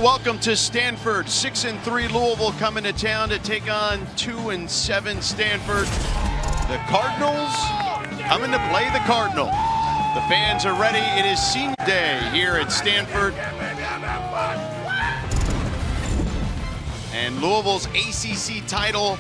welcome to Stanford. 6-3 Louisville coming to town to take on 2-7 Stanford. The Cardinals coming to play the Cardinal. The fans are ready. It is senior day here at Stanford. And Louisville's ACC title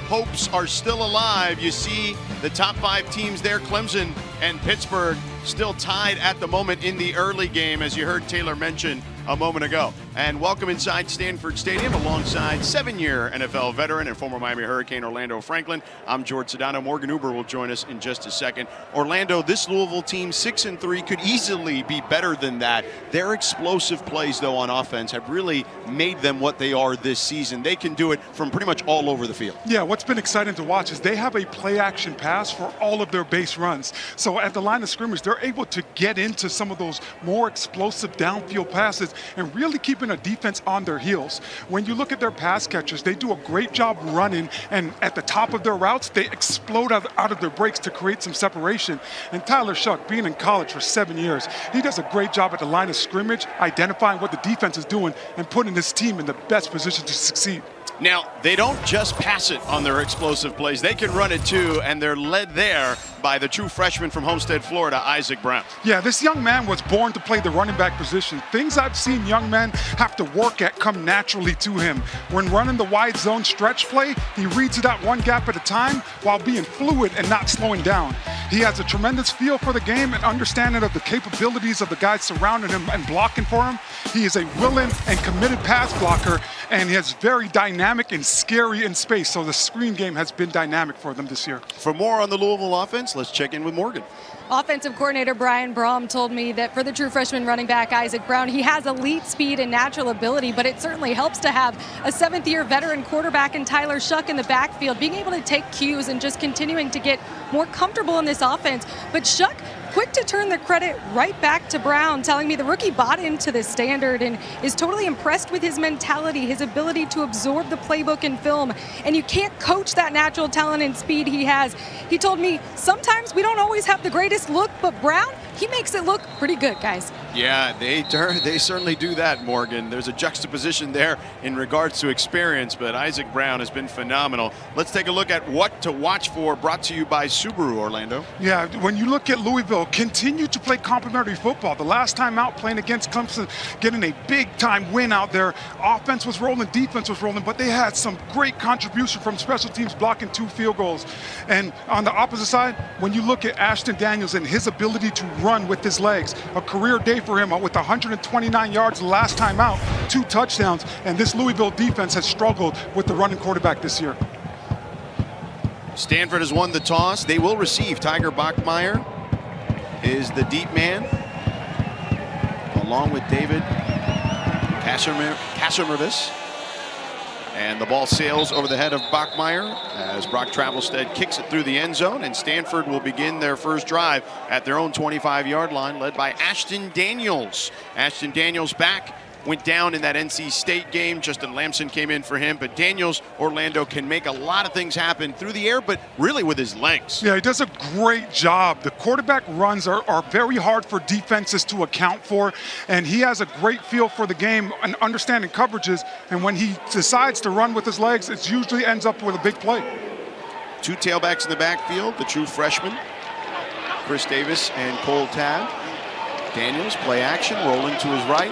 hopes are still alive. You see the top 5 teams there, Clemson and Pittsburgh, still tied at the moment in the early game, as you heard Taylor mention a moment ago. And welcome inside Stanford Stadium alongside 7-year NFL veteran and former Miami Hurricane Orlando Franklin. I'm George Sedano. Morgan Uber will join us in just a second. Orlando, this Louisville team, 6-3, could easily be better than that. Their explosive plays, though, on offense have really made them what they are this season. They can do it from pretty much all over the field. Yeah, what's been exciting to watch is they have a play-action pass for all of their base runs. So at the line of scrimmage, they're able to get into some of those more explosive downfield passes and really keeping a defense on their heels. When you look at their pass catchers, they do a great job running, and at the top of their routes, they explode out of their breaks to create some separation. And Tyler Shuck, being in college for 7 years, he does a great job at the line of scrimmage, identifying what the defense is doing and putting his team in the best position to succeed. Now, they don't just pass it on their explosive plays. They can run it too, and they're led there by the true freshman from Homestead, Florida, Isaac Brown. Yeah, this young man was born to play the running back position. Things I've seen young men have to work at come naturally to him. When running the wide zone stretch play, he reads it out one gap at a time while being fluid and not slowing down. He has a tremendous feel for the game and understanding of the capabilities of the guys surrounding him and blocking for him. He is a willing and committed pass blocker, and he is very dynamic and scary in space, so the screen game has been dynamic for them this year. For more on the Louisville offense, let's check in with Morgan. Offensive coordinator Brian Brom told me that for the true freshman running back Isaac Brown, he has elite speed and natural ability, but it certainly helps to have a 7th-year veteran quarterback in Tyler Shuck in the backfield, being able to take cues and just continuing to get more comfortable in this offense. But Shuck, quick to turn the credit right back to Brown, telling me the rookie bought into this standard and is totally impressed with his mentality, his ability to absorb the playbook and film. And you can't coach that natural talent and speed he has. He told me sometimes we don't always have the greatest look, but Brown, he makes it look pretty good, guys. Yeah, they certainly do that, Morgan. There's a juxtaposition there in regards to experience, but Isaac Brown has been phenomenal. Let's take a look at what to watch for, brought to you by Subaru, Orlando. Yeah, when you look at Louisville, continue to play complementary football. The last time out playing against Clemson, getting a big-time win out there. Offense was rolling, defense was rolling, but they had some great contribution from special teams, blocking 2 field goals. And on the opposite side, when you look at Ashton Daniels and his ability to run with his legs, a career day for him with 129 yards the last time out, 2 touchdowns, and this Louisville defense has struggled with the running quarterback this year. Stanford has won the toss. They will receive. Tiger Bachmeier is the deep man, along with David Kassermervis. And the ball sails over the head of Bachmeier as Brock Travelstead kicks it through the end zone, and Stanford will begin their first drive at their own 25-yard line, led by Ashton Daniels. Ashton Daniels back, went down in that NC State game. Justin Lamson came in for him, but Daniels, Orlando, can make a lot of things happen through the air, but really with his legs. Yeah, he does a great job. The quarterback runs are very hard for defenses to account for, and he has a great feel for the game and understanding coverages, and when he decides to run with his legs, it usually ends up with a big play. 2 tailbacks in the backfield, the true freshmen, Chris Davis and Cole Tabb. Daniels, play action, rolling to his right.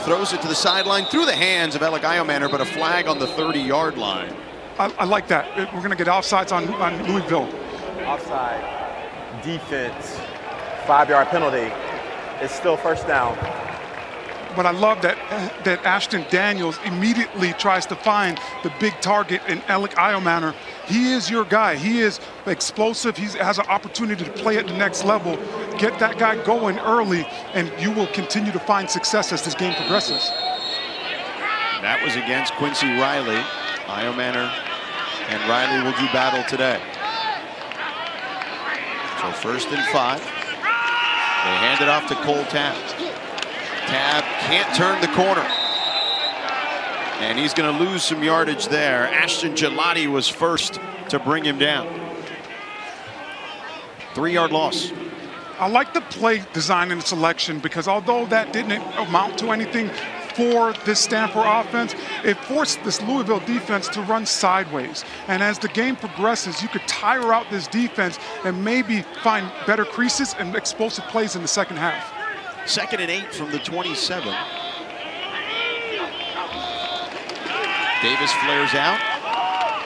Throws it to the sideline through the hands of Alec Iomanner, but a flag on the 30-yard line. I like that. We're going to get offsides on Louisville. Offside, defense, 5-yard penalty. It's still first down. But I love that Ashton Daniels immediately tries to find the big target in Alec Iomanner. He is your guy. He is explosive. He has an opportunity to play at the next level. Get that guy going early, and you will continue to find success as this game progresses. That was against Quincy Riley. Iomanner and Riley will do battle today. So 1st and 5. They hand it off to Cole Tabb. Tabb can't turn the corner. And he's going to lose some yardage there. Ashton Gelati was first to bring him down. 3-yard loss. I like the play design and selection because although that didn't amount to anything, for this Stanford offense. It forced this Louisville defense to run sideways. And as the game progresses, you could tire out this defense and maybe find better creases and explosive plays in the second half. 2nd and 8 from the 27. Davis flares out.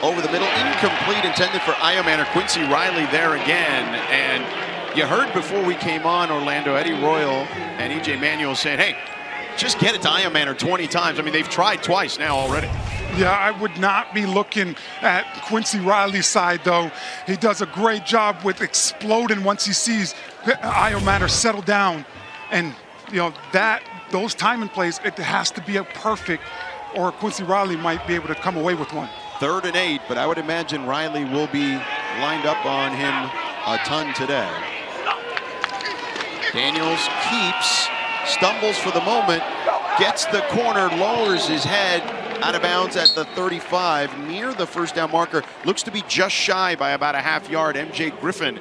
Over the middle, incomplete, intended for Iomanner. Quincy Riley there again. And you heard before we came on, Orlando, Eddie Royal and E.J. Manuel saying, hey, just get it to Iomanner 20 times. I mean, they've tried twice now already. Yeah, I would not be looking at Quincy Riley's side, though. He does a great job with exploding once he sees Iomanner settle down. And, you know, those timing plays, it has to be a perfect, or Quincy Riley might be able to come away with one. 3rd and 8, but I would imagine Riley will be lined up on him a ton today. Daniels keeps, stumbles for the moment, gets the corner, lowers his head, out of bounds at the 35, near the first down marker. Looks to be just shy by about a half yard. MJ Griffin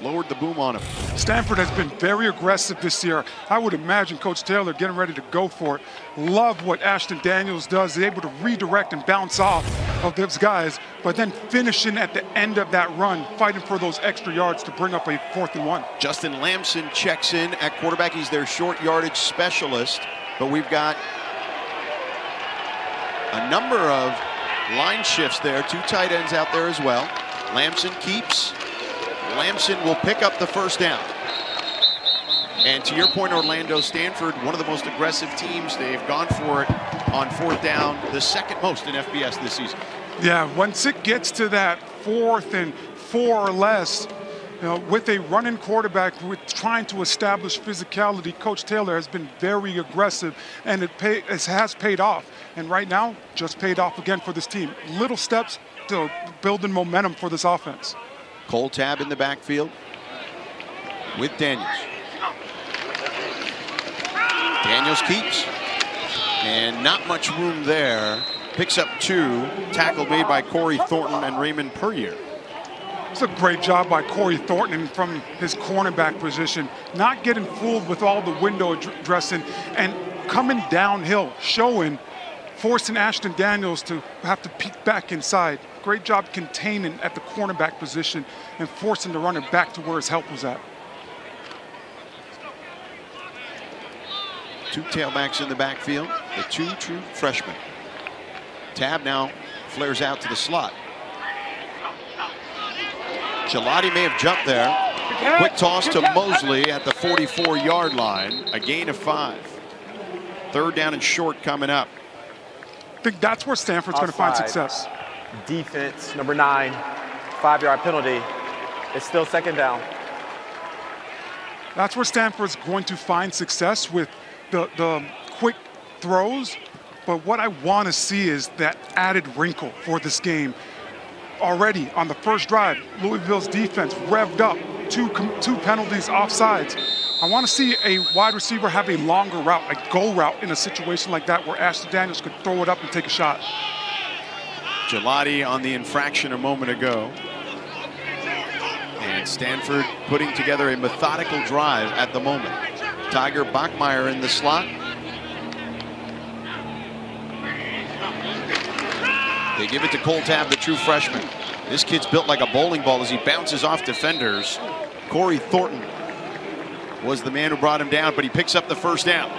lowered the boom on him. Stanford has been very aggressive this year. I would imagine Coach Taylor getting ready to go for it. Love what Ashton Daniels does. He's able to redirect and bounce off of those guys, but then finishing at the end of that run, fighting for those extra yards to bring up a 4th and 1. Justin Lamson checks in at quarterback. He's their short yardage specialist, but we've got a number of line shifts there. 2 tight ends out there as well. Lamson keeps. Lamson will pick up the first down. And to your point, Orlando, Stanford, one of the most aggressive teams. They've gone for it on 4th down, the 2nd most in FBS this season. Yeah, once it gets to that 4th and 4 or less, you know, with a running quarterback, with trying to establish physicality, Coach Taylor has been very aggressive, and it has paid off. And right now, just paid off again for this team. Little steps to building momentum for this offense. Cole Tabb in the backfield with Daniels. Daniels keeps, and not much room there. Picks up 2. Tackle made by Corey Thornton and Raymond Puryear. It's a great job by Corey Thornton from his cornerback position, not getting fooled with all the window dressing and coming downhill, forcing Ashton Daniels to have to peek back inside. Great job containing at the cornerback position and forcing the runner back to where his help was at. 2 tailbacks in the backfield, the 2 true freshmen. Tabb now flares out to the slot. Gelati may have jumped there. Quick toss to Mosley at the 44-yard line. A gain of 5. 3rd down and short coming up. I think that's where Stanford's going to find success. Defense, number 9, 5-yard penalty. It's still 2nd down. That's where Stanford's going to find success with the quick throws. But what I want to see is that added wrinkle for this game. Already on the first drive, Louisville's defense revved up, two penalties offsides. I want to see a wide receiver have a longer route, a go route in a situation like that where Ashton Daniels could throw it up and take a shot. Gelati on the infraction a moment ago. And Stanford putting together a methodical drive at the moment. Tiger Bachmeier in the slot. They give it to Cole Tabb, the true freshman. This kid's built like a bowling ball as he bounces off defenders. Corey Thornton was the man who brought him down, but he picks up the first down.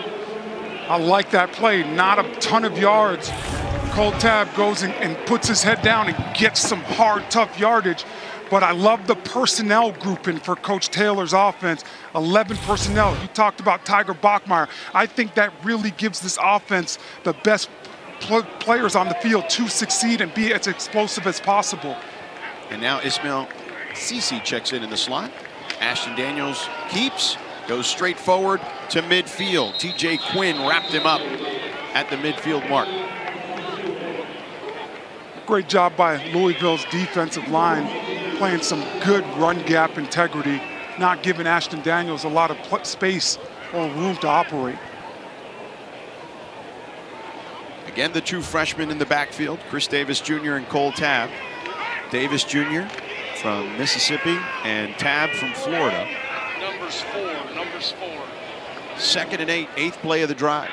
I like that play. Not a ton of yards. Cole Tabb goes and puts his head down and gets some hard, tough yardage. But I love the personnel grouping for Coach Taylor's offense. 11 personnel. You talked about Tiger Bachmeier. I think that really gives this offense the best players on the field to succeed and be as explosive as possible. And now Ismail Cece checks in the slot. Ashton Daniels keeps, goes straight forward to midfield. TJ Quinn wrapped him up at the midfield mark. Great job by Louisville's defensive line, playing some good run gap integrity, not giving Ashton Daniels a lot of space or room to operate. Again, the two freshmen in the backfield, Chris Davis Jr. and Cole Tabb. Davis Jr. from Mississippi and Tabb from Florida. Numbers 4. 2nd and 8, 8th play of the drive.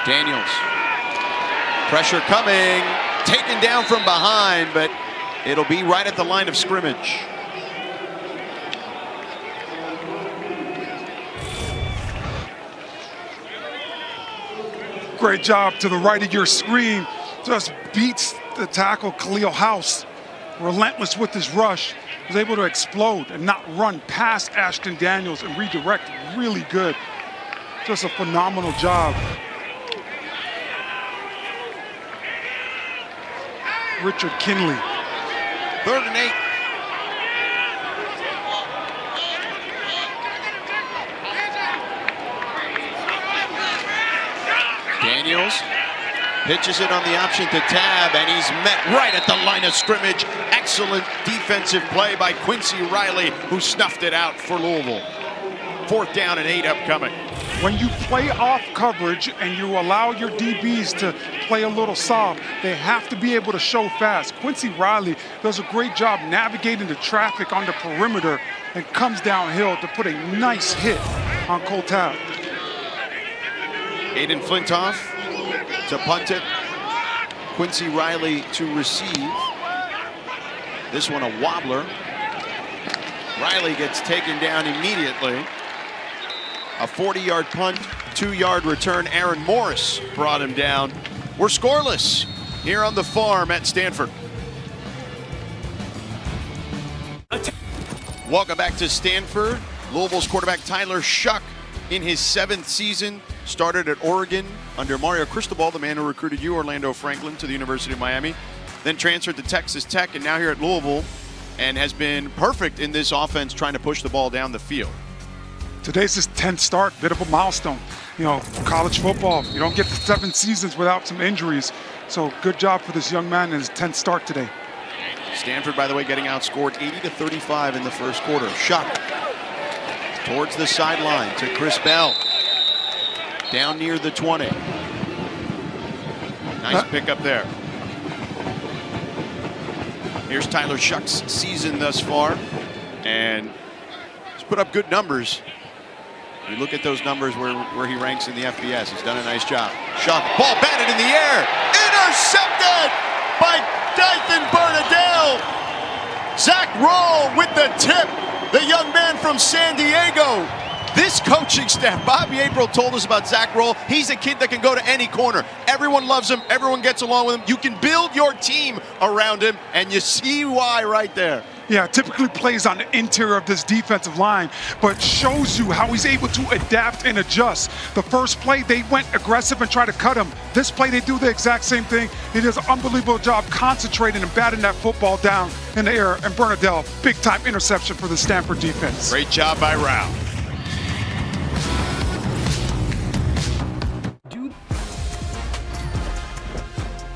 Daniels. Pressure coming. Taken down from behind, but it'll be right at the line of scrimmage. Great job to the right of your screen. Just beats the tackle, Khalil House. Relentless with his rush. Was able to explode and not run past Ashton Daniels and redirect really good. Just a phenomenal job. Richard Kinley. 3rd and 8. Daniels pitches it on the option to Tab, and he's met right at the line of scrimmage. Excellent defensive play by Quincy Riley, who snuffed it out for Louisville. 4th down and 8 upcoming. When you play off coverage and you allow your DBs to play a little soft, they have to be able to show fast. Quincy Riley does a great job navigating the traffic on the perimeter and comes downhill to put a nice hit on Cole Tab. Aiden Flintoff to punt it. Quincy Riley to receive. This one a wobbler. Riley gets taken down immediately. A 40-yard punt, 2-yard return. Aaron Morris brought him down. We're scoreless here on the farm at Stanford. Welcome back to Stanford. Louisville's quarterback Tyler Shuck in his 7th season. Started at Oregon under Mario Cristobal, the man who recruited you, Orlando Franklin, to the University of Miami. Then transferred to Texas Tech and now here at Louisville, and has been perfect in this offense trying to push the ball down the field. Today's his 10th start, bit of a milestone. You know, college football, you don't get to 7 seasons without some injuries. So good job for this young man in his 10th start today. Stanford, by the way, getting outscored 80-35 in the first quarter. Shuck towards the sideline to Chris Bell. Down near the 20. Nice pickup there. Here's Tyler Shuck's season thus far, and he's put up good numbers. You look at those numbers where he ranks in the FBS. He's done a nice job. Shuck, ball batted in the air. Intercepted by Dyson Bernadelle. Zach Roll with the tip. The young man from San Diego. This coaching staff, Bobby April told us about Zach Roll. He's a kid that can go to any corner. Everyone loves him. Everyone gets along with him. You can build your team around him, and you see why right there. Yeah, typically plays on the interior of this defensive line, but shows you how he's able to adapt and adjust. The first play, they went aggressive and tried to cut him. This play, they do the exact same thing. He does an unbelievable job concentrating and batting that football down in the air. And Bernadelle, big-time interception for the Stanford defense. Great job by Rao.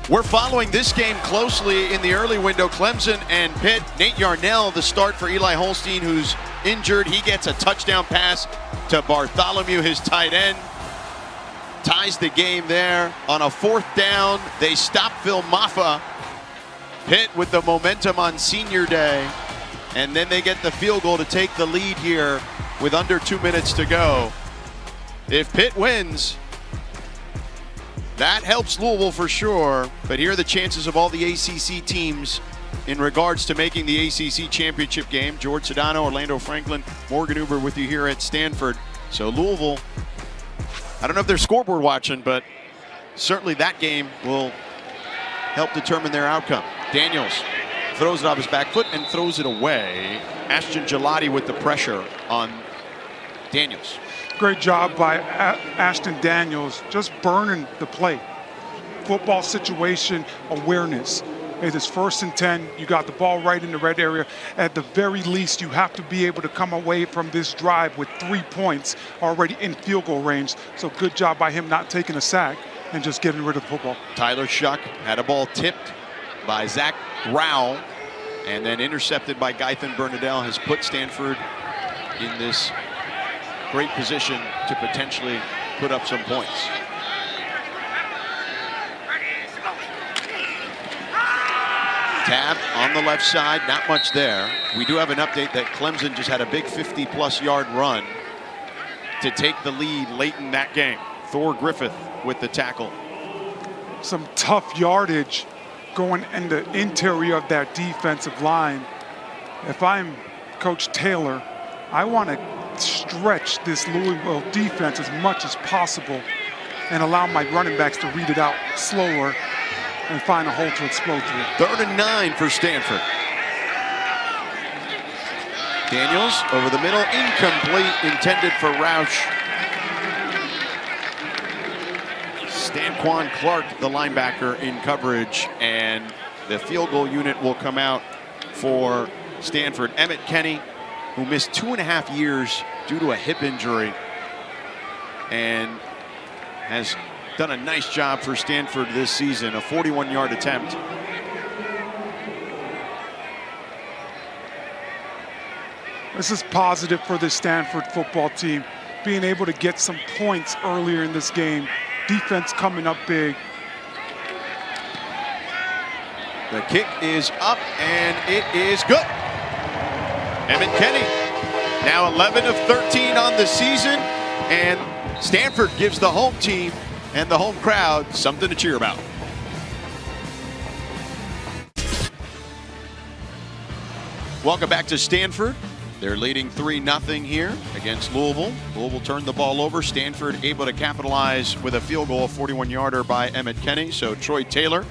We're following this game closely in the early window. Clemson and Pitt. Nate Yarnell, the start for Eli Holstein, who's injured. He gets a touchdown pass to Bartholomew, his tight end. Ties the game there. On a 4th down, they stop Phil Maffa. Pitt with the momentum on senior day. And then they get the field goal to take the lead here with under 2 minutes to go. If Pitt wins, that helps Louisville for sure, but here are the chances of all the ACC teams in regards to making the ACC championship game. George Sedano, Orlando Franklin, Morgan Uber with you here at Stanford. So Louisville, I don't know if they're scoreboard watching, but certainly that game will help determine their outcome. Daniels throws it off his back foot and throws it away. Ashton Gelati with the pressure on Daniels. Great job by Ashton Daniels, just burning the play. Football situation awareness. It is 1st and 10. You got the ball right in the red area. At the very least, you have to be able to come away from this drive with 3 points already in field goal range. So good job by him not taking a sack and just getting rid of the football. Tyler Shuck had a ball tipped by Zach Rao and then intercepted by Gython Bernadelle. Has put Stanford in this great position to potentially put up some points. Tab on the left side, not much there. We do have an update that Clemson just had a big 50-plus yard run to take the lead late in that game. Thor Griffith with the tackle. Some tough yardage going in the interior of that defensive line. If I'm Coach Taylor, I want to stretch this Louisville defense as much as possible and allow my running backs to read it out slower and find a hole to explode through. 3rd and 9 for Stanford. Daniels over the middle, incomplete, intended for Roush. Stanquan Clark, the linebacker, in coverage, and the field goal unit will come out for Stanford. Emmett Kenny, who missed 2.5 years due to a hip injury, and has done a nice job for Stanford this season. A 41-yard attempt. This is positive for the Stanford football team, being able to get some points earlier in this game. Defense coming up big. The kick is up, and it is good. Emmett Kenny, now 11 of 13 on the season, and Stanford gives the home team and the home crowd something to cheer about. Welcome back to Stanford. They're leading 3-0 here against Louisville. Louisville turned the ball over. Stanford able to capitalize with a field goal, 41-yarder by Emmett Kenny. So Troy Taylor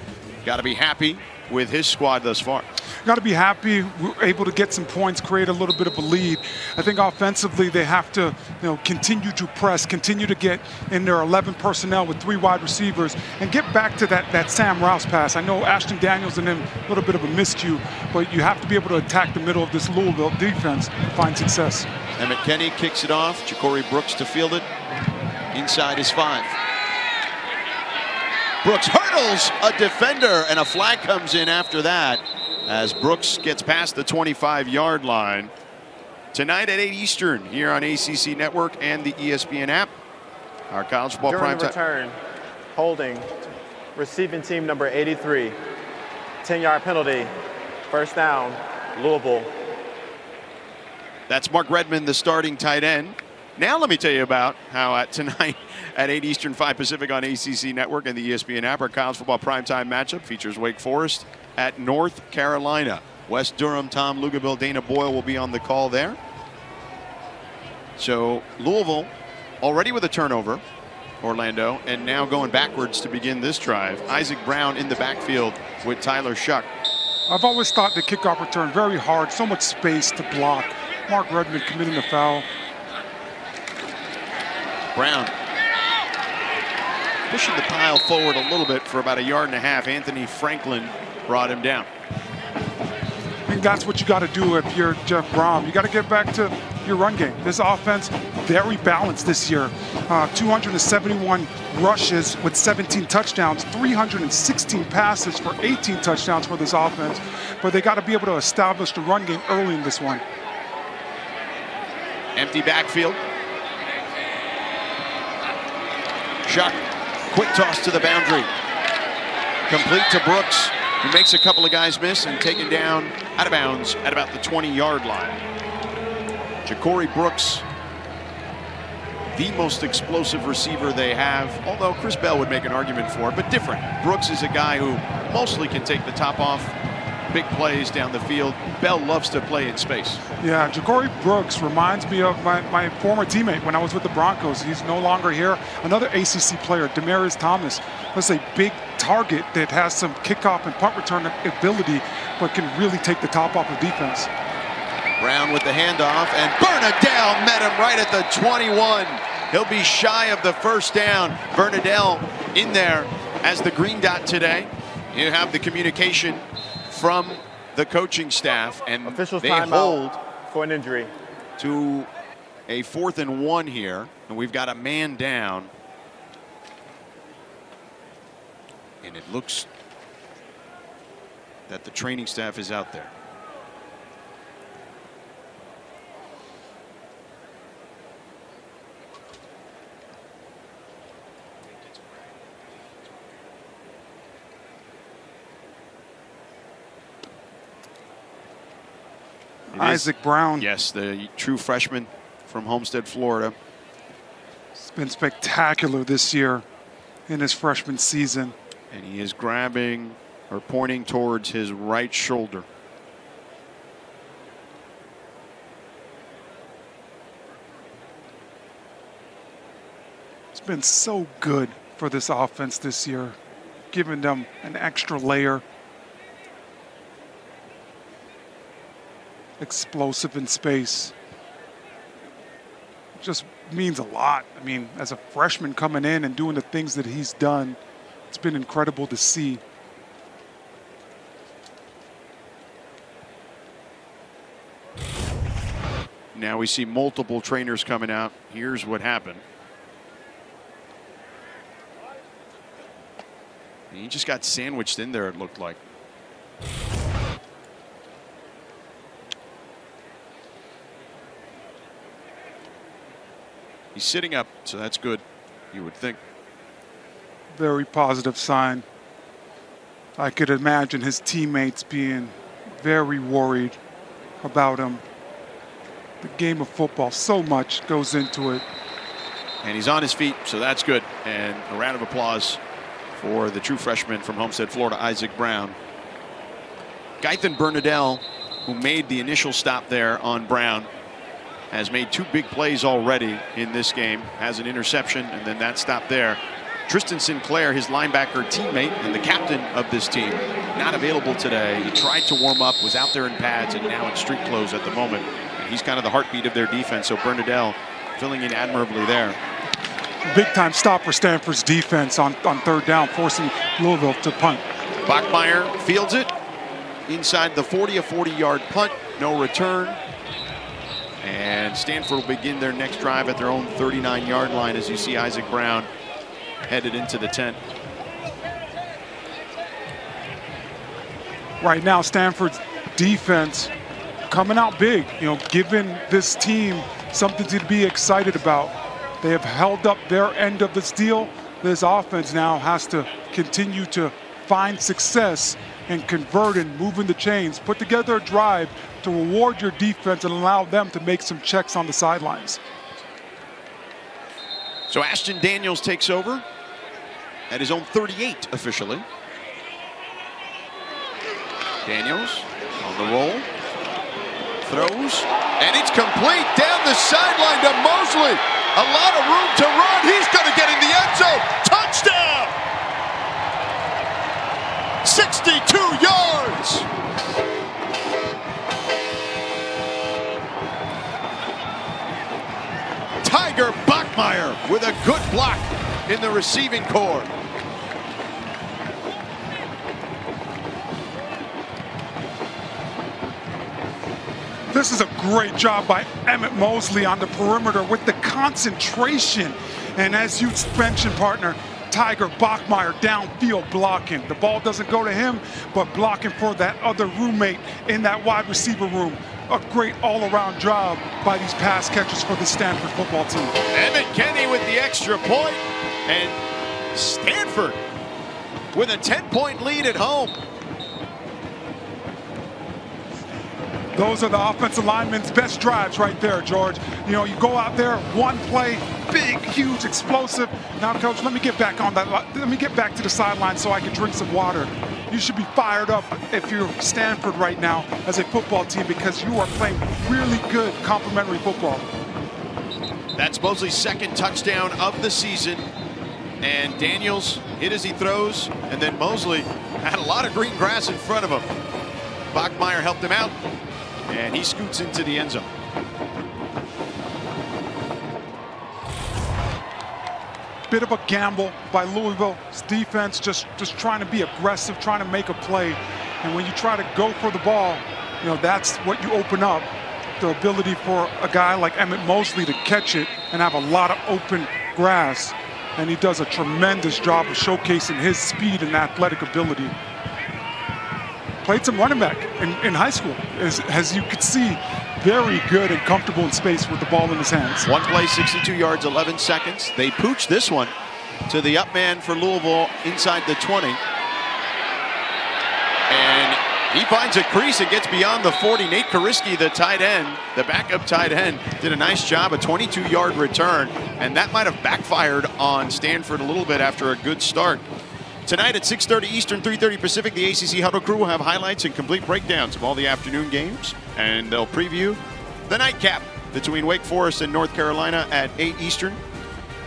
got to be happy with his squad thus far. Got to be happy. We're able to get some points, create a little bit of a lead. I think offensively they have to, continue to press, continue to get in their 11 personnel with 3 wide receivers, and get back to that Sam Rouse pass. I know Ashton Daniels and him a little bit of a miscue, but you have to be able to attack the middle of this Louisville defense to find success. Emmett Kenny kicks it off. Ja'Cory Brooks to field it inside his 5. Brooks hurdles a defender, and a flag comes in after that as Brooks gets past the 25-yard line. Tonight at 8 Eastern here on ACC Network and the ESPN app. Our college football During prime the time. return, holding, receiving team number 83. 10-yard penalty, 1st down, Louisville. That's Mark Redmond, the starting tight end. Now let me tell you about how tonight at 8 Eastern, 5 Pacific on ACC Network and the ESPN app, our college football primetime matchup features Wake Forest at North Carolina. West Durham, Tom Lugaville, Dana Boyle will be on the call there. So Louisville already with a turnover, Orlando, and now going backwards to begin this drive. Isaac Brown in the backfield with Tyler Shuck. I've always thought the kickoff return very hard, so much space to block. Mark Redmond committing a foul. Brown pushing the pile forward a little bit for about 1.5 yards. Anthony Franklin brought him down. I think that's what you got to do if you're Jeff Brom. You got to get back to your run game. This offense, very balanced this year. 271 rushes with 17 touchdowns, 316 passes for 18 touchdowns for this offense. But they got to be able to establish the run game early in this one. Empty backfield. Shuck, quick toss to the boundary. Complete to Brooks, who makes a couple of guys miss and taken down out of bounds at about the 20-yard line. Ja'Cory Brooks, the most explosive receiver they have, although Chris Bell would make an argument for it, but different. Brooks is a guy who mostly can take the top off, big plays down the field. Bell loves to play in space. Yeah, Ja'Cory Brooks reminds me of my former teammate when I was with the Broncos. He's no longer here. Another ACC player, Demarius Thomas, was a big target that has some kickoff and punt return ability, but can really take the top off of defense. Brown with the handoff, and Bernadelle met him right at the 21. He'll be shy of the 1st down. Bernadelle in there as the green dot today. You have the communication from the coaching staff, and Officials they timeout hold for an injury to a 4th and 1 here, and we've got a man down. And it looks that the training staff is out there. Isaac Brown. Yes, the true freshman from Homestead, Florida. It's been spectacular this year in his freshman season. And he is grabbing or pointing towards his right shoulder. It's been so good for this offense this year, giving them an extra layer. Explosive in space. Just means a lot. I mean, as a freshman coming in and doing the things that he's done, it's been incredible to see. Now we see multiple trainers coming out. Here's what happened. He just got sandwiched in there, it looked like. He's sitting up, so that's good, you would think. Very positive sign. I could imagine his teammates being very worried about him. The game of football, so much goes into it. And he's on his feet, so that's good. And a round of applause for the true freshman from Homestead, Florida, Isaac Brown. Gaithan Bernadelle, who made the initial stop there on Brown, has made 2 big plays already in this game, has an interception, and then that stop there. Tristan Sinclair, his linebacker teammate and the captain of this team, not available today. He tried to warm up, was out there in pads, and now in street clothes at the moment. And he's kind of the heartbeat of their defense, so Bernadelle filling in admirably there. Big time stop for Stanford's defense on 3rd down, forcing Louisville to punt. Bachmeier fields it inside the 40, a 40-yard punt, no return. And Stanford will begin their next drive at their own 39-yard line as you see Isaac Brown headed into the tent. Right now, Stanford's defense coming out big, giving this team something to be excited about. They have held up their end of this deal. This offense now has to continue to find success and convert and moving the chains. Put together a drive to reward your defense and allow them to make some checks on the sidelines. So Ashton Daniels takes over at his own 38 officially. Daniels on the roll, throws, and it's complete down the sideline to Mosley. A lot of room to run. He's going to get in the end zone. Touchdown! 62 yards. Tiger Bachmeier with a good block in the receiving corps. This is a great job by Emmett Mosley on the perimeter with the concentration. And as you mentioned, partner, Tiger Bachmeier downfield blocking. The ball doesn't go to him, but blocking for that other roommate in that wide receiver room. A great all-around job by these pass catchers for the Stanford football team. Emmett Kenny with the extra point, and Stanford with a 10-point lead at home. Those are the offensive linemen's best drives right there, George. You go out there, one play, big, huge, explosive. Now, coach, let me get back on that. Let me get back to the sideline so I can drink some water. You should be fired up if you're Stanford right now as a football team because you are playing really good complementary football. That's Mosley's 2nd touchdown of the season. And Daniels hit as he throws, and then Mosley had a lot of green grass in front of him. Bachmeier helped him out, and he scoots into the end zone. Bit of a gamble by Louisville's defense, just trying to be aggressive, trying to make a play. And when you try to go for the ball, that's what you open up. The ability for a guy like Emmett Mosley to catch it and have a lot of open grass. And he does a tremendous job of showcasing his speed and athletic ability. Played some running back in high school, as you could see, very good and comfortable in space with the ball in his hands. One play, 62 yards, 11 seconds. They pooch this one to the up man for Louisville inside the 20. And He finds a crease and gets beyond the 40. Nate Kariski, the tight end, the backup tight end, did a nice job, a 22-yard return, and that might have backfired on Stanford a little bit after a good start. Tonight at 6:30 Eastern, 3:30 Pacific, the ACC Huddle crew will have highlights and complete breakdowns of all the afternoon games, and they'll preview the nightcap between Wake Forest and North Carolina at 8 Eastern.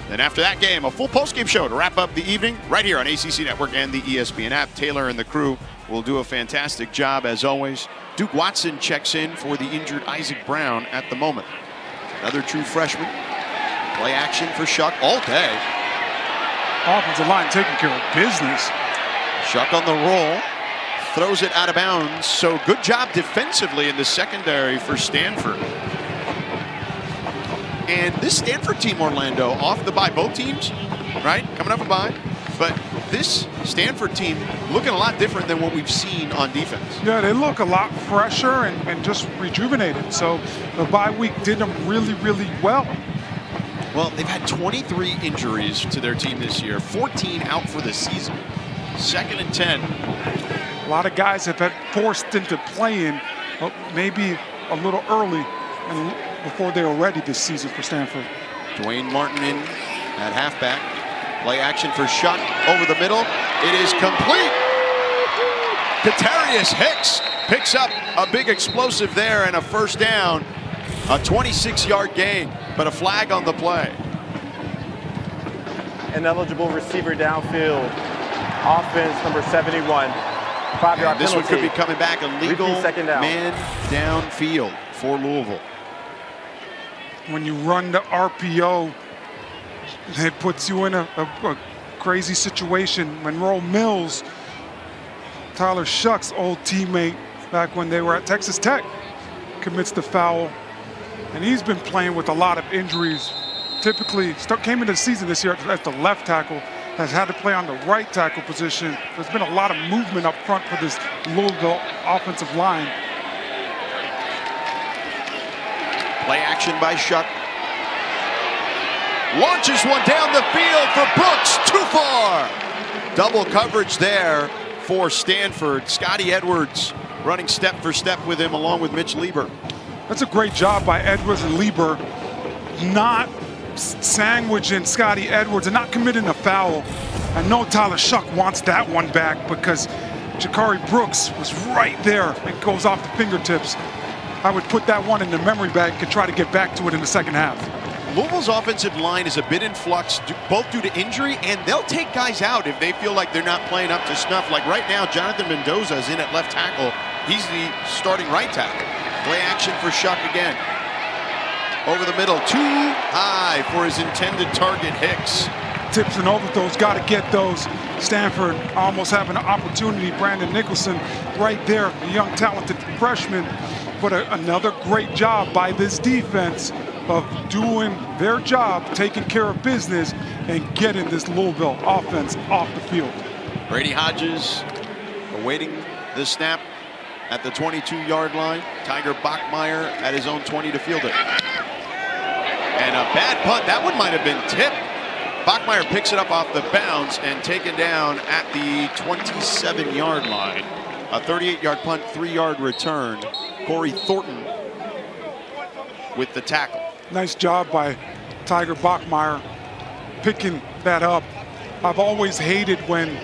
Then after that game, a full postgame show to wrap up the evening right here on ACC Network and the ESPN app. Taylor and the crew will do a fantastic job as always. Duke Watson checks in for the injured Isaac Brown at the moment. Another true freshman. Play action for Shuck all day. Offensive line taking care of business. Shuck on the roll. Throws it out of bounds. So good job defensively in the secondary for Stanford. And this Stanford team, Orlando, off the bye, both teams, right? Coming off a bye. But this Stanford team looking a lot different than what we've seen on defense. Yeah, they look a lot fresher and just rejuvenated. So the bye week did them really, really well. Well, they've had 23 injuries to their team this year, 14 out for the season. 2nd and 10. A lot of guys have been forced into playing maybe a little early and before they were ready this season for Stanford. Dwayne Martin in at halfback. Play action for Shuck over the middle. It is complete. Katarius Hicks picks up a big explosive there and a first down. A 26-yard gain, but a flag on the play. Ineligible receiver downfield. Offense number 71. 5-yard penalty. This one could be coming back. A legal second down. Man downfield for Louisville. When you run the RPO, it puts you in a crazy situation. Monroe Mills, Tyler Shuck's old teammate back when they were at Texas Tech, commits the foul. And he's been playing with a lot of injuries. Typically, came into the season this year as the left tackle, has had to play on the right tackle position. There's been a lot of movement up front for this Louisville offensive line. Play action by Shuck. Launches one down the field for Brooks, too far. Double coverage there for Stanford. Scotty Edwards running step for step with him along with Mitch Lieber. That's a great job by Edwards and Lieber, not sandwiching Scotty Edwards and not committing a foul. I know Tyler Shuck wants that one back because Jakari Brooks was right there and goes off the fingertips. I would put that one in the memory bank and try to get back to it in the second half. Louisville's offensive line is a bit in flux, both due to injury, and they'll take guys out if they feel like they're not playing up to snuff. Like right now, Jonathan Mendoza is in at left tackle. He's the starting right tackle. Play action for Shuck again. Over the middle, too high for his intended target, Hicks. Tips and overthrows, got to get those. Stanford almost having an opportunity. Brandon Nicholson right there, a young talented freshman. But another great job by this defense of doing their job, taking care of business, and getting this Louisville offense off the field. Brady Hodges awaiting the snap at the 22-yard line. Tiger Bachmeier at his own 20 to field it. And a bad punt. That one might have been tipped. Bachmeier picks it up off the bounce and taken down at the 27-yard line. A 38-yard punt, 3-yard return. Corey Thornton with the tackle. Nice job by Tiger Bachmeier picking that up. I've always hated when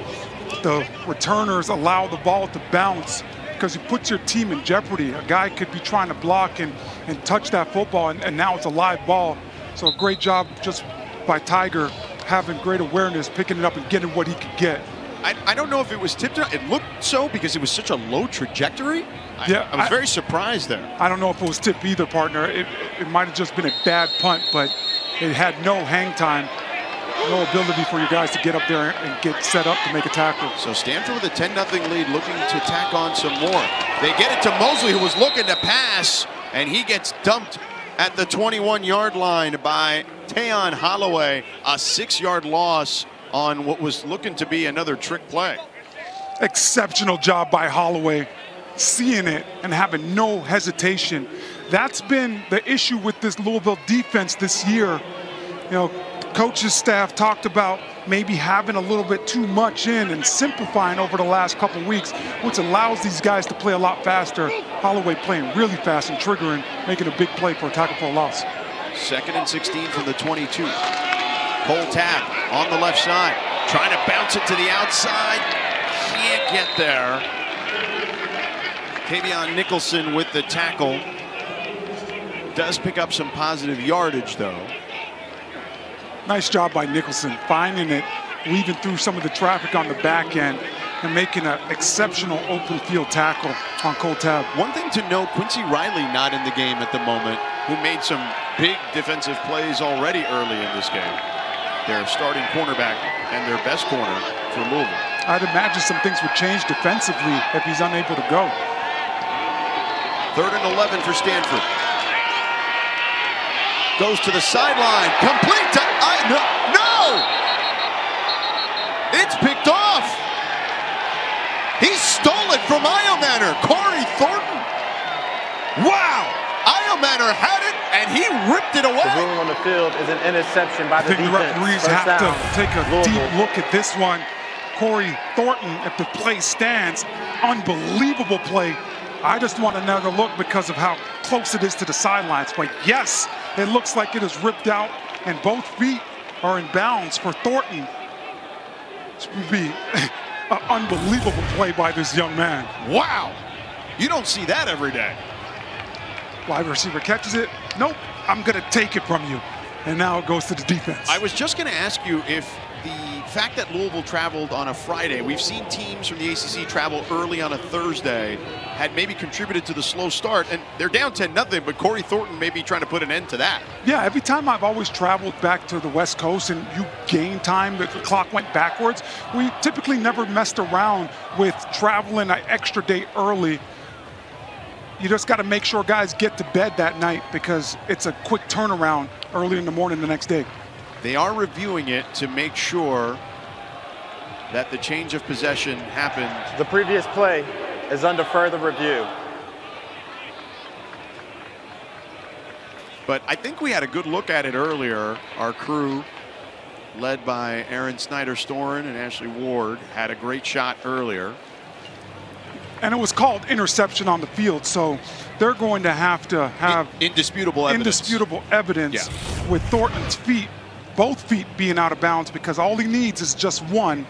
the returners allow the ball to bounce because it puts your team in jeopardy. A guy could be trying to block and touch that football, and now it's a live ball. So a great job just by Tiger, having great awareness, picking it up and getting what he could get. I don't know if it was tipped. It looked so because it was such a low trajectory. I was very surprised there. I don't know if it was tipped either, partner. It might have just been a bad punt, but it had no hang time, no ability for you guys to get up there and get set up to make a tackle. So Stanford with a 10-0 lead, looking to tack on some more. They get it to Mosley, who was looking to pass, and he gets dumped at the 21-yard line by Tayon Holloway. A 6-yard loss on what was looking to be another trick play. Exceptional job by Holloway, seeing it and having no hesitation. That's been the issue with this Louisville defense this year. You know, coach's staff talked about, maybe having a little bit too much in and simplifying over the last couple weeks, which allows these guys to play a lot faster. Holloway playing really fast and triggering, making a big play for a tackle for a loss. 2nd and 16 from the 22. Cole Tab on the left side, trying to bounce it to the outside. Can't get there. Kavion Nicholson with the tackle. Does pick up some positive yardage, though. Nice job by Nicholson, finding it, weaving through some of the traffic on the back end, and making an exceptional open field tackle on Cole Tab. One thing to note, Quincy Riley not in the game at the moment, who made some big defensive plays already early in this game. Their starting cornerback and their best corner for Louisville. I'd imagine some things would change defensively if he's unable to go. 3rd and 11 for Stanford. Goes to the sideline, complete to, no! It's picked off. He stole it from Iomanner, Corey Thornton. Wow, Iomanner had it and he ripped it away. The ruling on the field is an interception by the defense. The referees First have down, to take a Louisville. deep look at this one. Corey Thornton, if the play stands, unbelievable play. I just want another look because of how close it is to the sidelines. But yes, it looks like it is ripped out and both feet are in bounds for Thornton. This would be an unbelievable play by this young man. Wow, you don't see that every day. Wide receiver catches it. Nope, I'm gonna take it from you. And now it goes to the defense. I was just gonna ask you if the fact that Louisville traveled on a Friday, we've seen teams from the ACC travel early on a Thursday, had maybe contributed to the slow start, and they're down 10-0, but Corey Thornton may be trying to put an end to that. Yeah, every time I've always traveled back to the West Coast and you gain time, the clock went backwards, we typically never messed around with traveling an extra day early. You just got to make sure guys get to bed that night because it's a quick turnaround early in the morning the next day. They are reviewing it to make sure that the change of possession happened. The previous play is under further review. But I think we had a good look at it earlier. Our crew, led by Aaron Snyder-Storin and Ashley Ward, had a great shot earlier. And it was called interception on the field, so they're going to have indisputable evidence. Yeah. With Thornton's feet, both feet being out of bounds because all he needs is just one.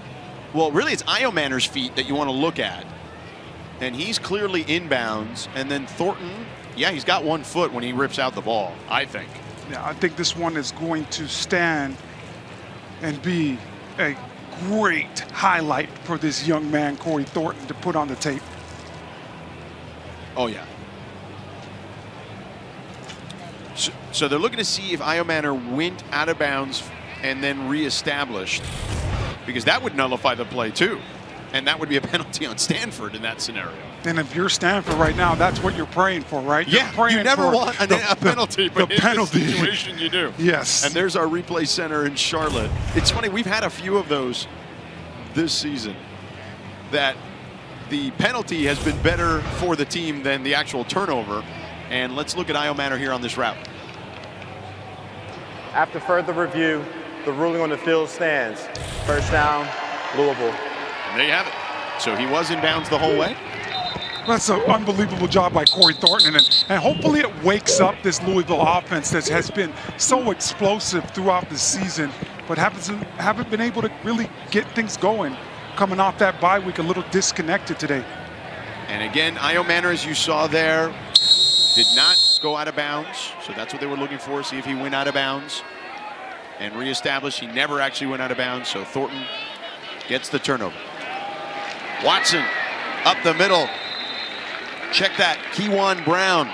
Well, really, it's Iomanner's feet that you want to look at. And he's clearly inbounds. And then Thornton, yeah, he's got 1 foot when he rips out the ball, I think. Yeah, I think this one is going to stand and be a great highlight for this young man, Corey Thornton, to put on the tape. Oh, yeah. So they're looking to see if Iomanner went out of bounds and then reestablished, because that would nullify the play too. And that would be a penalty on Stanford in that scenario. And if you're Stanford right now, that's what you're praying for, right? Yeah, you never want a penalty, but in this situation you do. Yes. And there's our replay center in Charlotte. It's funny, we've had a few of those this season that the penalty has been better for the team than the actual turnover. And let's look at Iomanner here on this route. After further review, the ruling on the field stands. First down, Louisville. And there you have it. So he was in bounds the whole way. That's an unbelievable job by Corey Thornton, and hopefully it wakes up this Louisville offense that has been so explosive throughout the season, but haven't been able to really get things going. Coming off that bye week, a little disconnected today. And again, Iomanner, as you saw there, did not go out of bounds. So that's what they were looking for, see if he went out of bounds. And reestablish, he never actually went out of bounds, so Thornton gets the turnover. Watson up the middle. Check that, Kewan Brown.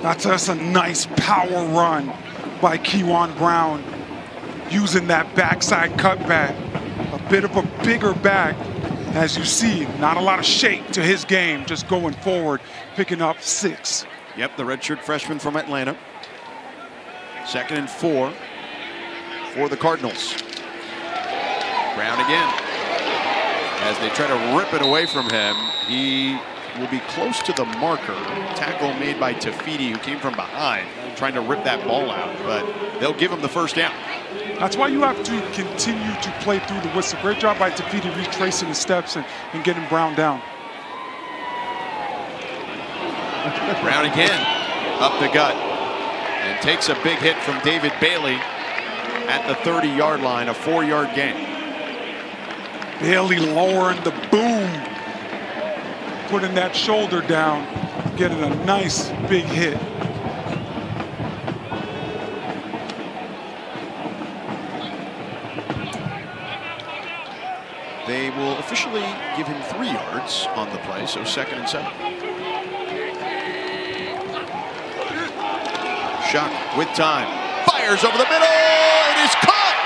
That's a nice power run by Kewan Brown, using that backside cutback. A bit of a bigger back, as you see. Not a lot of shape to his game, just going forward, picking up 6. Yep, the redshirt freshman from Atlanta. 2nd and 4 for the Cardinals. Brown again. As they try to rip it away from him, he will be close to the marker. Tackle made by Tafiti, who came from behind, trying to rip that ball out, but they'll give him the first down. That's why you have to continue to play through the whistle. Great job by Tafiti retracing the steps and getting Brown down. Brown again, up the gut, and takes a big hit from David Bailey at the 30-yard line, a 4-yard gain. Bailey lowering the boom, putting that shoulder down, getting a nice big hit. They will officially give him 3 yards on the play, so 2nd and 7. Shot with time, fires over the middle, it is caught!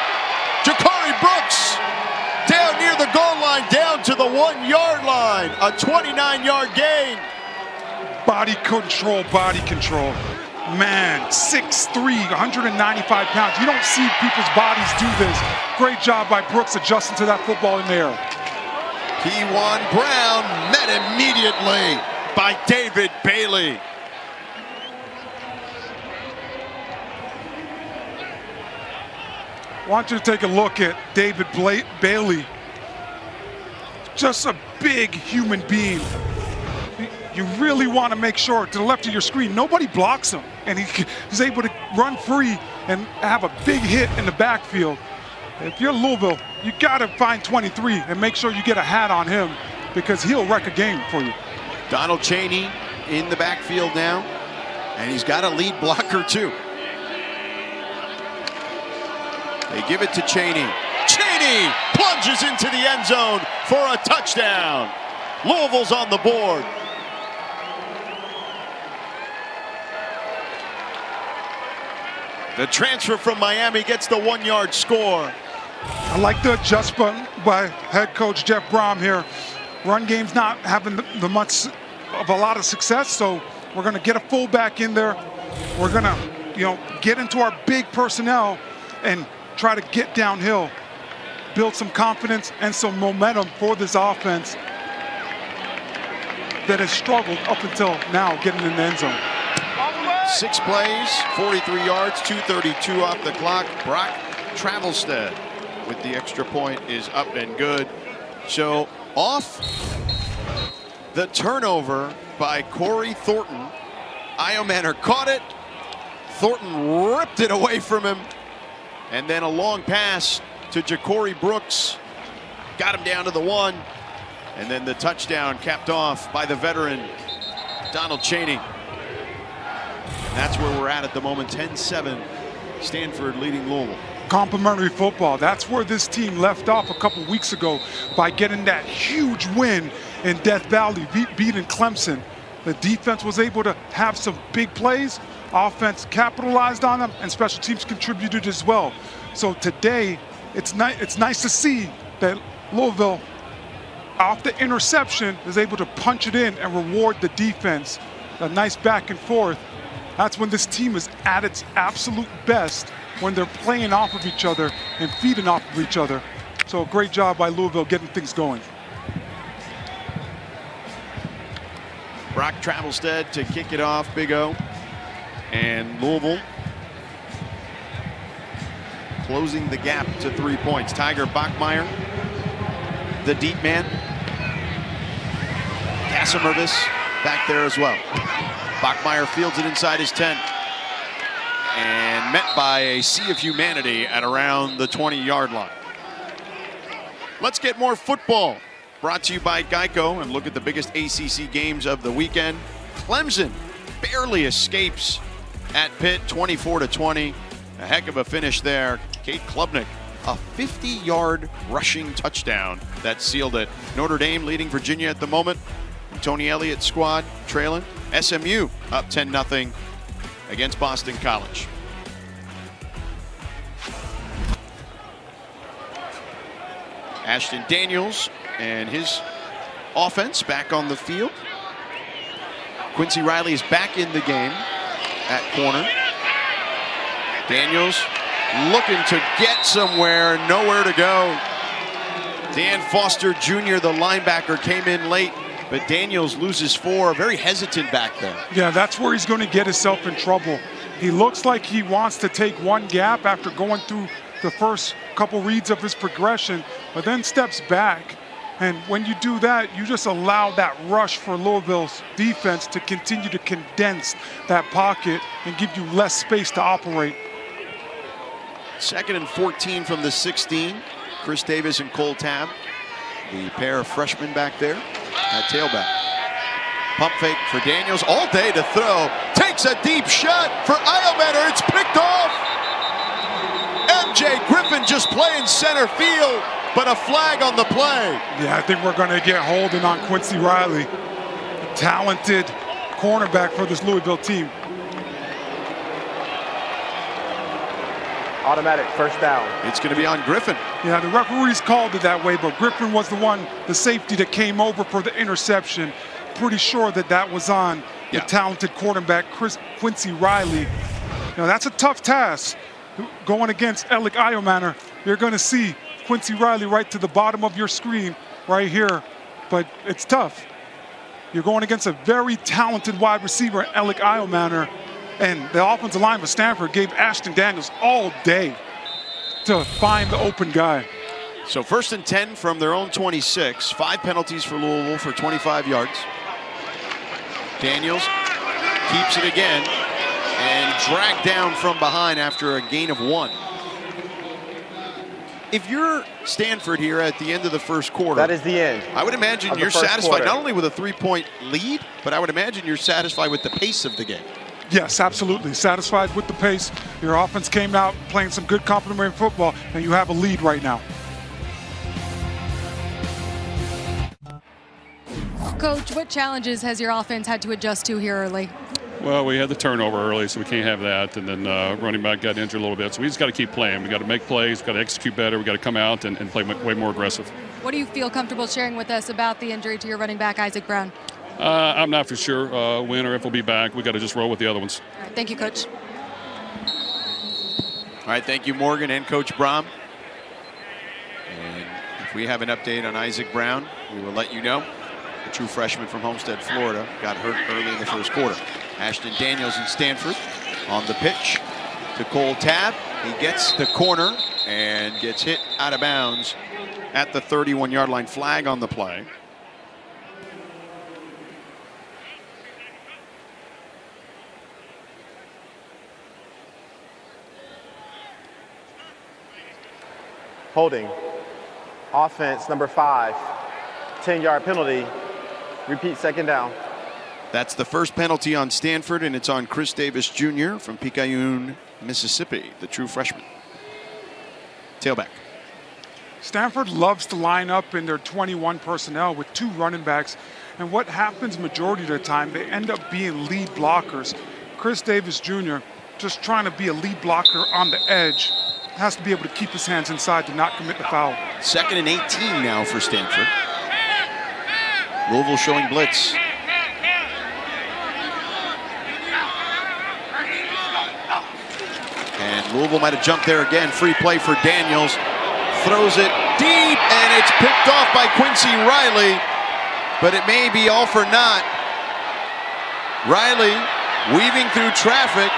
Jakari Brooks down near the goal line, down to the 1-yard line, a 29-yard gain. Body control, body control. Man, 6'3", 195 pounds. You don't see people's bodies do this. Great job by Brooks adjusting to that football in there. P1 Brown met immediately by David Bailey. I want you to take a look at David Bailey. Just a big human being. You really want to make sure to the left of your screen, nobody blocks him. And he's able to run free and have a big hit in the backfield. If you're Louisville, you got to find 23 and make sure you get a hat on him because he'll wreck a game for you. Donald Chaney in the backfield now, and he's got a lead blocker too. They give it to Chaney. Chaney plunges into the end zone for a touchdown. Louisville's on the board. The transfer from Miami gets the 1-yard score. I like the adjustment by head coach Jeff Brom here. Run game's not having the much of a lot of success, so we're going to get a fullback in there. We're going to, get into our big personnel and try to get downhill, build some confidence and some momentum for this offense that has struggled up until now getting in the end zone. 6 plays, 43 yards, 2:32 off the clock. Brock Travelstead with the extra point is up and good. So off the turnover by Corey Thornton. Iomanner caught it. Thornton ripped it away from him. And then a long pass to Jakari Brooks. Got him down to the 1. And then the touchdown capped off by the veteran, Donald Chaney. That's where we're at the moment, 10-7. Stanford leading Louisville. Complimentary football. That's where this team left off a couple weeks ago by getting that huge win in Death Valley, beating Clemson. The defense was able to have some big plays. Offense capitalized on them, and special teams contributed as well. So today, it's nice to see that Louisville, off the interception, is able to punch it in and reward the defense. A nice back and forth. That's when this team is at its absolute best, when they're playing off of each other and feeding off of each other. So a great job by Louisville getting things going. Brock Travelstead to kick it off, Big O. And Louisville closing the gap to 3 points. Tiger Bachmeier, the deep man. Gassimervis back there as well. Bachmeier fields it inside his 10. And met by a sea of humanity at around the 20-yard line. Let's get more football. Brought to you by Geico, and look at the biggest ACC games of the weekend. Clemson barely escapes at Pitt, 24-20. A heck of a finish there. Kate Klubnik, a 50-yard rushing touchdown that sealed it. Notre Dame leading Virginia at the moment. Tony Elliott's squad trailing. SMU up 10-0 against Boston College. Ashton Daniels and his offense back on the field. Quincy Riley is back in the game at corner. Daniels looking to get somewhere, nowhere to go. Dan Foster Jr., the linebacker, came in late, but Daniels loses 4. Very hesitant back there. Yeah, that's where he's going to get himself in trouble. He looks like he wants to take one gap after going through the first couple reads of his progression, but then steps back. And when you do that, you just allow that rush for Louisville's defense to continue to condense that pocket and give you less space to operate. 2nd and 14 from the 16. Chris Davis and Cole Tabb, the pair of freshmen back there at tailback. Pump fake for Daniels, all day to throw. Takes a deep shot for Iometer. It's picked off. MJ Griffin just playing center field, but a flag on the play. Yeah, I think we're going to get holding on Quincy Riley, a talented cornerback for this Louisville team. Automatic first down. It's going to be on Griffin. Yeah, the referees called it that way, but Griffin was the safety that came over for the interception. Pretty sure that was on the talented quarterback, Quincy Riley. Now, that's a tough task going against Alec Iometer. You're going to see Quincy Riley right to the bottom of your screen right here, but it's tough. You're going against a very talented wide receiver, Alec Iometer, and the offensive line for Stanford gave Ashton Daniels all day to find the open guy. So 1st and 10 from their own 26. 5 penalties for Louisville for 25 yards. Daniels keeps it again and dragged down from behind after a gain of 1. If you're Stanford here at the end of the first quarter, That is the end. I would imagine you're first satisfied quarter. not only with a 3-point lead, but I would imagine you're satisfied with the pace of the game. Yes, absolutely. Satisfied with the pace. Your offense came out playing some good complementary football, and you have a lead right now. Coach, what challenges has your offense had to adjust to here early? Well, we had the turnover early, so we can't have that. And then running back got injured a little bit. So we just got to keep playing. We got to make plays. We got to execute better. We got to come out and play way more aggressive. What do you feel comfortable sharing with us about the injury to your running back, Isaac Brown? I'm not for sure when or if we'll be back. We got to just roll with the other ones. All right, thank you, Coach. All right, thank you, Morgan and Coach Brom. And if we have an update on Isaac Brown, we will let you know. The true freshman from Homestead, Florida, got hurt early in the first quarter. Ashton Daniels in Stanford on the pitch to Cole Tabb. He gets the corner and gets hit out of bounds at the 31-yard line. Flag on the play. Holding. Offense number 5. 10-yard penalty. Repeat, 2nd down. That's the first penalty on Stanford, and it's on Chris Davis Jr. from Picayune, Mississippi, the true freshman. Tailback. Stanford loves to line up in their 21 personnel with 2 running backs, and what happens majority of the time, they end up being lead blockers. Chris Davis Jr. just trying to be a lead blocker on the edge, has to be able to keep his hands inside to not commit the foul. 2nd and 18 now for Stanford. Louisville showing blitz. And Louisville might have jumped there again. Free play for Daniels. Throws it deep, and it's picked off by Quincy Riley. But it may be all for naught. Riley weaving through traffic,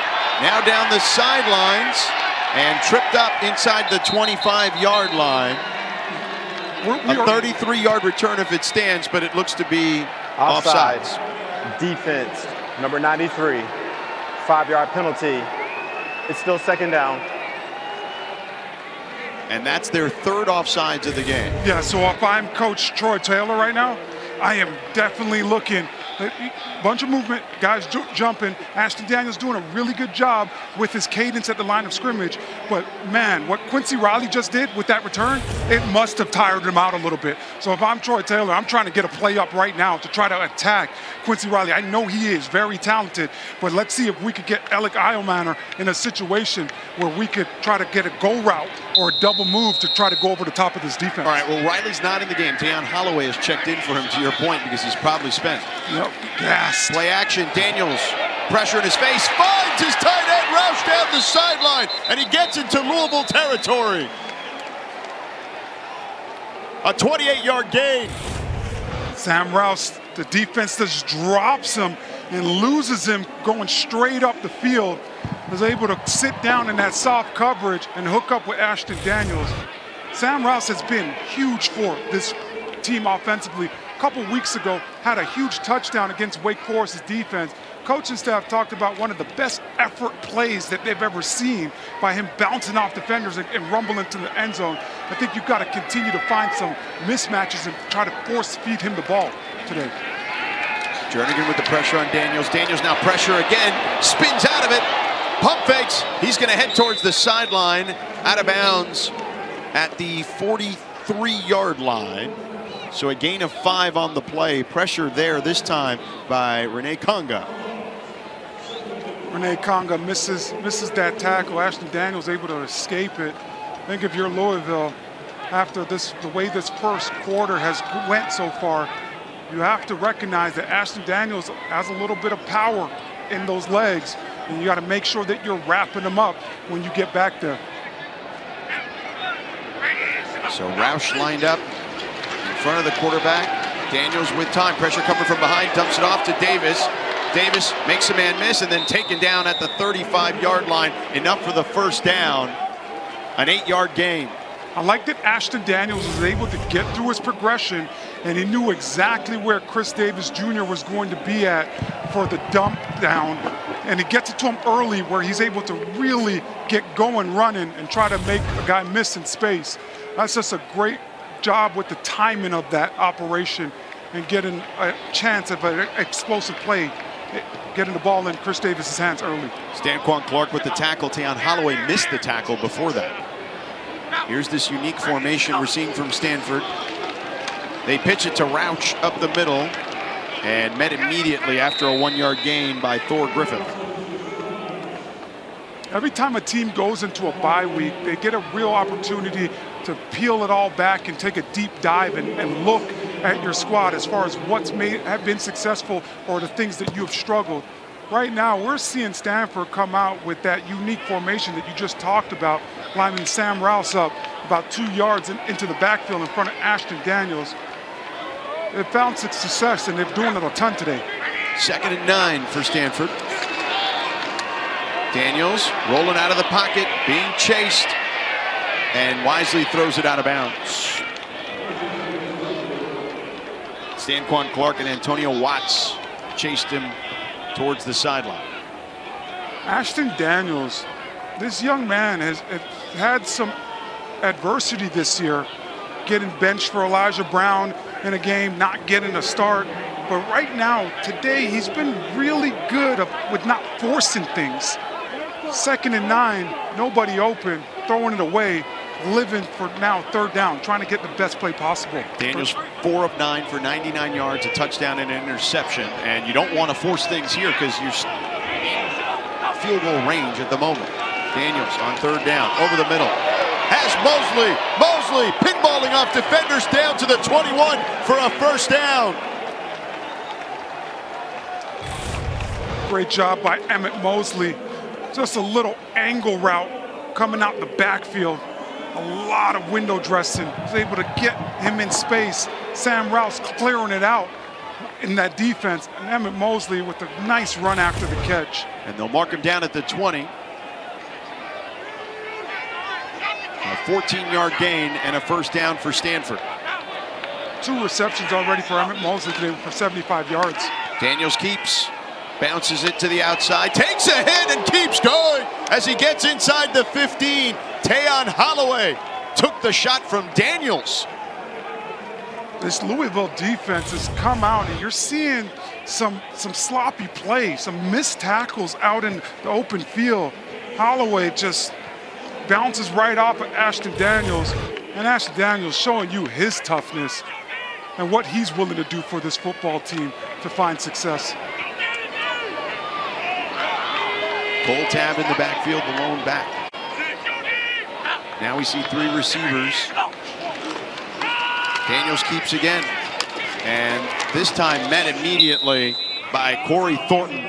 now down the sidelines, and tripped up inside the 25-yard line. A 33-yard return if it stands, but it looks to be offsides. Defense, number 93. 5-yard penalty. It's still 2nd down. And that's their 3rd offsides of the game. Yeah, so if I'm Coach Troy Taylor right now, I am definitely looking. Bunch of movement, guys jumping. Ashton Daniels doing a really good job with his cadence at the line of scrimmage. But man, what Quincy Riley just did with that return, it must have tired him out a little bit. So if I'm Troy Taylor, I'm trying to get a play up right now to try to attack Quincy Riley. I know he is very talented, but let's see if we could get Alec Iometer in a situation where we could try to get a go route or a double move to try to go over the top of this defense. All right, well, Riley's not in the game. Deion Holloway has checked in for him, to your point, because he's probably spent. Yep, gas. Play action, Daniels, pressure in his face, finds his tight end rush down the sideline, and he gets into Louisville territory. A 28-yard gain. Sam Rouse The defense just drops him and loses him going straight up the field. Was able to sit down in that soft coverage and hook up with Ashton Daniels. Sam Rouse has been huge for this team offensively. A couple weeks ago, had a huge touchdown against Wake Forest's defense. Coaching staff talked about one of the best effort plays that they've ever seen by him bouncing off defenders and rumbling to the end zone. I think you've got to continue to find some mismatches and try to force feed him the ball today. Jernigan with the pressure on Daniels. Daniels now pressure again, spins out of it, pump fakes. He's going to head towards the sideline, out of bounds at the 43-yard line. So a gain of 5 on the play. Pressure there this time by Rene Conga. Rene Conga misses that tackle. Ashton Daniels able to escape it. I think if you're Louisville, after the way this first quarter has went so far, you have to recognize that Ashton Daniels has a little bit of power in those legs, and you got to make sure that you're wrapping them up when you get back there. So Roush lined up in front of the quarterback. Daniels with time. Pressure coming from behind. Dumps it off to Davis. Davis makes a man miss and then taken down at the 35-yard line. Enough for the first down. An 8-yard gain. I like that Ashton Daniels was able to get through his progression, and he knew exactly where Chris Davis Jr. was going to be at for the dump down. And he gets it to him early where he's able to really get going running and try to make a guy miss in space. That's just a great job with the timing of that operation and getting a chance of an explosive play, getting the ball in Chris Davis's hands early. Stanquan Clark with the tackle. Tayon Holloway missed the tackle before that. Here's this unique formation we're seeing from Stanford. They pitch it to Roush up the middle and met immediately after a 1-yard gain by Thor Griffith. Every time a team goes into a bye week, they get a real opportunity to peel it all back and take a deep dive and look at your squad as far as what's have been successful or the things that you have struggled. Right now, we're seeing Stanford come out with that unique formation that you just talked about, lining Sam Rouse up about 2 yards into the backfield in front of Ashton Daniels. They've found success, and they're doing it a ton today. 2nd and 9 for Stanford. Daniels rolling out of the pocket, being chased, and wisely throws it out of bounds. Stanquan Clark and Antonio Watts chased him towards the sideline. Ashton Daniels, this young man has had some adversity this year, getting benched for Elijah Brown in a game, not getting a start. But right now, today, he's been really good with not forcing things. 2nd and 9, nobody open, throwing it away, living for now 3rd down, trying to get the best play possible. Daniels 4 of 9 for 99 yards, a touchdown and an interception. And you don't want to force things here because you're in field goal range at the moment. Daniels on 3rd down, over the middle. Has Mosley pinballing off defenders down to the 21 for a 1st down. Great job by Emmett Mosley. Just a little angle route coming out the backfield. A lot of window dressing. Was able to get him in space. Sam Rouse clearing it out in that defense. And Emmett Mosley with a nice run after the catch. And they'll mark him down at the 20. A 14-yard gain and a 1st down for Stanford. 2 receptions already for Emmett Mosley today for 75 yards. Daniels keeps, bounces it to the outside, takes a hit and keeps going as he gets inside the 15. Tayon Holloway took the shot from Daniels. This Louisville defense has come out, and you're seeing some sloppy play, some missed tackles out in the open field. Holloway just bounces right off of Ashton Daniels, and Ashton Daniels showing you his toughness and what he's willing to do for this football team to find success. Cole Tab in the backfield, the lone back. Now we see 3 receivers. Daniels keeps again. And this time met immediately by Corey Thornton,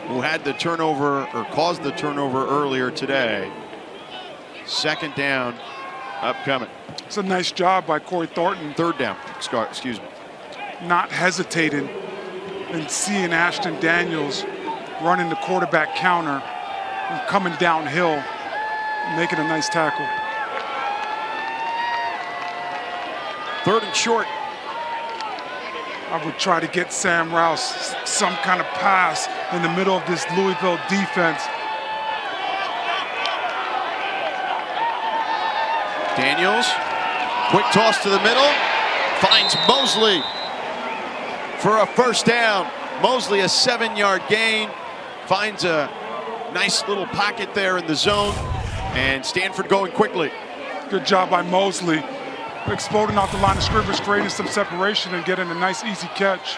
who had the turnover or caused the turnover earlier today. 2nd down upcoming. It's a nice job by Corey Thornton. 3rd down, excuse me. not hesitating and seeing Ashton Daniels running the quarterback counter and coming downhill, making a nice tackle. 3rd and short. I would try to get Sam Rouse some kind of pass in the middle of this Louisville defense. Daniels, quick toss to the middle, finds Mosley for a first down. Mosley, a 7-yard gain, finds a nice little pocket there in the zone, and Stanford going quickly. Good job by Mosley, exploding off the line of scrimmage, creating some separation and getting a nice easy catch,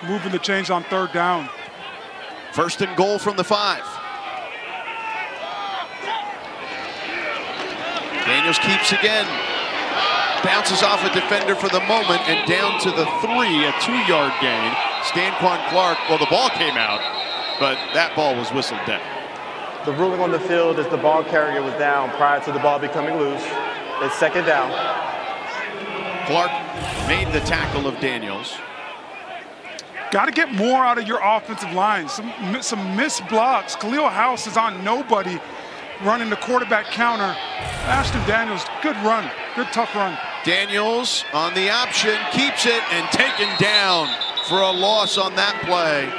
moving the chains on 3rd down. 1st and goal from the 5. Daniels keeps again, bounces off a defender for the moment and down to the 3, a 2-yard gain. Stanquan Clark, well, the ball came out, but that ball was whistled down. The ruling on the field is the ball carrier was down prior to the ball becoming loose. It's 2nd down. Clark made the tackle of Daniels. Got to get more out of your offensive line. Some missed blocks. Khalil House is on nobody, running the quarterback counter. Ashton Daniels, good run, good tough run. Daniels on the option, keeps it and taken down for a loss on that play.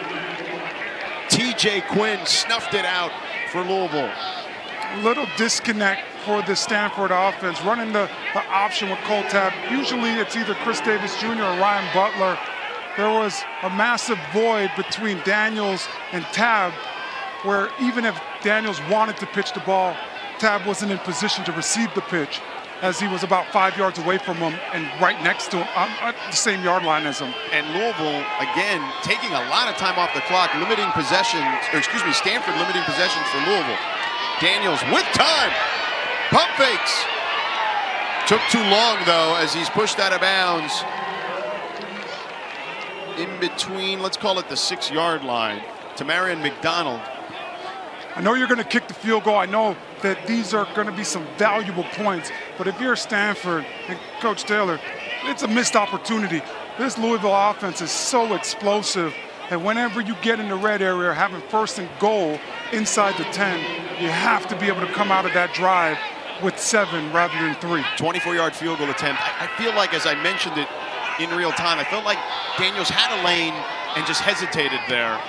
TJ Quinn snuffed it out for Louisville. A little disconnect for the Stanford offense, running the option with Cole Tab. Usually it's either Chris Davis Jr. or Ryan Butler. There was a massive void between Daniels and Tab, where even if Daniels wanted to pitch the ball, Tab wasn't in position to receive the pitch, as he was about 5 yards away from him and right next to him on the same yard line as him. And Louisville, again, taking a lot of time off the clock, limiting possessions, or excuse me, Stanford limiting possessions for Louisville. Daniels with time, pump fakes. Took too long, though, as he's pushed out of bounds in between, let's call it the 6-yard line, to Marion McDonald. I know you're going to kick the field goal. I know that these are going to be some valuable points, but if you're Stanford and Coach Taylor, it's a missed opportunity. This Louisville offense is so explosive that whenever you get in the red area, having 1st and goal inside the 10, you have to be able to come out of that drive with 7 rather than 3. 24-yard field goal attempt. I feel like, as I mentioned it in real time, I felt like Daniels had a lane and just hesitated there.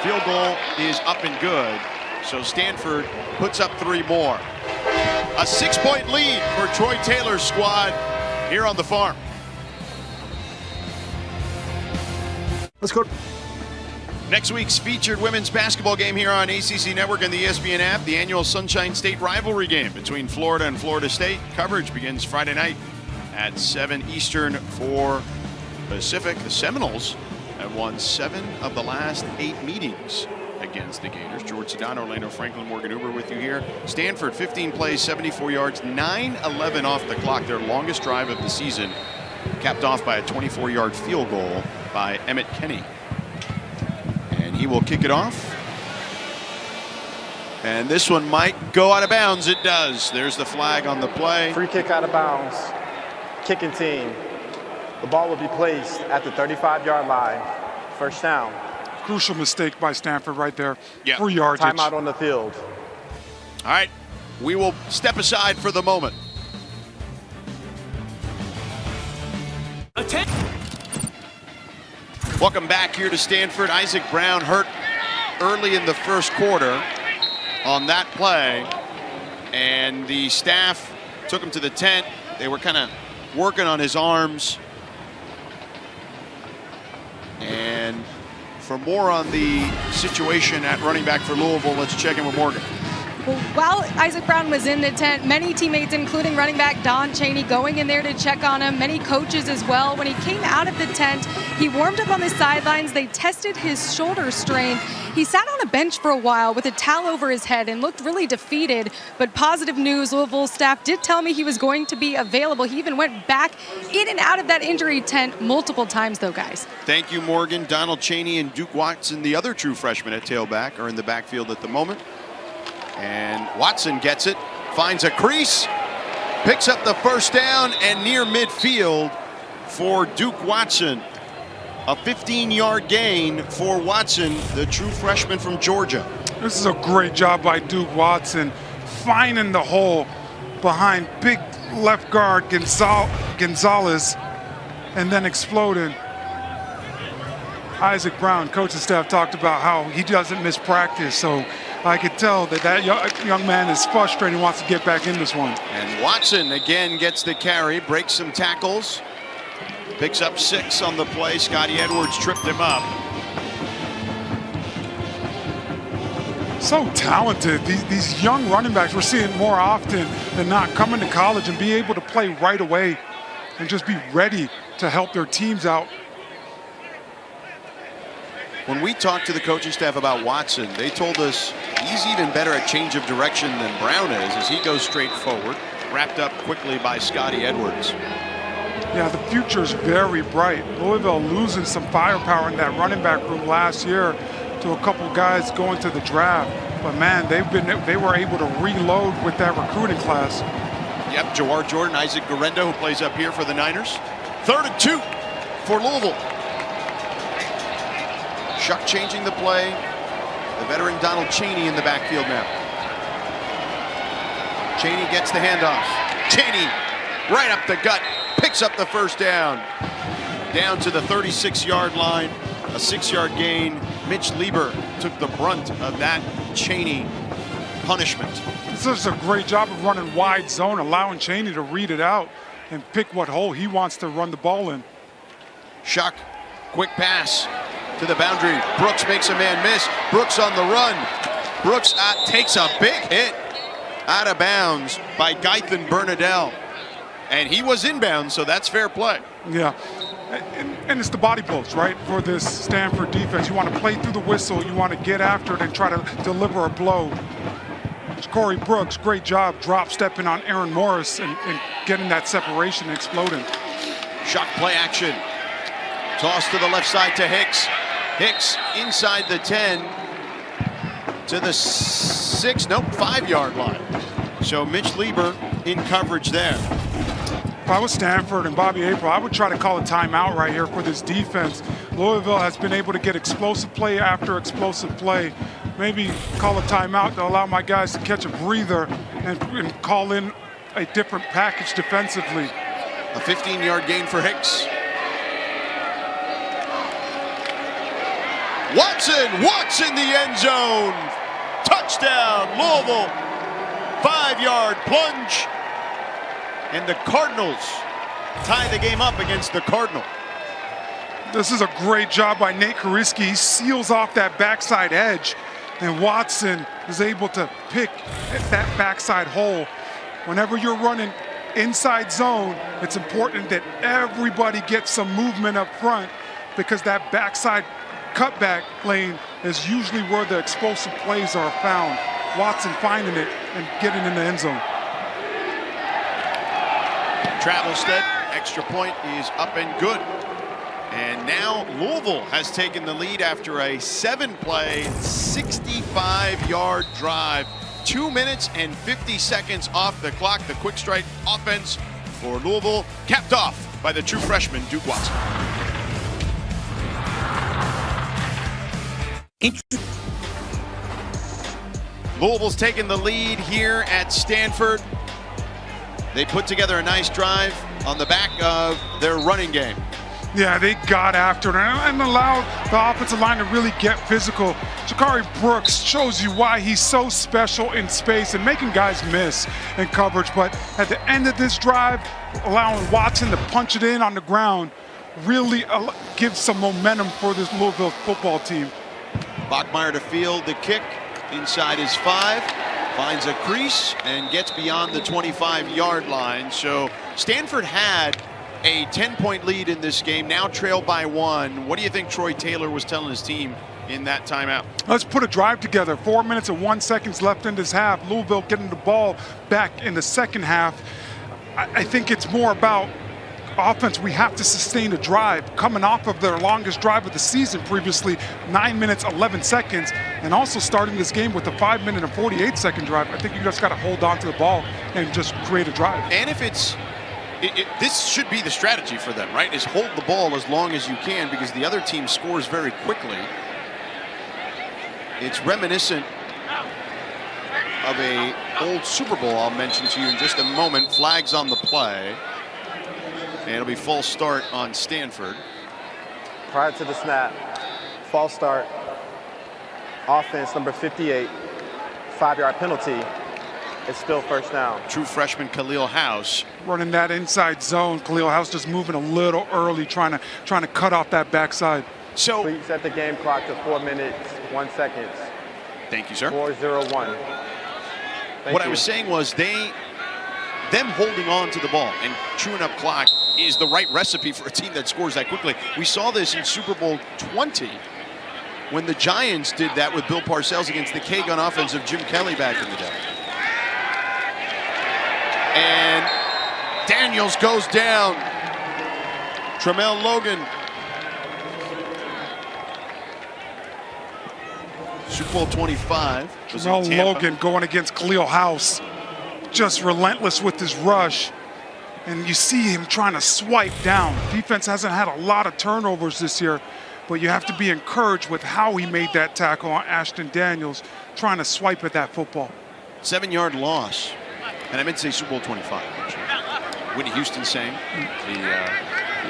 Field goal is up and good, so Stanford puts up 3 more. A 6-point lead for Troy Taylor's squad here on the farm. Let's go. Next week's featured women's basketball game here on ACC Network and the ESPN app, the annual Sunshine State rivalry game between Florida and Florida State. Coverage begins Friday night at 7 Eastern for Pacific. The Seminoles have won 7 of the last 8 meetings against the Gators. George Sedano, Orlando Franklin, Morgan Uber with you here. Stanford, 15 plays, 74 yards, 9-11 off the clock. Their longest drive of the season, capped off by a 24-yard field goal by Emmett Kenny. And he will kick it off. And this one might go out of bounds. It does. There's the flag on the play. Free kick out of bounds. Kicking team. The ball will be placed at the 35-yard line. 1st down. Crucial mistake by Stanford right there. Yeah. 3 yardage. Timeout on the field. All right, we will step aside for the moment. Welcome back here to Stanford. Isaac Brown hurt early in the 1st quarter on that play, and the staff took him to the tent. They were kind of working on his arms. And for more on the situation at running back for Louisville, let's check in with Morgan. Well, while Isaac Brown was in the tent, many teammates, including running back Don Chaney, going in there to check on him, many coaches as well. When he came out of the tent, he warmed up on the sidelines. They tested his shoulder strain. He sat on a bench for a while with a towel over his head and looked really defeated. But positive news, Louisville staff did tell me he was going to be available. He even went back in and out of that injury tent multiple times, though, guys. Thank you, Morgan. Donald Chaney and Duke Watson, the other true freshman at tailback, are in the backfield at the moment. And Watson gets it, finds a crease, picks up the 1st down, and near midfield, for Duke Watson. A 15-yard gain for Watson, the true freshman from Georgia. This is a great job by Duke Watson, finding the hole behind big left guard Gonzalez, and then exploding. Isaac Brown, coaching staff, talked about how he doesn't miss practice, so I could tell that young man is frustrated and wants to get back in this one. And Watson again gets the carry, breaks some tackles, picks up 6 on the play. Scotty Edwards tripped him up. So talented. These young running backs, we're seeing more often than not coming to college and be able to play right away and just be ready to help their teams out. When we talked to the coaching staff about Watson, they told us he's even better at change of direction than Brown is, as he goes straight forward, wrapped up quickly by Scotty Edwards. Yeah, the future is very bright. Louisville losing some firepower in that running back room last year to a couple guys going to the draft. But man, they were able to reload with that recruiting class. Yep, Jawar Jordan, Isaac Garenda, who plays up here for the Niners. 3rd and 2 for Louisville. Shuck changing the play. The veteran Donald Chaney in the backfield now. Chaney gets the handoff. Chaney right up the gut, picks up the first down. Down to the 36-yard line, a 6-yard gain. Mitch Lieber took the brunt of that Chaney punishment. This is a great job of running wide zone, allowing Chaney to read it out and pick what hole he wants to run the ball in. Shuck, quick pass to the boundary. Brooks makes a man miss. Brooks on the run. Brooks takes a big hit out of bounds by Gaithan Bernadelle. And he was inbound, so that's fair play. Yeah, and it's the body blows, right, for this Stanford defense. You want to play through the whistle. You want to get after it and try to deliver a blow. Corey Brooks, great job drop-stepping on Aaron Morris and getting that separation and exploding. Shuck play action. Toss to the left side to Hicks. Hicks inside the 10 to the 5-yard line. So Mitch Lieber in coverage there. If I was Stanford and Bobby April, I would try to call a timeout right here for this defense. Louisville has been able to get explosive play after explosive play. Maybe call a timeout to allow my guys to catch a breather and call in a different package defensively. A 15-yard gain for Hicks. Watson in the end zone. Touchdown, Louisville. 5-yard plunge. And the Cardinals tie the game up against the Cardinal. This is a great job by Nate Kariski. He seals off that backside edge, and Watson is able to pick that backside hole. Whenever you're running inside zone, it's important that everybody gets some movement up front, because that backside cutback lane is usually where the explosive plays are found. Watson finding it and getting in the end zone. Travelstead, extra point is up and good. And now Louisville has taken the lead after a 7-play, 65-yard drive. 2 minutes and 50 seconds off the clock. The quick strike offense for Louisville, capped off by the true freshman, Duke Watson. Louisville's taken the lead here at Stanford. They put together a nice drive on the back of their running game. Yeah, they got after it and allowed the offensive line to really get physical. Jakari Brooks shows you why he's so special in space and making guys miss in coverage. But at the end of this drive, allowing Watson to punch it in on the ground really gives some momentum for this Louisville football team. Bachmeier to field the kick inside his 5. Finds a crease and gets beyond the 25-yard line. So Stanford had a 10-point lead in this game, now trailed by 1. What do you think Troy Taylor was telling his team in that timeout? Let's put a drive together. 4 minutes and 1 second left in this half. Louisville getting the ball back in the second half. I think it's more about offense. We have to sustain a drive coming off of their longest drive of the season previously, 9 minutes 11 seconds, and also starting this game with a 5 minute and 48 second drive. I think you just got to hold on to the ball and just create a drive. And if it's this should be the strategy for them, right? Is hold the ball as long as you can because the other team scores very quickly. It's reminiscent of a old Super Bowl I'll mention to you in just a moment. Flags on the play. And it'll be false start on Stanford. Prior to the snap, false start, offense number 58, 5-yard penalty. It's still first down. True freshman Khalil House. Running that inside zone. Khalil House just moving a little early, trying to cut off that backside. So please set the game clock to 4 minutes, 1 second. Thank you, sir. 4:01. What I was saying was them holding on to the ball and chewing up clock is the right recipe for a team that scores that quickly. We saw this in Super Bowl 20 when the Giants did that with Bill Parcells against the K-Gun offense of Jim Kelly back in the day. And Daniels goes down. Tramel Logan. Super Bowl 25. Tramel Logan going against Khalil House. Just relentless with his rush. And you see him trying to swipe down. Defense hasn't had a lot of turnovers this year, but you have to be encouraged with how he made that tackle on Ashton Daniels, trying to swipe at that football. 7-yard loss. And I meant to say Super Bowl 25, actually. Whitney Houston sang the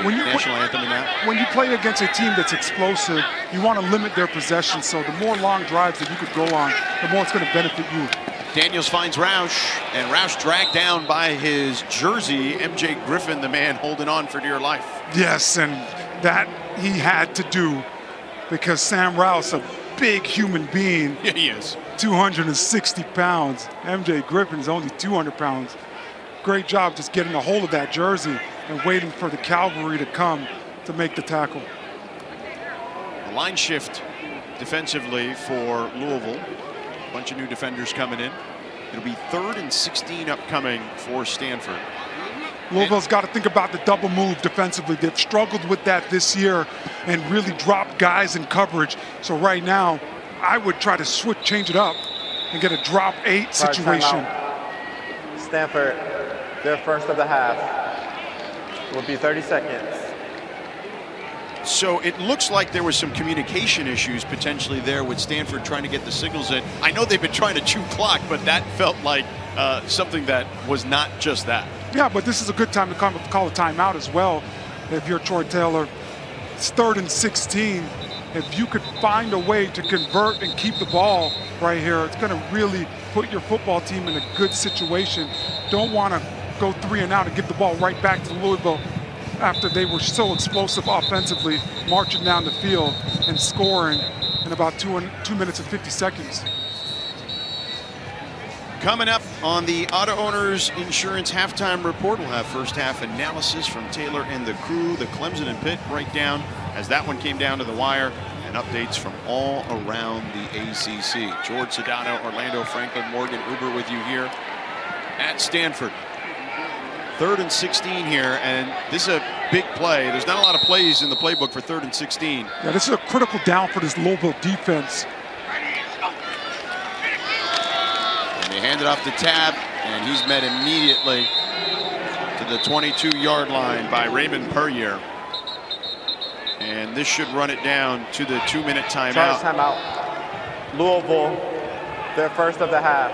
national anthem in that. When you play against a team that's explosive, you want to limit their possession. So the more long drives that you could go on, the more it's going to benefit you. Daniels finds Roush, and Roush dragged down by his jersey. MJ Griffin, the man holding on for dear life. Yes, and that he had to do because Sam Roush, a big human being. Yeah, he is. 260 pounds. MJ Griffin's only 200 pounds. Great job just getting a hold of that jersey and waiting for the cavalry to come to make the tackle. A line shift defensively for Louisville. A bunch of new defenders coming in. It'll be 3rd and 16 upcoming for Stanford. Louisville's got to think about the double move defensively. They've struggled with that this year and really dropped guys in coverage. So right now, I would try to change it up and get a drop 8 situation. Stanford, their first of the half. Will be 30 seconds. So it looks like there was some communication issues potentially there with Stanford trying to get the signals in. I know they've been trying to chew clock, but that felt like something that was not just that. Yeah, but this is a good time to call a timeout as well. If you're Troy Taylor, it's 3rd and 16. If you could find a way to convert and keep the ball right here, it's going to really put your football team in a good situation. Don't want to go 3 and out and give the ball right back to Louisville after they were so explosive offensively, marching down the field and scoring in about 2 minutes and 50 seconds. Coming up on the Auto Owners Insurance Halftime Report, we'll have first half analysis from Taylor and the crew. The Clemson and Pitt breakdown as that one came down to the wire, and updates from all around the ACC. George Sedano, Orlando Franklin, Morgan Uber with you here at Stanford. 3rd and 16 here, and this is a big play. There's not a lot of plays in the playbook for 3rd and 16. Yeah, this is a critical down for this Louisville defense. And they hand it off to Tab, and he's met immediately to the 22-yard line by Raymond Puryear. And this should run it down to the 2-minute timeout. Timeout. Louisville, their first of the half.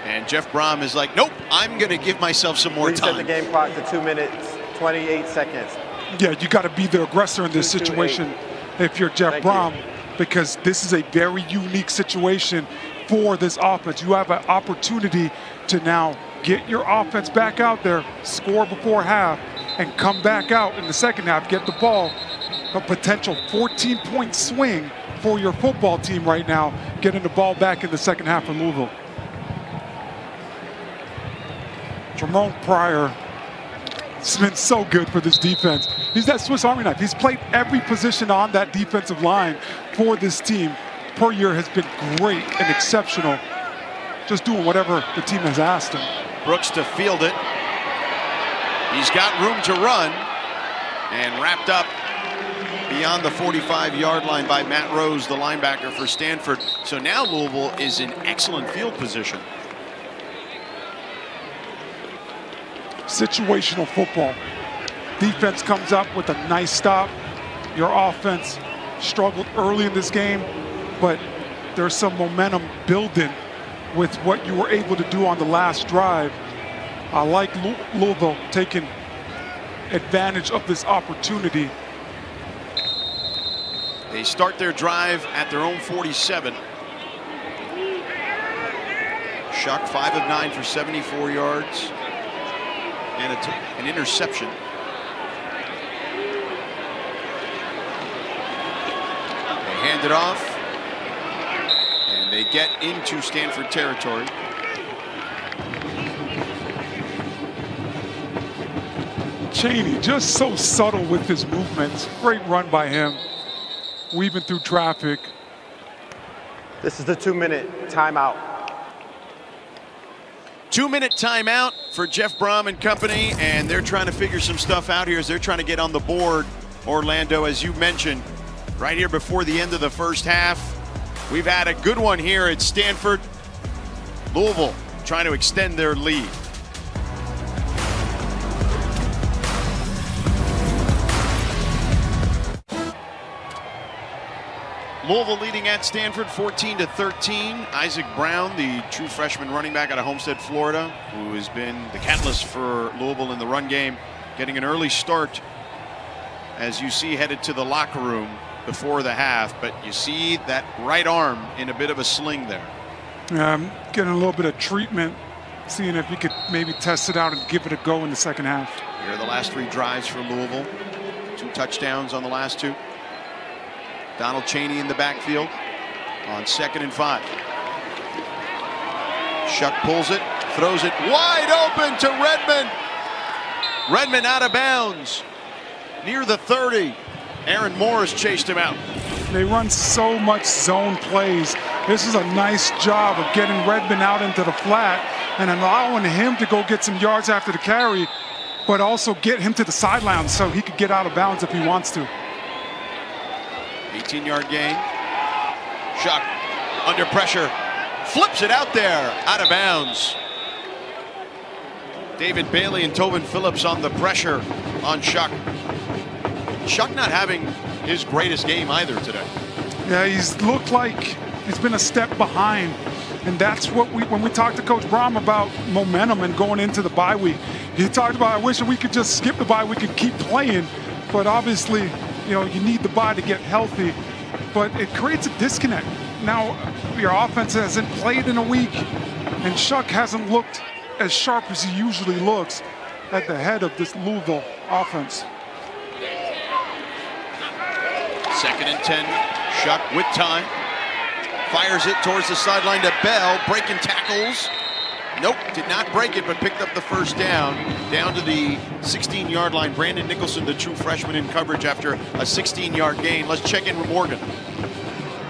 And Jeff Brom is like, nope, I'm going to give myself some more time. Set the game clock to 2 minutes, 28 seconds. Yeah, you got to be the aggressor in this situation if you're Jeff Brom, because this is a very unique situation for this offense. You have an opportunity to now get your offense back out there, score before half, and come back out in the second half, get the ball. A potential 14-point swing for your football team right now, getting the ball back in the second half in Louisville. Jerome Pryor has been so good for this defense. He's that Swiss Army knife. He's played every position on that defensive line for this team. Puryear has been great and exceptional, just doing whatever the team has asked him. Brooks to field it. He's got room to run, and wrapped up beyond the 45-yard line by Matt Rose, the linebacker for Stanford. So now Louisville is in excellent field position. situational football. Defense comes up with a nice stop. Your offense struggled early in this game, but there's some momentum building with what you were able to do on the last drive. I like Louisville taking advantage of this opportunity. They start their drive at their own 47. Shuck 5 of 9 for 74 yards and an interception. They hand it off and they get into Stanford territory. Chaney just so subtle with his movements. Great run by him, weaving through traffic. This is the 2-minute timeout. 2-minute timeout for Jeff Brom and company, and they're trying to figure some stuff out here as they're trying to get on the board. Orlando, as you mentioned, right here before the end of the first half. We've had a good one here at Stanford. Louisville trying to extend their lead. Louisville leading at Stanford 14-13. Isaac Brown, the true freshman running back out of Homestead, Florida, who has been the catalyst for Louisville in the run game, getting an early start, as you see, headed to the locker room before the half. But you see that right arm in a bit of a sling there. Getting a little bit of treatment, seeing if he could maybe test it out and give it a go in the second half. Here are the last 3 drives for Louisville. 2 touchdowns on the last 2. Donald Chaney in the backfield on 2nd and 5. Shuck pulls it, throws it wide open to Redmond. Redmond out of bounds near the 30. Aaron Morris chased him out. They run so much zone plays. This is a nice job of getting Redmond out into the flat and allowing him to go get some yards after the carry, but also get him to the sideline so he could get out of bounds if he wants to. 18-yard gain. Shuck under pressure, flips it out there, out of bounds. David Bailey and Tobin Phillips on the pressure on Shuck. Shuck not having his greatest game either today. Yeah, he's looked like he's been a step behind, and that's what when we talked to Coach Brom about momentum and going into the bye week, he talked about, I wish we could just skip the bye, we could keep playing, but obviously, you know, you need the bye to get healthy, but it creates a disconnect. Now, your offense hasn't played in a week, and Shuck hasn't looked as sharp as he usually looks at the head of this Louisville offense. 2nd and 10. Shuck with time. Fires it towards the sideline to Bell. Breaking tackles. Nope, did not break it, but picked up the first down. Down to the 16-yard line. Brandon Nicholson, the true freshman, in coverage after a 16-yard gain. Let's check in with Morgan.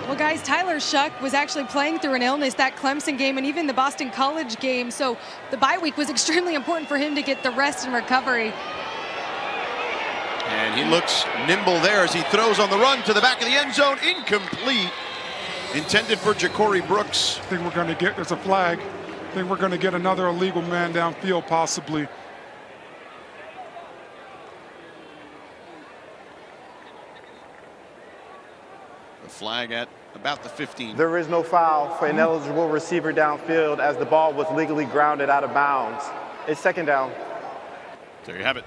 Well, guys, Tyler Shuck was actually playing through an illness, that Clemson game and even the Boston College game. So the bye week was extremely important for him to get the rest and recovery. And he looks nimble there as he throws on the run to the back of the end zone. Incomplete. Intended for Ja'Cory Brooks. I think we're going to get, there's a flag. I think we're going to get another illegal man downfield, possibly. The flag at about the 15. There is no foul for ineligible receiver downfield as the ball was legally grounded out of bounds. It's 2nd down. There you have it.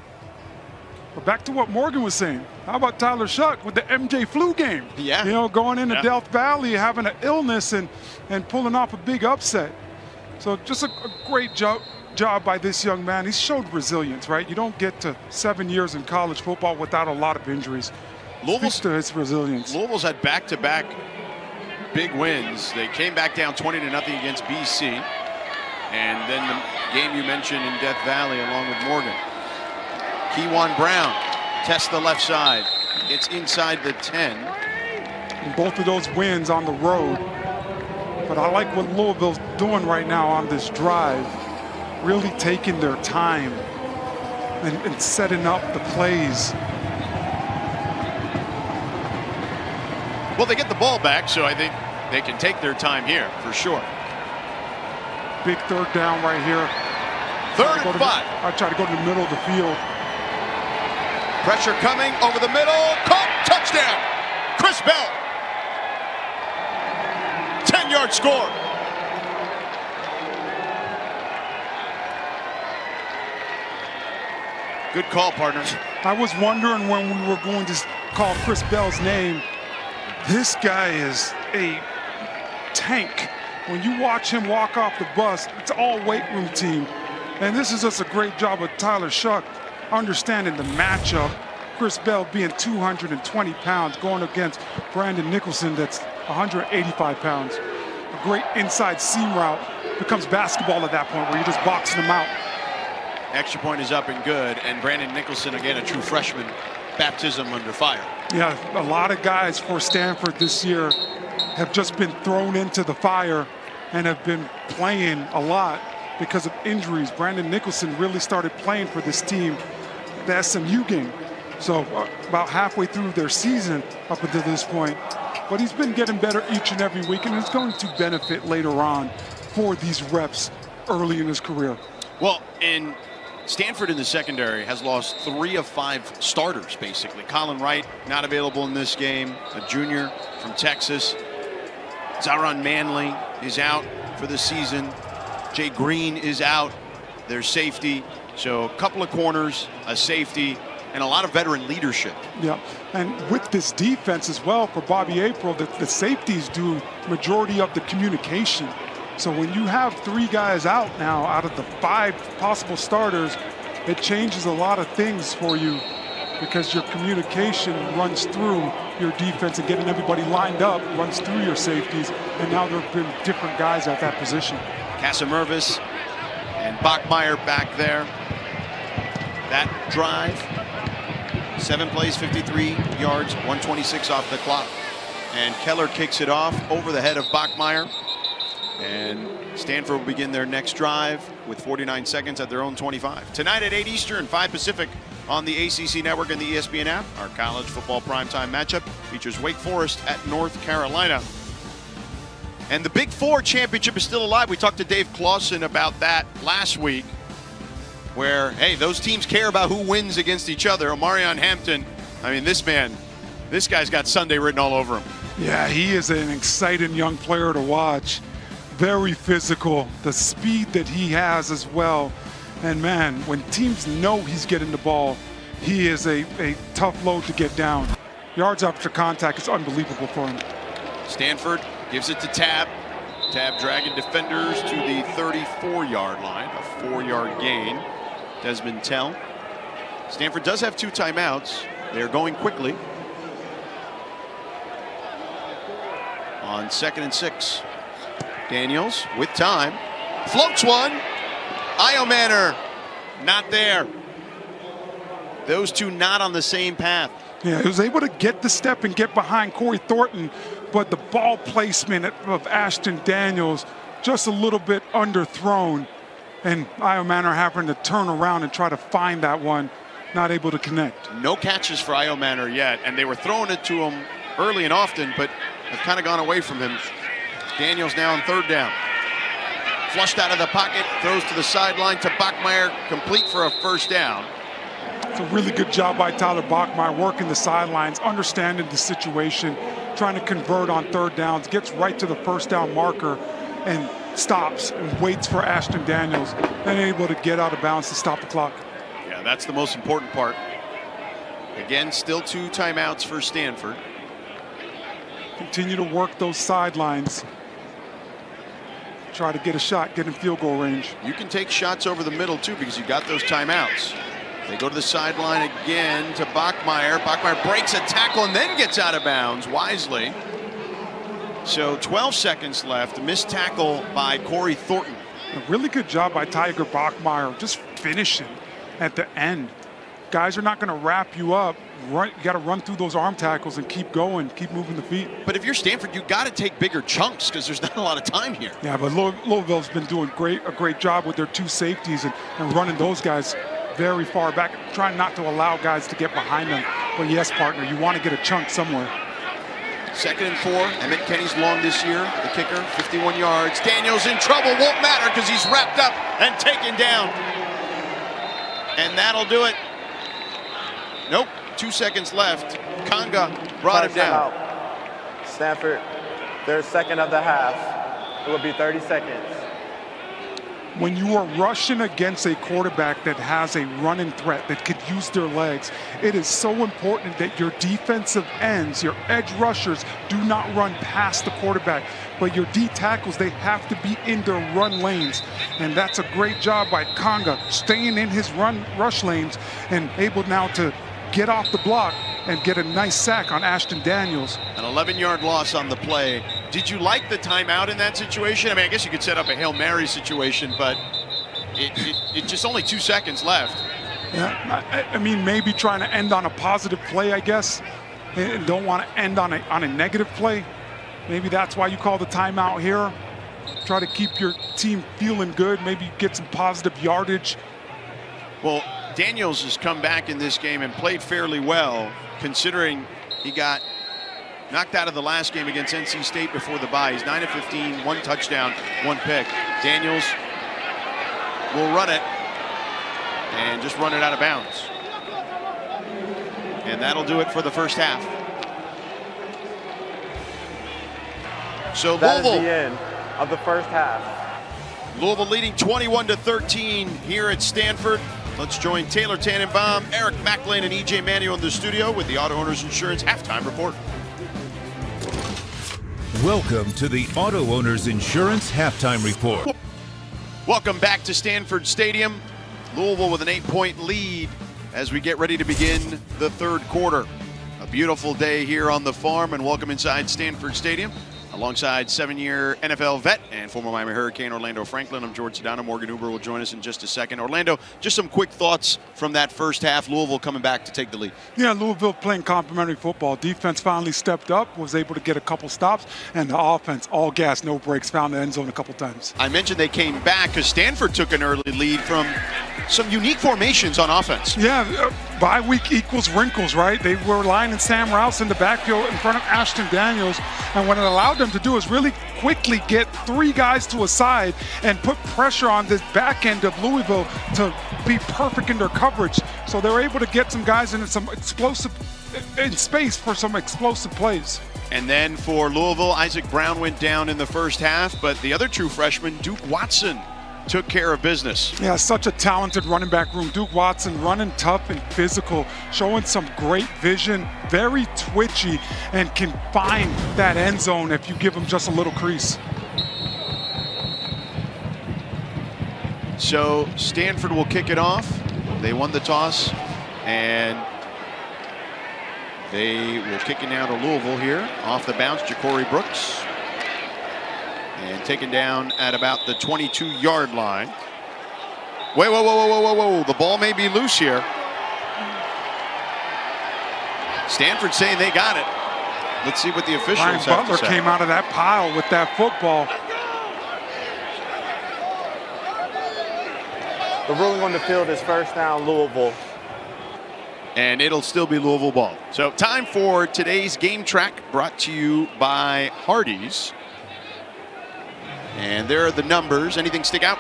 But back to what Morgan was saying. How about Tyler Shuck with the MJ flu game? Yeah. You know, going into Death Valley, having an illness and pulling off a big upset. So just a great job by this young man. He's showed resilience, right? You don't get to 7 years in college football without a lot of injuries. Speaks to his resilience. Louisville's had back-to-back big wins. They came back down 20-0 against BC. And then the game you mentioned in Death Valley along with Morgan. Kewan Brown tests the left side. Gets inside the 10. And both of those wins on the road. But I like what Louisville's doing right now on this drive. Really taking their time and setting up the plays. Well, they get the ball back, so I think they can take their time here for sure. Big 3rd down right here Third and 5. I try to go to the middle of the field. Pressure coming over the middle. Caught. Touchdown. Chris Bell. 10-yard score. Good call, partner. I was wondering when we were going to call Chris Bell's name. This guy is a tank. When you watch him walk off the bus, it's all weight room team. And this is just a great job of Tyler Shuck understanding the matchup. Chris Bell being 220 pounds going against Brandon Nicholson that's 185 pounds. A great inside seam route becomes basketball at that point where you're just boxing them out. Extra point is up and good. And Brandon Nicholson, again, a true freshman, baptism under fire. Yeah, a lot of guys for Stanford this year have just been thrown into the fire and have been playing a lot because of injuries. Brandon Nicholson really started playing for this team, the SMU game. So about halfway through their season up until this point. But he's been getting better each and every week, and it's going to benefit later on for these reps early in his career. Well, and Stanford in the secondary has lost 3 of 5 starters, basically. Colin Wright not available in this game, a junior from Texas. Zaron Manley is out for the season. Jay Green is out, their safety. So a couple of corners, a safety, and a lot of veteran leadership. Yeah, and with this defense as well for Bobby April, the safeties do majority of the communication. So when you have 3 guys out now out of the 5 possible starters, it changes a lot of things for you because your communication runs through your defense and getting everybody lined up runs through your safeties. And now there have been different guys at that position. Casamervis and Bachmeier back there. That drive, 7 plays, 53 yards, 126 off the clock. And Keller kicks it off over the head of Bachmeier. And Stanford will begin their next drive with 49 seconds at their own 25. Tonight at 8 Eastern, 5 Pacific on the ACC Network and the ESPN app. Our college football primetime matchup features Wake Forest at North Carolina. And the Big Four championship is still alive. We talked to Dave Clawson about that last week, where, hey, those teams care about who wins against each other. Omarion Hampton, I mean, this guy's got Sunday written all over him. Yeah, he is an exciting young player to watch. Very physical, the speed that he has as well. And man, when teams know he's getting the ball, he is a tough load to get down. Yards after contact is unbelievable for him. Stanford gives it to Tab. Tab dragging defenders to the 34-yard line, a 4-yard gain. Desmond Tell. Stanford does have 2 timeouts. They're going quickly. On 2nd and 6. Daniels with time. Floats one. Iomanner not there. Those two not on the same path. Yeah, he was able to get the step and get behind Corey Thornton, but the ball placement of Ashton Daniels just a little bit underthrown. And Iomanner having to turn around and try to find that one, not able to connect. No catches for Iomanner yet, and they were throwing it to him early and often, but have kind of gone away from him. Daniels now on 3rd down. Flushed out of the pocket, throws to the sideline to Bachmeier, complete for a 1st down. It's a really good job by Tyler Bachmeier, working the sidelines, understanding the situation, trying to convert on 3rd downs, gets right to the 1st down marker and stops and waits for Ashton Daniels and able to get out of bounds to stop the clock. Yeah, that's the most important part. Again, still 2 timeouts for Stanford. Continue to work those sidelines. Try to get a shot, get in field goal range. You can take shots over the middle too because you got those timeouts. They go to the sideline again to Bachmeier. Bachmeier breaks a tackle and then gets out of bounds wisely. So 12 seconds left. A missed tackle by Corey Thornton. A really good job by Tiger Bachmeier, just finishing at the end. Guys are not going to wrap you up. You got to run through those arm tackles and keep going, keep moving the feet. But if you're Stanford, you got to take bigger chunks because there's not a lot of time here. Yeah, but Louisville's been doing a great job with their 2 safeties and running those guys very far back, trying not to allow guys to get behind them. But yes, partner, you want to get a chunk somewhere. 2nd and 4. Emmett Kenny's long this year. The kicker, 51 yards. Daniels in trouble. Won't matter because he's wrapped up and taken down. And that'll do it. Nope, 2 seconds left. Conga brought him down. Stanford, their second of the half. It will be 30 seconds. When you are rushing against a quarterback that has a running threat that could use their legs, it is so important that your defensive ends, your edge rushers, do not run past the quarterback. But your D tackles, they have to be in their run lanes. And that's a great job by Conga, staying in his rush lanes and able now to get off the block and get a nice sack on Ashton Daniels. An 11-yard loss on the play. Did you like the timeout in that situation? I mean, I guess you could set up a Hail Mary situation, but it just only 2 seconds left. Yeah, I mean, maybe trying to end on a positive play, I guess, and don't want to end on a negative play. Maybe that's why you call the timeout here. Try to keep your team feeling good, maybe get some positive yardage. Well, Daniels has come back in this game and played fairly well, considering he got knocked out of the last game against NC State before the bye. He's 9 of 15, 1 touchdown, 1 pick. Daniels will run it and just run it out of bounds. And that'll do it for the first half. So That Louisville, is the end of the first half. Louisville leading 21-13 here at Stanford. Let's join Taylor Tannenbaum, Eric Macklin, and EJ Manuel in the studio with the Auto Owners Insurance Halftime Report. Welcome to the Auto Owners Insurance Halftime Report. Welcome back to Stanford Stadium. Louisville with an 8-point lead as we get ready to begin the third quarter. A beautiful day here on the farm, and welcome inside Stanford Stadium. Alongside 7-year NFL vet and former Miami Hurricane Orlando Franklin, I'm George Sedano. Morgan Huber will join us in just a second. Orlando, just some quick thoughts from that first half. Louisville coming back to take the lead. Yeah, Louisville playing complimentary football. Defense finally stepped up, was able to get a couple stops, and the offense, all gas, no breaks, found the end zone a couple times. I mentioned they came back because Stanford took an early lead from some unique formations on offense. Yeah, bye week equals wrinkles, right? They were lining Sam Rouse in the backfield in front of Ashton Daniels, and what it allowed them to do is really quickly get 3 guys to a side and put pressure on this back end of Louisville to be perfect in their coverage. So they were able to get some guys in some explosive in space for some explosive plays. And then for Louisville, Isaac Brown went down in the first half, but the other true freshman, Duke Watson, took care of business. Yeah, such a talented running back room. Duke Watson running tough and physical, showing some great vision, very twitchy, and can find that end zone if you give him just a little crease. So Stanford will kick it off. They won the toss, and they will kick it now to Louisville here. Off the bounce, Ja'Cory Brooks. And taken down at about the 22-yard line. Wait, whoa. The ball may be loose here. Stanford saying they got it. Let's see what the officials Brian have Butler to say. came out of that pile with that football. The ruling on the field is first down, Louisville. And it'll still be Louisville ball. So time for today's game track, brought to you by Hardee's. And there are the numbers. Anything stick out?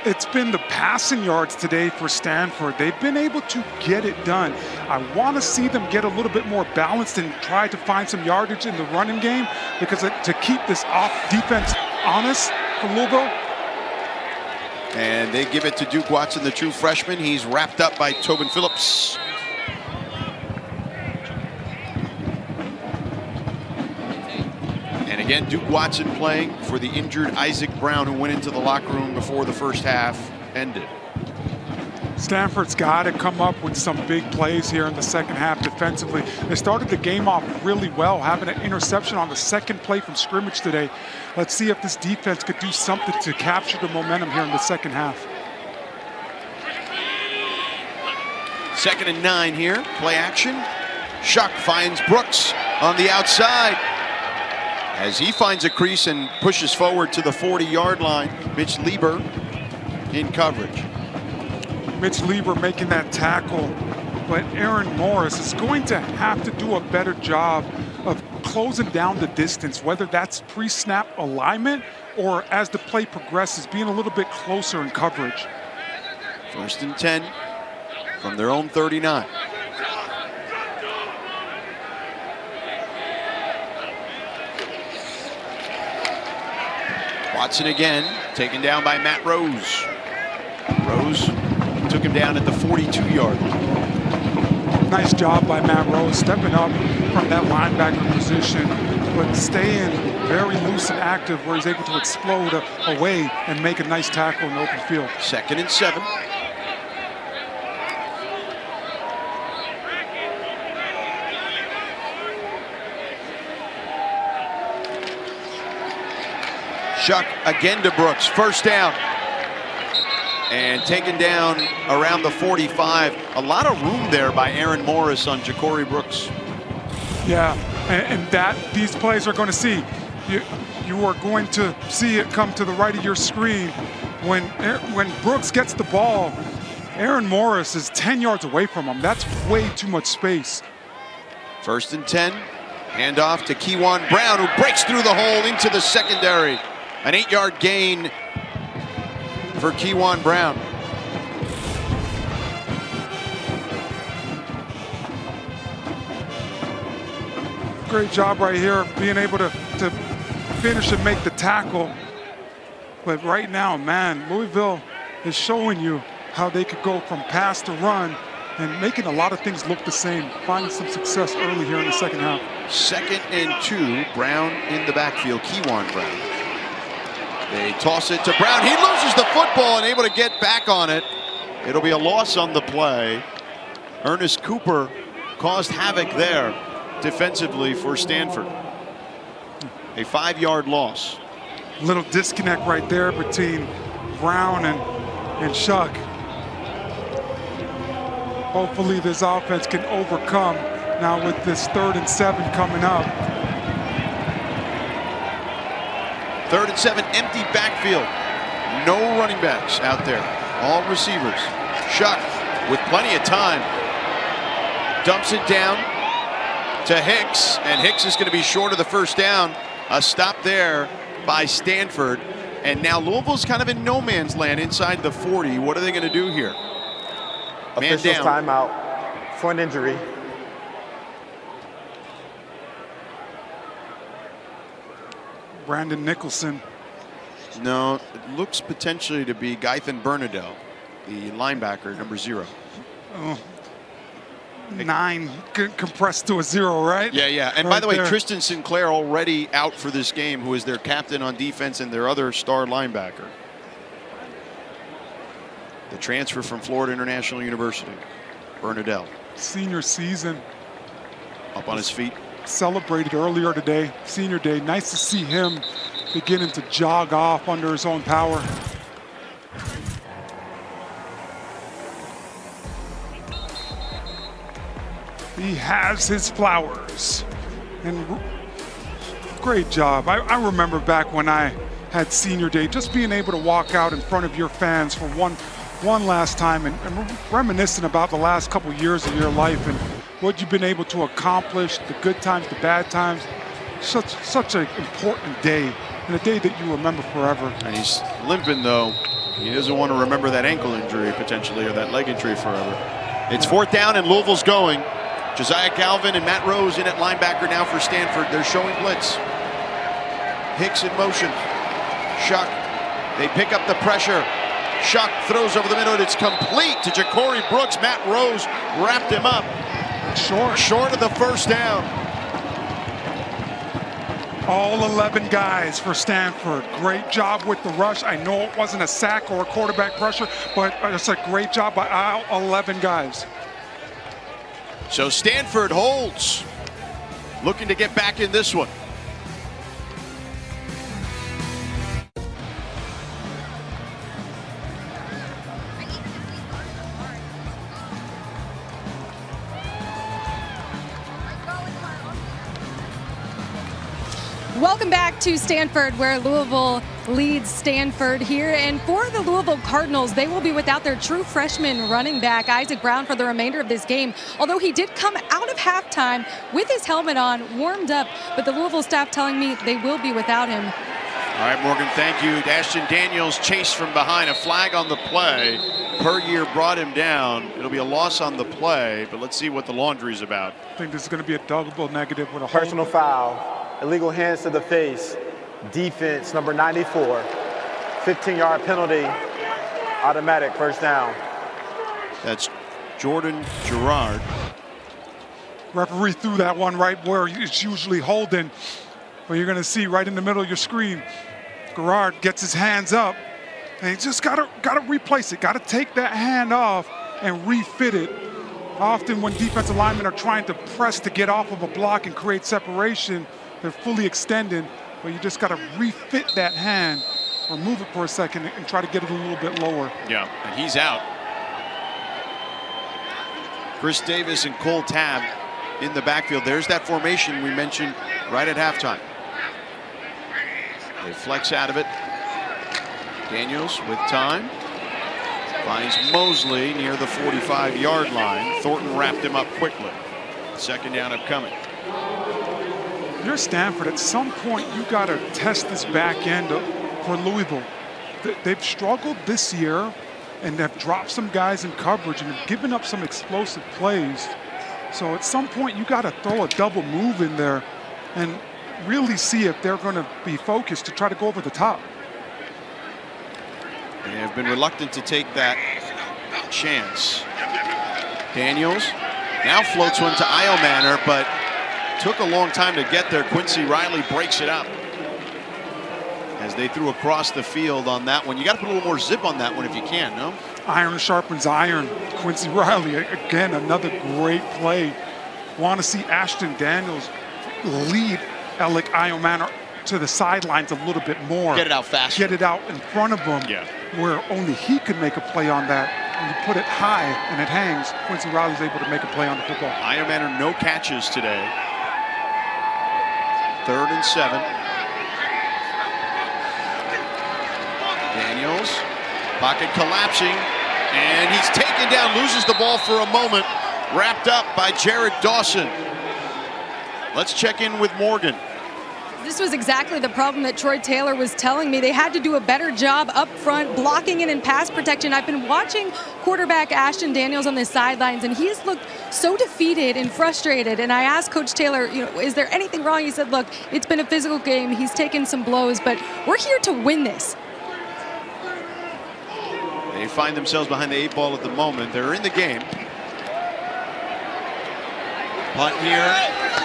It's been the passing yards today for Stanford. They've been able to get it done. I want to see them get a little bit more balanced and try to find some yardage in the running game, because to keep this off defense honest for Louisville. And they give it to Duke Watson, the true freshman. He's wrapped up by Tobin Phillips. And again, Duke Watson playing for the injured Isaac Brown, who went into the locker room before the first half ended. Stanford's got to come up with some big plays here in the second half defensively. They started the game off really well, having an interception on the second play from scrimmage today. Let's see if this defense could do something to capture the momentum here in the second half. 2nd and 9 here, play action. Shuck finds Brooks on the outside as he finds a crease and pushes forward to the 40-yard line. Mitch Lieber in coverage. Mitch Lieber making that tackle, but Aaron Morris is going to have to do a better job of closing down the distance, whether that's pre-snap alignment or as the play progresses, being a little bit closer in coverage. First and 10 from their own 39. Watson again, taken down by Matt Rose. Rose took him down at the 42-yard line. Nice job by Matt Rose, stepping up from that linebacker position, but staying very loose and active where he's able to explode away and make a nice tackle in the open field. 2nd and 7. Shuck again to Brooks, first down. And taken down around the 45. A lot of room there by Aaron Morris on Ja'Cory Brooks. Yeah, and that these plays are going to see. You are going to see it come to the right of your screen. When Brooks gets the ball, Aaron Morris is 10 yards away from him. That's way too much space. 1st and 10. Handoff to Keywan Brown, who breaks through the hole into the secondary. An 8-yard gain for Keywan Brown. Great job right here, being able to finish and make the tackle. But right now, man, Louisville is showing you how they could go from pass to run and making a lot of things look the same, finding some success early here in the second half. 2nd and 2, Brown in the backfield, Keywan Brown. They toss it to Brown. He loses the football and able to get back on it. It'll be a loss on the play. Ernest Cooper caused havoc there defensively for Stanford. A 5-yard loss. Little disconnect right there between Brown and Shuck. Hopefully this offense can overcome now with this 3rd and 7 coming up. 3rd and 7, empty backfield. No running backs out there. All receivers. Shuck with plenty of time. Dumps it down to Hicks, and Hicks is going to be short of the first down. A stop there by Stanford. And now Louisville's kind of in no man's land inside the 40. What are they going to do here? Man Officials down. timeout for an injury. Brandon Nicholson. No, it looks potentially to be Gythan Bernadelle, the linebacker, number 0. Oh, 9 compressed to a 0, right? Yeah. And right by the way, there. Tristan Sinclair already out for this game, who is their captain on defense and their other star linebacker. The transfer from Florida International University, Bernadelle. Senior season. Up on his feet. Celebrated earlier today, senior day. Nice to see him beginning to jog off under his own power. He has his flowers. And great job. I remember back when I had senior day, just being able to walk out in front of your fans for one last time and reminiscing about the last couple years of your life and what you've been able to accomplish, the good times, the bad times. Such an important day, and a day that you remember forever. And he's limping, though. He doesn't want to remember that ankle injury potentially, or that leg injury forever. It's 4th down and Louisville's going. Josiah Galvin and Matt Rose in at linebacker now for Stanford. They're showing blitz. Hicks in motion. Shuck. They pick up the pressure. Shuck throws over the middle, and it's complete to Ja'Cory Brooks. Matt Rose wrapped him up. Short of the first down. All 11 guys for Stanford. Great job with the rush. I know it wasn't a sack or a quarterback pressure, but it's a great job by all 11 guys. So Stanford holds, looking to get back in this one. Welcome back to Stanford, where Louisville leads Stanford here. And for the Louisville Cardinals, they will be without their true freshman running back, Isaac Brown, for the remainder of this game. Although he did come out of halftime with his helmet on, warmed up, but the Louisville staff telling me they will be without him. All right, Morgan, thank you. Ashton Daniels chased from behind, a flag on the play. per year brought him down. It'll be a loss on the play, but let's see what the laundry's about. I think this is going to be a double negative with a Personal foul, illegal hands to the face, defense number 94, 15-yard penalty, automatic first down. That's Jordan Gerard. Referee threw that one right where it's usually holding, but you're going to see right in the middle of your screen, Gerard gets his hands up, and he just gotta replace it. Gotta take that hand off and refit it. Often when defensive linemen are trying to press to get off of a block and create separation, they're fully extending, but you just gotta refit that hand or move it for a second and try to get it a little bit lower. Yeah, and he's out. Chris Davis and Cole Tabb in the backfield. There's that formation we mentioned right at halftime. They flex out of it. Daniels with time. Finds Mosley near the 45-yard line. Thornton wrapped him up quickly. Second down upcoming. You're Stanford. At some point, you got to test this back end for Louisville. They've struggled this year, and they've dropped some guys in coverage and have given up some explosive plays. So at some point, you got to throw a double move in there and really see if they're going to be focused to try to go over the top. They have been reluctant to take that chance. Daniels now floats one to Iomanner, but took a long time to get there. Quincy Riley breaks it up as they threw across the field on that one. You got to put a little more zip on that one if you can, no? Iron sharpens iron. Quincy Riley, again, another great play. Want to see Ashton Daniels lead Alec Iomanner to the sidelines a little bit more. Get it out faster. Get it out in front of him, where only he could make a play on that. When you put it high and it hangs, Quincy Riley's able to make a play on the football. Iomanner, no catches today. 3rd and 7. Daniels, pocket collapsing, and he's taken down, loses the ball for a moment, wrapped up by Jared Dawson. Let's check in with Morgan. This was exactly the problem that Troy Taylor was telling me. They had to do a better job up front, blocking in and pass protection. I've been watching quarterback Ashton Daniels on the sidelines, and he's looked so defeated and frustrated. And I asked Coach Taylor, is there anything wrong? He said, look, it's been a physical game. He's taken some blows, but we're here to win this. They find themselves behind the 8 ball at the moment. They're in the game. Punt here,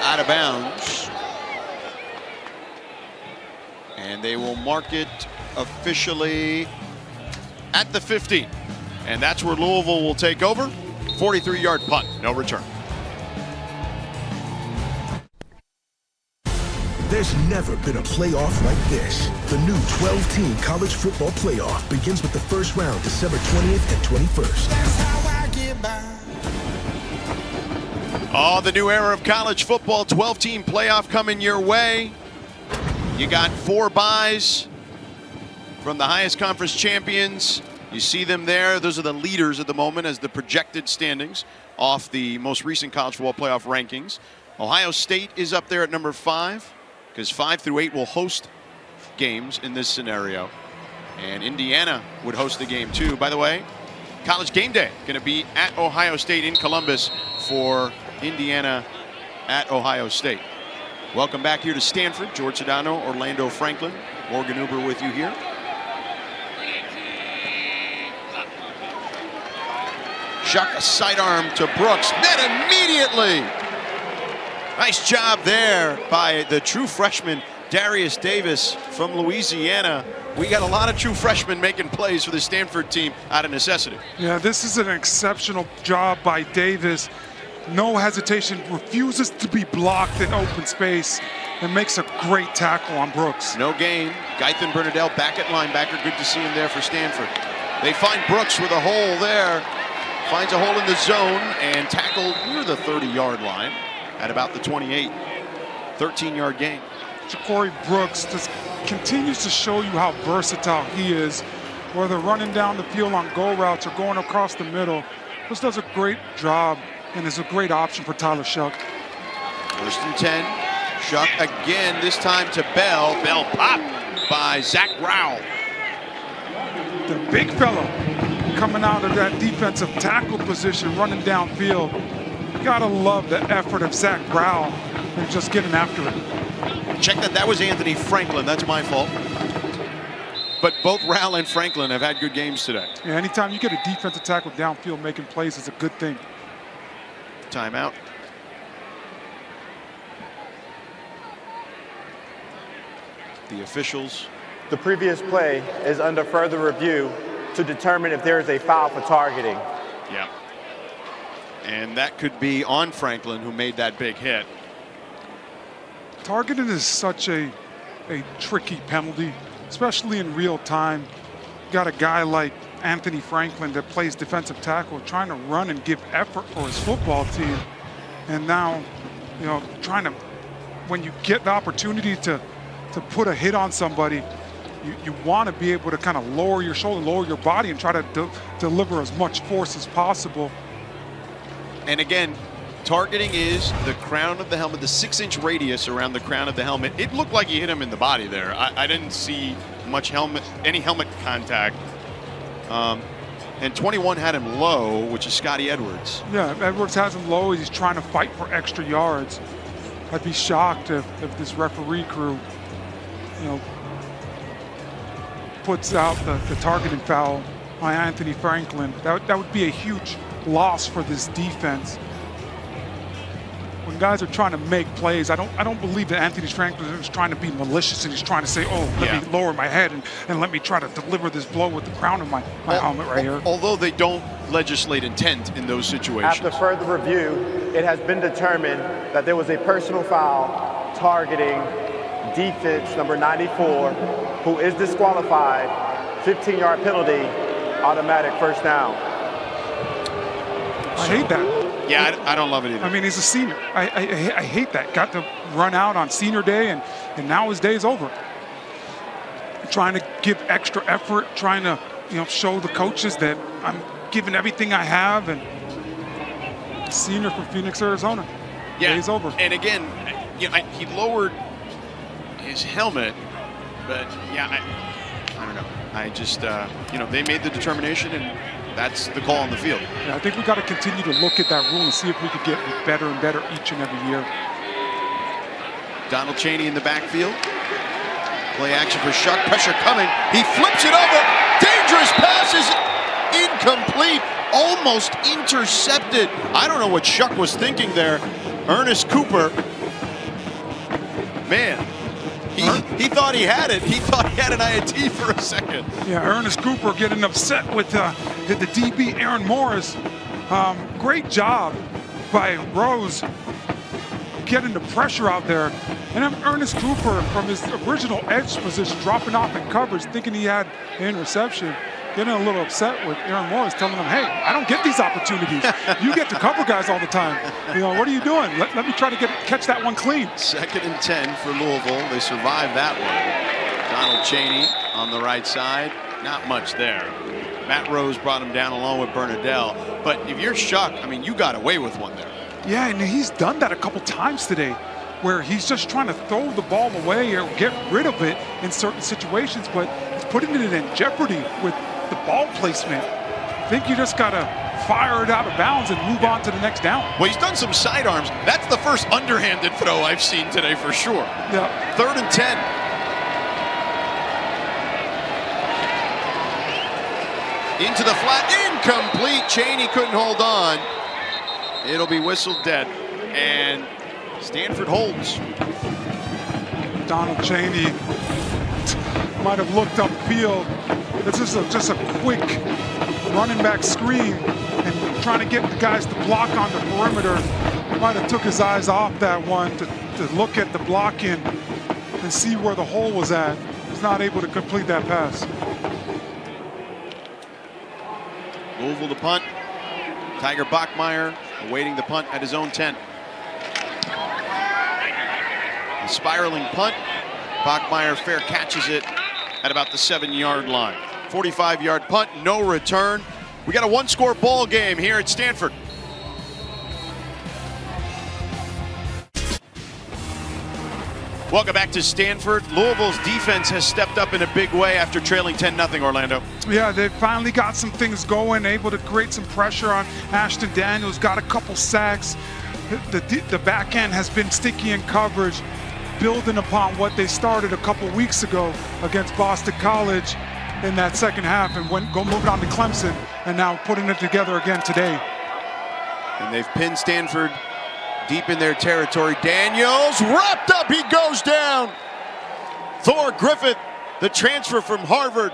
out of bounds. And they will mark it officially at the 15. And that's where Louisville will take over. 43-yard punt, no return. There's never been a playoff like this. The new 12-team college football playoff begins with the first round December 20th and 21st. That's how I get by. Oh, the new era of college football, 12-team playoff coming your way. You got 4 byes from the highest conference champions. You see them there. Those are the leaders at the moment as the projected standings off the most recent college football playoff rankings. Ohio State is up there at number 5 because 5 through 8 will host games in this scenario. And Indiana would host the game too. By the way, College Game Day going to be at Ohio State in Columbus for Indiana at Ohio State. Welcome back here to Stanford. George Sedano, Orlando Franklin, Morgan Uber with you here. Shuck a sidearm to Brooks, met immediately. Nice job there by the true freshman, Darius Davis from Louisiana. We got a lot of true freshmen making plays for the Stanford team out of necessity. Yeah, this is an exceptional job by Davis. No hesitation, refuses to be blocked in open space, and makes a great tackle on Brooks. No gain. Gaithan Bernadelle back at linebacker. Good to see him there for Stanford. They find Brooks with a hole there. Finds a hole in the zone and tackled near the 30-yard line at about the 28. 13-yard gain. Ja'Cory Brooks just continues to show you how versatile he is, whether running down the field on go routes or going across the middle. Just does a great job and is a great option for Tyler Shuck. 1st and 10. Shuck again, this time to Bell. Bell popped by Zach Rowell. The big fellow coming out of that defensive tackle position, running downfield. You gotta love the effort of Zach Brow and just getting after it. Check that was Anthony Franklin. That's my fault. But both Rowell and Franklin have had good games today. Yeah, anytime you get a defensive tackle downfield making plays is a good thing. Timeout. The officials. The previous play is under further review to determine if there is a foul for targeting. Yeah. And that could be on Franklin, who made that big hit. Targeting is such a tricky penalty, especially in real time. You got a guy like Anthony Franklin that plays defensive tackle trying to run and give effort for his football team. And now, you know, trying to, when you get the opportunity to put a hit on somebody, you want to be able to kind of lower your shoulder, lower your body, and try to deliver as much force as possible. And again, targeting is the crown of the helmet, the 6-inch radius around the crown of the helmet. It looked like he hit him in the body there. I didn't see much any helmet contact. And 21 had him low, which is Scotty Edwards. Yeah, Edwards has him low. He's trying to fight for extra yards. I'd be shocked if this referee crew, you know, puts out the targeting foul by Anthony Franklin. That would be a huge loss for this defense. When guys are trying to make plays, I don't believe that Anthony Franklin is trying to be malicious and he's trying to say, oh, let me lower my head and let me try to deliver this blow with the crown of my helmet right here. Although they don't legislate intent in those situations. After further review, it has been determined that there was a personal foul targeting defense number 94, who is disqualified. 15-yard penalty, automatic first down. I hate that. Yeah, I don't love it either. I mean, he's a senior. I hate that. Got to run out on senior day, and now his day's over. Trying to give extra effort, trying to, you know, show the coaches that I'm giving everything I have, and senior from Phoenix, Arizona. Yeah, day's over. And again, you know, he lowered his helmet, but yeah, I don't know. I just, you know, they made the determination, and that's the call on the field. Yeah, I think we got to continue to look at that rule and see if we could get better and better each and every year. Donald Chaney in the backfield. Play action for Shuck. Pressure coming. He flips it over. Dangerous pass is incomplete. Almost intercepted. I don't know what Shuck was thinking there. Ernest Cooper. Man. He thought he had it. He thought he had an INT for a second. Yeah, Ernest Cooper getting upset with the DB, Aaron Morris. Great job by Rose getting the pressure out there. And then Ernest Cooper, from his original edge position, dropping off in coverage, thinking he had an interception, getting a little upset with Aaron Morris, telling him, hey, I don't get these opportunities. You get to cover guys all the time. You know, what are you doing? Let me try to catch that one clean. 2nd and 10 for Louisville. They survived that one. Donald Chaney on the right side. Not much there. Matt Rose brought him down along with Bernadelle. But if you're Shuck, I mean, you got away with one there. Yeah, and he's done that a couple times today, where he's just trying to throw the ball away or get rid of it in certain situations, but he's putting it in jeopardy with the ball placement. I think you just got to fire it out of bounds and move on to the next down. Well, he's done some sidearms. That's the first underhanded throw I've seen today for sure. Yeah. 3rd and 10. Into the flat, incomplete. Chaney couldn't hold on. It'll be whistled dead, and Stanford holds. Donald Chaney might have looked upfield. It's just a quick running back screen and trying to get the guys to block on the perimeter. Might have took his eyes off that one to look at the blocking and see where the hole was at. He's not able to complete that pass. Louisville to punt. Tiger Bachmeier awaiting the punt at his own 10. A spiraling punt. Bachmeier fair catches it at about the 7-yard line. 45-yard punt, no return. We got a one-score ball game here at Stanford. Welcome back to Stanford. Louisville's defense has stepped up in a big way after trailing 10-0, Orlando. Yeah, they finally got some things going, able to create some pressure on Ashton Daniels, got a couple sacks. The back end has been sticky in coverage, building upon what they started a couple weeks ago against Boston College in that second half, and moving on to Clemson, and now putting it together again today. And they've pinned Stanford deep in their territory. Daniels wrapped up, he goes down. Thor Griffith, the transfer from Harvard.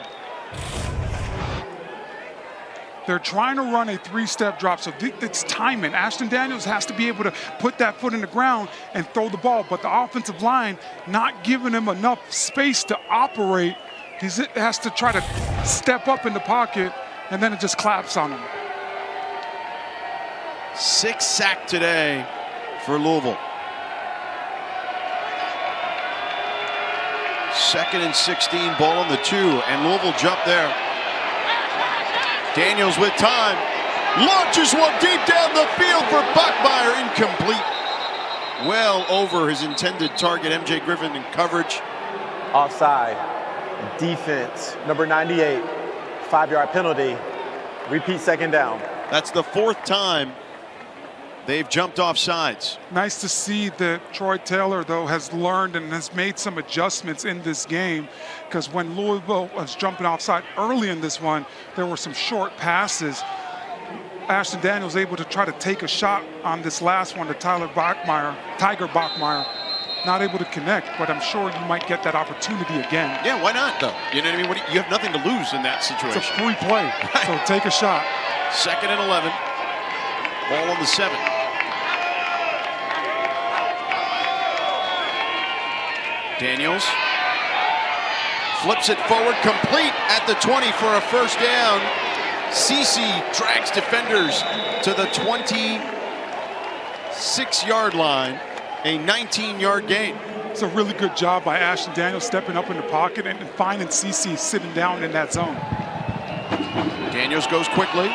They're trying to run a three-step drop, so it's timing. Ashton Daniels has to be able to put that foot in the ground and throw the ball, but the offensive line not giving him enough space to operate. He has to try to step up in the pocket, and then it just claps on him. 6 sacks today for Louisville. 2nd and 16, ball on the 2, and Louisville jumped there. Daniels with time, launches one deep down the field for Bachmeier, incomplete. Well over his intended target, MJ Griffin in coverage. Offside, defense, number 98, 5-yard penalty, repeat 2nd down. That's the 4th time they've jumped off sides. Nice to see that Troy Taylor, though, has learned and has made some adjustments in this game, because when Louisville was jumping offside early in this one, there were some short passes. Ashton Daniels able to try to take a shot on this last one to Tiger Bachmeier. Not able to connect, but I'm sure you might get that opportunity again. Yeah, why not, though? You know what I mean? You have nothing to lose in that situation. It's a free play, so take a shot. 2nd and 11, ball on the 7. Daniels flips it forward, complete at the 20 for a 1st down. CC drags defenders to the 26-yard line, a 19-yard gain. It's a really good job by Ashton Daniels stepping up in the pocket and finding CC sitting down in that zone. Daniels goes quickly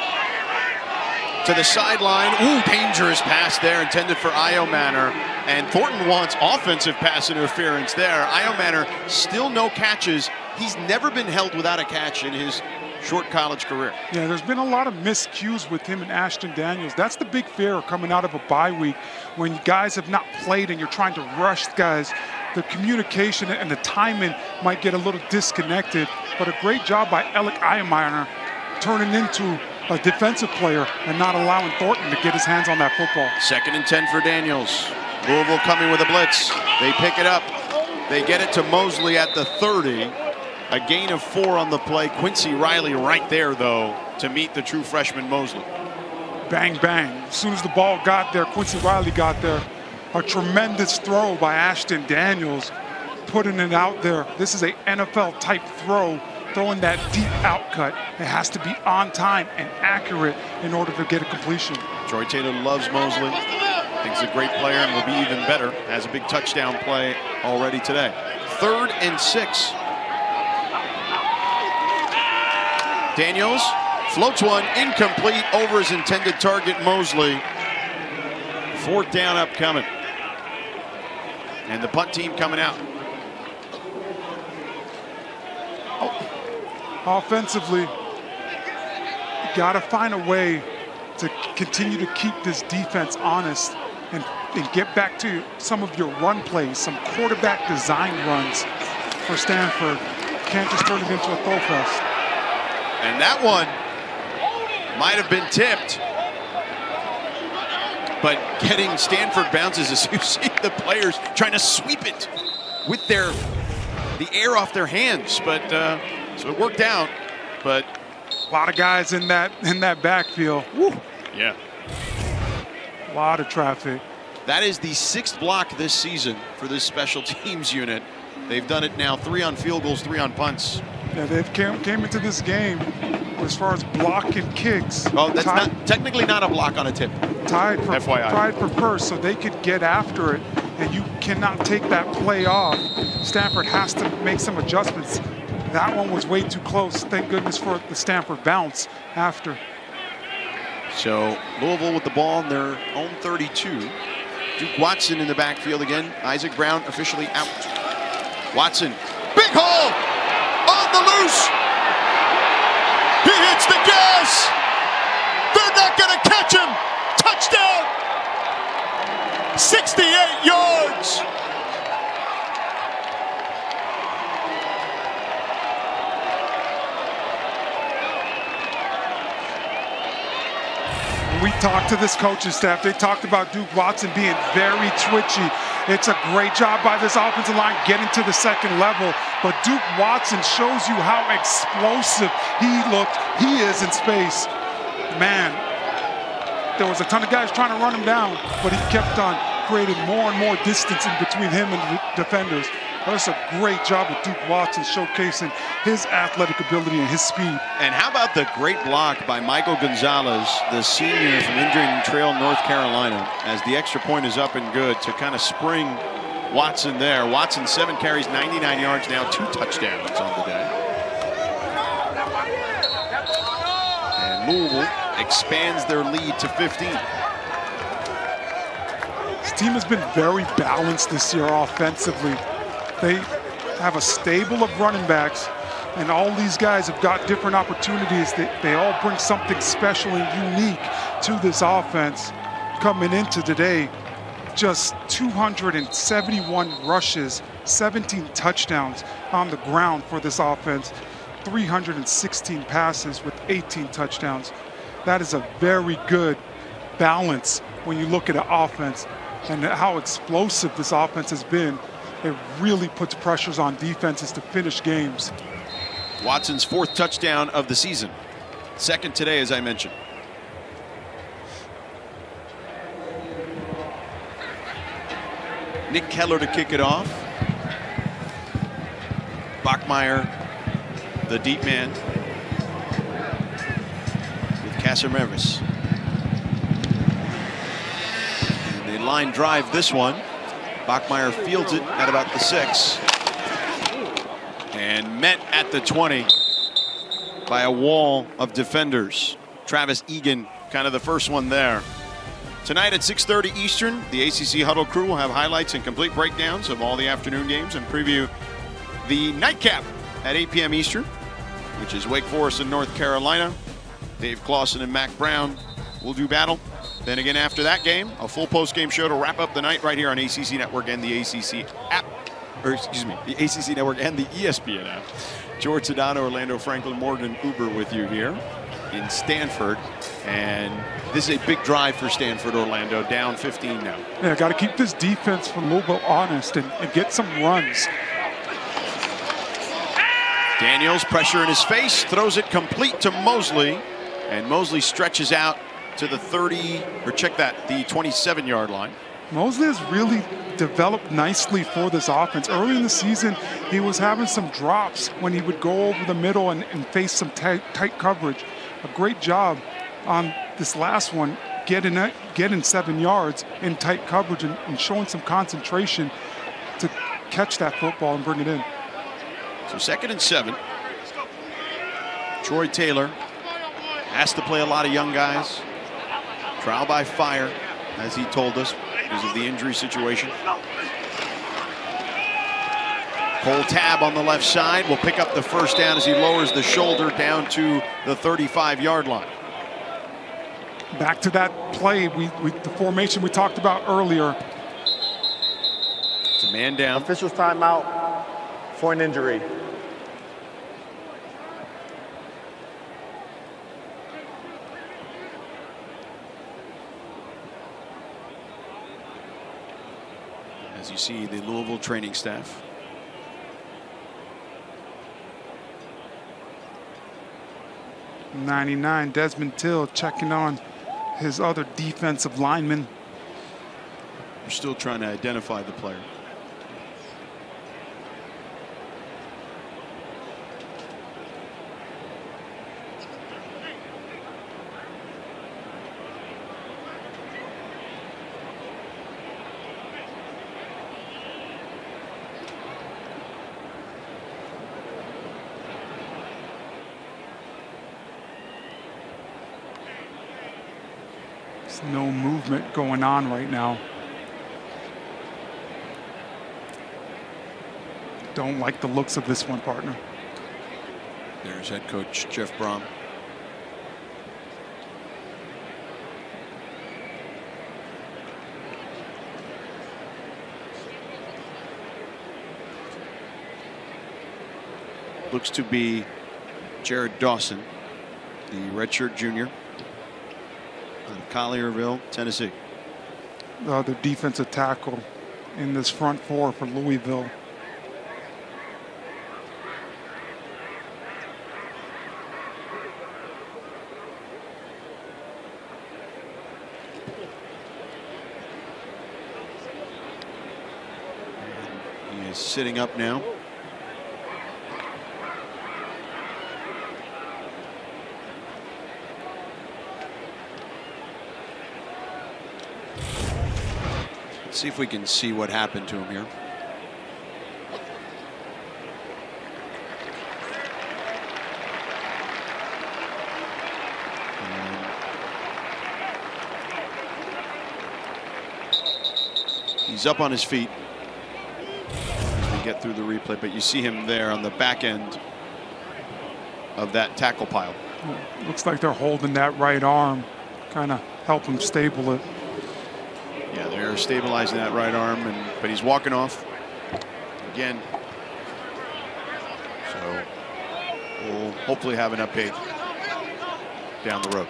to the sideline. Ooh, dangerous pass there intended for Iomanner. And Thornton wants offensive pass interference there. Iomanner still no catches. He's never been held without a catch in his short college career. Yeah, there's been a lot of miscues with him and Ashton Daniels. That's the big fear coming out of a bye week when guys have not played and you're trying to rush guys. The communication and the timing might get a little disconnected, but a great job by Alec Iomanner turning into a defensive player and not allowing Thornton to get his hands on that football. 2nd and 10 for Daniels. Louisville coming with a blitz. They pick it up. They get it to Mosley at the 30. A gain of 4 on the play. Quincy Riley right there, though, to meet the true freshman Mosley. Bang, bang. As soon as the ball got there, Quincy Riley got there. A tremendous throw by Ashton Daniels, putting it out there. This is an NFL-type throw, throwing that deep outcut. It has to be on time and accurate in order to get a completion. Troy Taylor loves Mosley. Thinks he's a great player and will be even better. Has a big touchdown play already today. 3rd and 6. Daniels floats one, incomplete over his intended target, Mosley. 4th down upcoming. And the punt team coming out. Offensively, you got to find a way to continue to keep this defense honest and get back to some of your run plays, some quarterback design runs for Stanford. Can't just turn it into a throw fest. And that one might have been tipped, but getting Stanford bounces as you see the players trying to sweep it with the air off their hands. But so it worked out. But a lot of guys in that backfield. Woo. Yeah, a lot of traffic. That is the 6th block this season for this special teams unit. They've done it now 3 on field goals, 3 on punts. Yeah, they've came into this game as far as blocking kicks. Oh, that's technically not a block on a tip. Tied for FYI. first, so they could get after it, and you cannot take that play off. Stanford has to make some adjustments. That one was way too close. Thank goodness for the Stanford bounce after. So Louisville with the ball on their own 32. Duke Watson in the backfield again. Isaac Brown officially out. Watson, big hole, on the loose. He hits the gas. They're not going to catch him. Touchdown. 68 yards. We talked to this coaching staff. They talked about Duke Watson being very twitchy. It's a great job by this offensive line getting to the second level. But Duke Watson shows you how explosive he is in space. Man, there was a ton of guys trying to run him down, but he kept on creating more and more distance in between him and the defenders. That's a great job of Duke Watson showcasing his athletic ability and his speed. And how about the great block by Michael Gonzalez, the senior from Indian Trail, North Carolina, as the extra point is up and good to kind of spring Watson there. Watson, 7 carries, 99 yards, now 2 touchdowns on the day. And Louisville expands their lead to 15. This team has been very balanced this year offensively. They have a stable of running backs, and all these guys have got different opportunities. They all bring something special and unique to this offense. Coming into today, just 271 rushes, 17 touchdowns on the ground for this offense, 316 passes with 18 touchdowns. That is a very good balance when you look at an offense and how explosive this offense has been. It really puts pressures on defenses to finish games. Watson's 4th touchdown of the season. 2nd today, as I mentioned. Nick Keller to kick it off. Bachmeier, the deep man, with Casarevis. And they line drive this one. Bachmeier fields it at about the 6 and met at the 20 by a wall of defenders. Travis Egan, kind of the first one there. Tonight at 6:30 Eastern, the ACC Huddle crew will have highlights and complete breakdowns of all the afternoon games and preview the nightcap at 8 p.m. Eastern, which is Wake Forest and North Carolina. Dave Clawson and Mac Brown will do battle. Then again after that game, a full post-game show to wrap up the night right here on ACC Network and the ACC app. Or excuse me, the ACC Network and the ESPN app. George Sedano, Orlando Franklin, Morgan Uber with you here in Stanford. And this is a big drive for Stanford, Orlando, down 15 now. Yeah, got to keep this defense from Louisville honest and get some runs. Daniels, pressure in his face, throws it complete to Mosley. And Mosley stretches out to the 30, or check that, the 27-yard line. Mosley has really developed nicely for this offense. Early in the season, he was having some drops when he would go over the middle and face some tight coverage. A great job on this last one, getting 7 yards in tight coverage and showing some concentration to catch that football and bring it in. So 2nd and 7. Troy Taylor has to play a lot of young guys. Trial by fire, as he told us, because of the injury situation. Cole Tabb on the left side will pick up the first down as he lowers the shoulder down to the 35-yard line. Back to that play, the formation we talked about earlier. It's a man down. Officials timeout for an injury. As you see, the Louisville training staff. '99, Desmond Till checking on his other defensive lineman. We're still trying to identify the player. No movement going on right now. don't like the looks of this one, partner. There's head coach Jeff Brom. Looks to be Jared Dawson, the redshirt junior out of Collierville, Tennessee. The other defensive tackle in this front four for Louisville. He is sitting up now. See if we can see what happened to him here. He's up on his feet as we get through the replay, but you see him there on the back end of that tackle pile. Looks like they're holding that right arm, kind of help him stable it. Yeah, they're stabilizing that right arm, but he's walking off again. So we'll hopefully have an update down the road.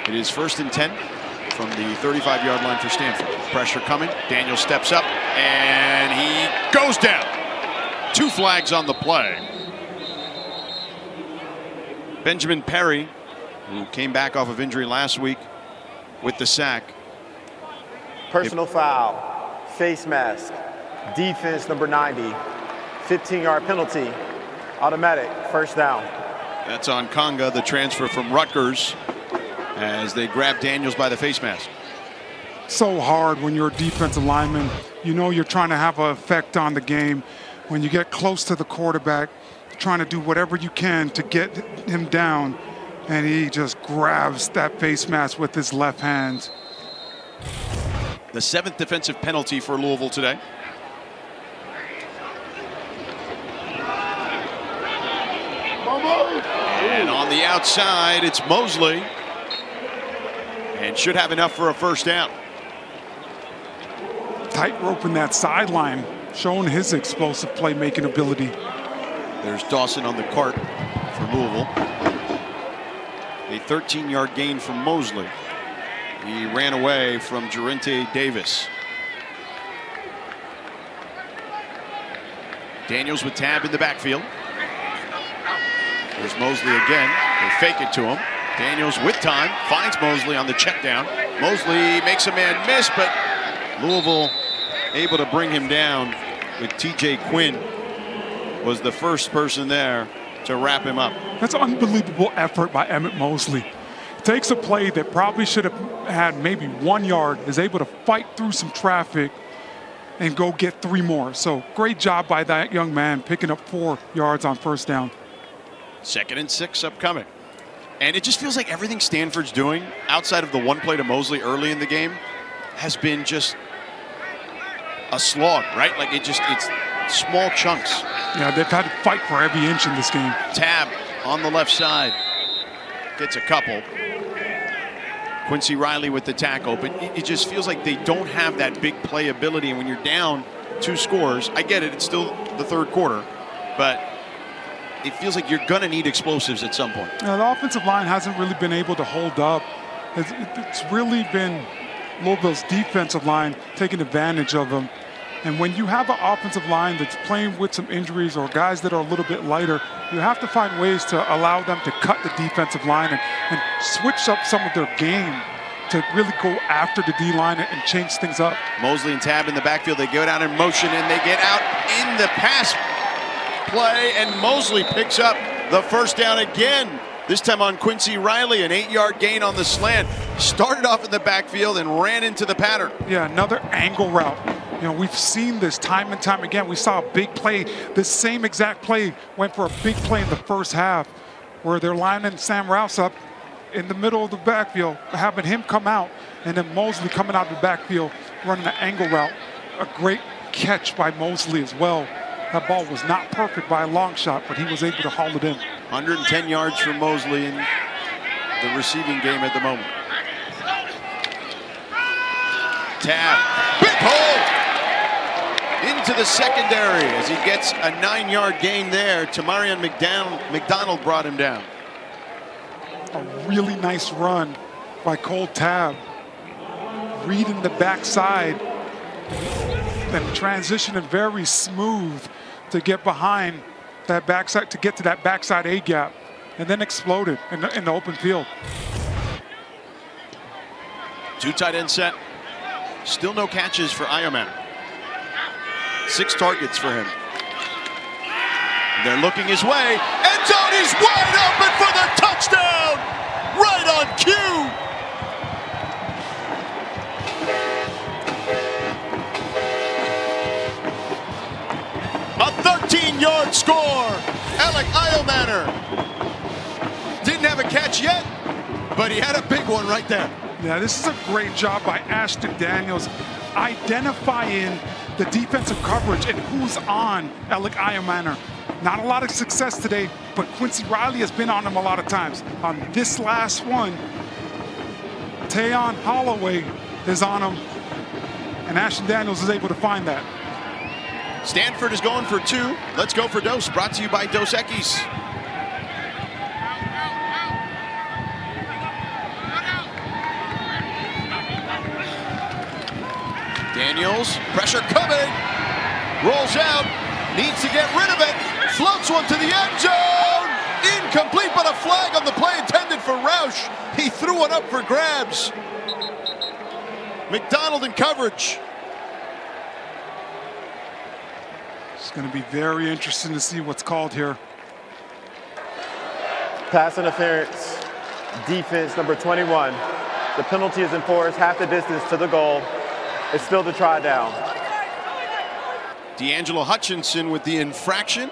It is 1st and 10 from the 35-yard line for Stanford. Pressure coming. Daniel steps up and he goes down. 2 flags on the play. Benjamin Perry, who came back off of injury last week with the sack. Personal foul, face mask, defense number 90, 15-yard penalty, automatic, 1st down. That's on Conga, the transfer from Rutgers, as they grab Daniels by the face mask. So hard when you're a defensive lineman. You know you're trying to have an effect on the game. When you get close to the quarterback, trying to do whatever you can to get him down, and he just grabs that face mask with his left hand. The 7th defensive penalty for Louisville today. And on the outside, it's Mosley, and should have enough for a 1st down. Tightrope in that sideline, showing his explosive playmaking ability. There's Dawson on the cart for Louisville. A 13-yard gain from Mosley. He ran away from Jarente Davis. Daniels with Tab in the backfield. There's Mosley again. They fake it to him. Daniels with time finds Mosley on the check down. Mosley makes a man miss, but Louisville able to bring him down with TJ Quinn was the first person there to wrap him up. That's an unbelievable effort by Emmett Mosley. Takes a play that probably should have had maybe 1 yard, is able to fight through some traffic and go get 3 more. So great job by that young man, picking up 4 yards on 1st down. 2nd and 6 upcoming. And it just feels like everything Stanford's doing outside of the one play to Mosley early in the game has been just a slog, right? Like it's small chunks. Yeah, they've had to fight for every inch in this game. Tab on the left side. Gets a couple. Quincy Riley with the tackle, but it just feels like they don't have that big play ability. And when you're down 2 scores, I get it, it's still the 3rd quarter, but it feels like you're going to need explosives at some point. Yeah, the offensive line hasn't really been able to hold up. It's really been Louisville's defensive line taking advantage of them. And when you have an offensive line that's playing with some injuries or guys that are a little bit lighter, you have to find ways to allow them to cut the defensive line and switch up some of their game to really go after the D-line and change things up. Mosley and Tab in the backfield. They go down in motion and they get out in the pass play, and Mosley picks up the 1st down again. This time on Quincy Riley, an 8-yard gain on the slant. Started off in the backfield and ran into the pattern. Yeah, another angle route. You know, we've seen this time and time again. We saw a big play. This same exact play went for a big play in the 1st half where they're lining Sam Rouse up in the middle of the backfield, having him come out, and then Mosley coming out of the backfield running an angle route. a great catch by Mosley as well. That ball was not perfect by a long shot, but he was able to haul it in. 110 yards from Mosley in the receiving game at the moment. Tab, big hole into the secondary as he gets a 9-yard gain there. Tamarion McDonald brought him down. A really nice run by Cole Tab, reading the backside and transitioning very smooth to get behind that backside, to get to that backside A gap, and then exploded in the open field. 2 tight end set. Still no catches for Ioman. 6 targets for him. They're looking his way. End zone, he's wide open for the touchdown! Right on cue! A 13-yard score! Alec Iomanner didn't have a catch yet, but he had a big one right there. Yeah, this is a great job by Ashton Daniels identifying the defensive coverage and who's on Alec Iomanner. Not a lot of success today, but Quincy Riley has been on him a lot of times. On this last one, Tayon Holloway is on him, and Ashton Daniels is able to find that. Stanford is going for 2. Let's go for Dos, brought to you by Dos Equis. Daniels, pressure coming, rolls out, needs to get rid of it, floats one to the end zone, incomplete, but a flag on the play intended for Roush. He threw one up for grabs. McDonald in coverage. It's going to be very interesting to see what's called here. Pass interference, defense number 21. The penalty is enforced half the distance to the goal. It's still the try down. D'Angelo Hutchinson with the infraction.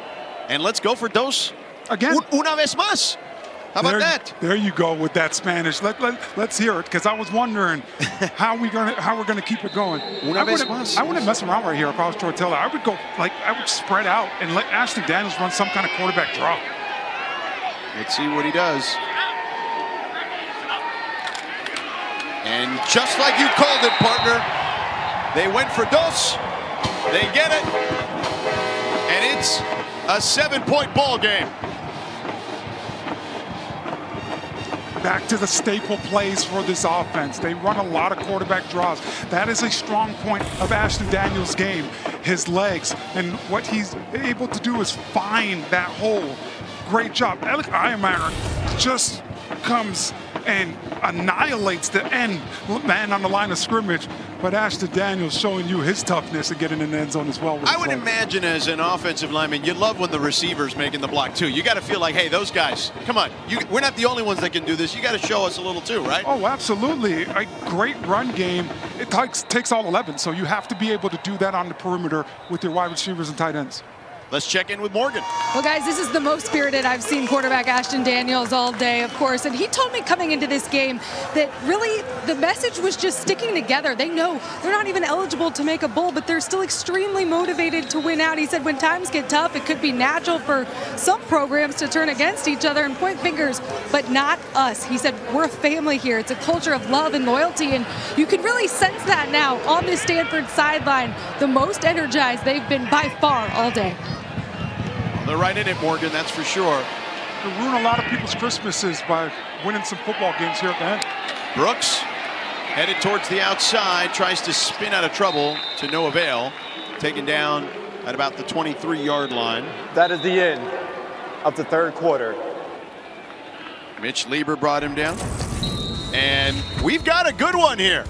And let's go for Dos. Again. Una vez más. How about that? There you go with that Spanish. Let's hear it, because I was wondering how we're gonna keep it going. Una vez más. I wouldn't mess around right here if I was Tortilla. I would go, I would spread out and let Ashton Daniels run some kind of quarterback draw. Let's see what he does. And just like you called it, partner, they went for Dos. They get it. And it's a 7-point ball game. Back to the staple plays for this offense. They run a lot of quarterback draws. That is a strong point of Ashton Daniels' game, his legs. And what he's able to do is find that hole. Great job. Alec Iomanner just comes and annihilates the end man on the line of scrimmage. But Ashton Daniels showing you his toughness and getting in the end zone as well. I would imagine as an offensive lineman, you love when the receiver's making the block too. You got to feel like, hey, those guys, come on. We're not the only ones that can do this. You got to show us a little too, right? Oh, absolutely. A great run game. It takes all 11, so you have to be able to do that on the perimeter with your wide receivers and tight ends. Let's check in with Morgan. Well, guys, this is the most spirited I've seen quarterback Ashton Daniels all day, of course. And he told me coming into this game that really the message was just sticking together. They know they're not even eligible to make a bowl, but they're still extremely motivated to win out. He said when times get tough, it could be natural for some programs to turn against each other and point fingers, but not us. He said we're a family here. It's a culture of love and loyalty, and you can really sense that now on this Stanford sideline. The most energized they've been by far all day. They're right in it, Morgan, that's for sure. They ruin a lot of people's Christmases by winning some football games here at the end. Brooks headed towards the outside, tries to spin out of trouble to no avail. Taken down at about the 23-yard line. That is the end of the third quarter. Mitch Lieber brought him down. And we've got a good one here.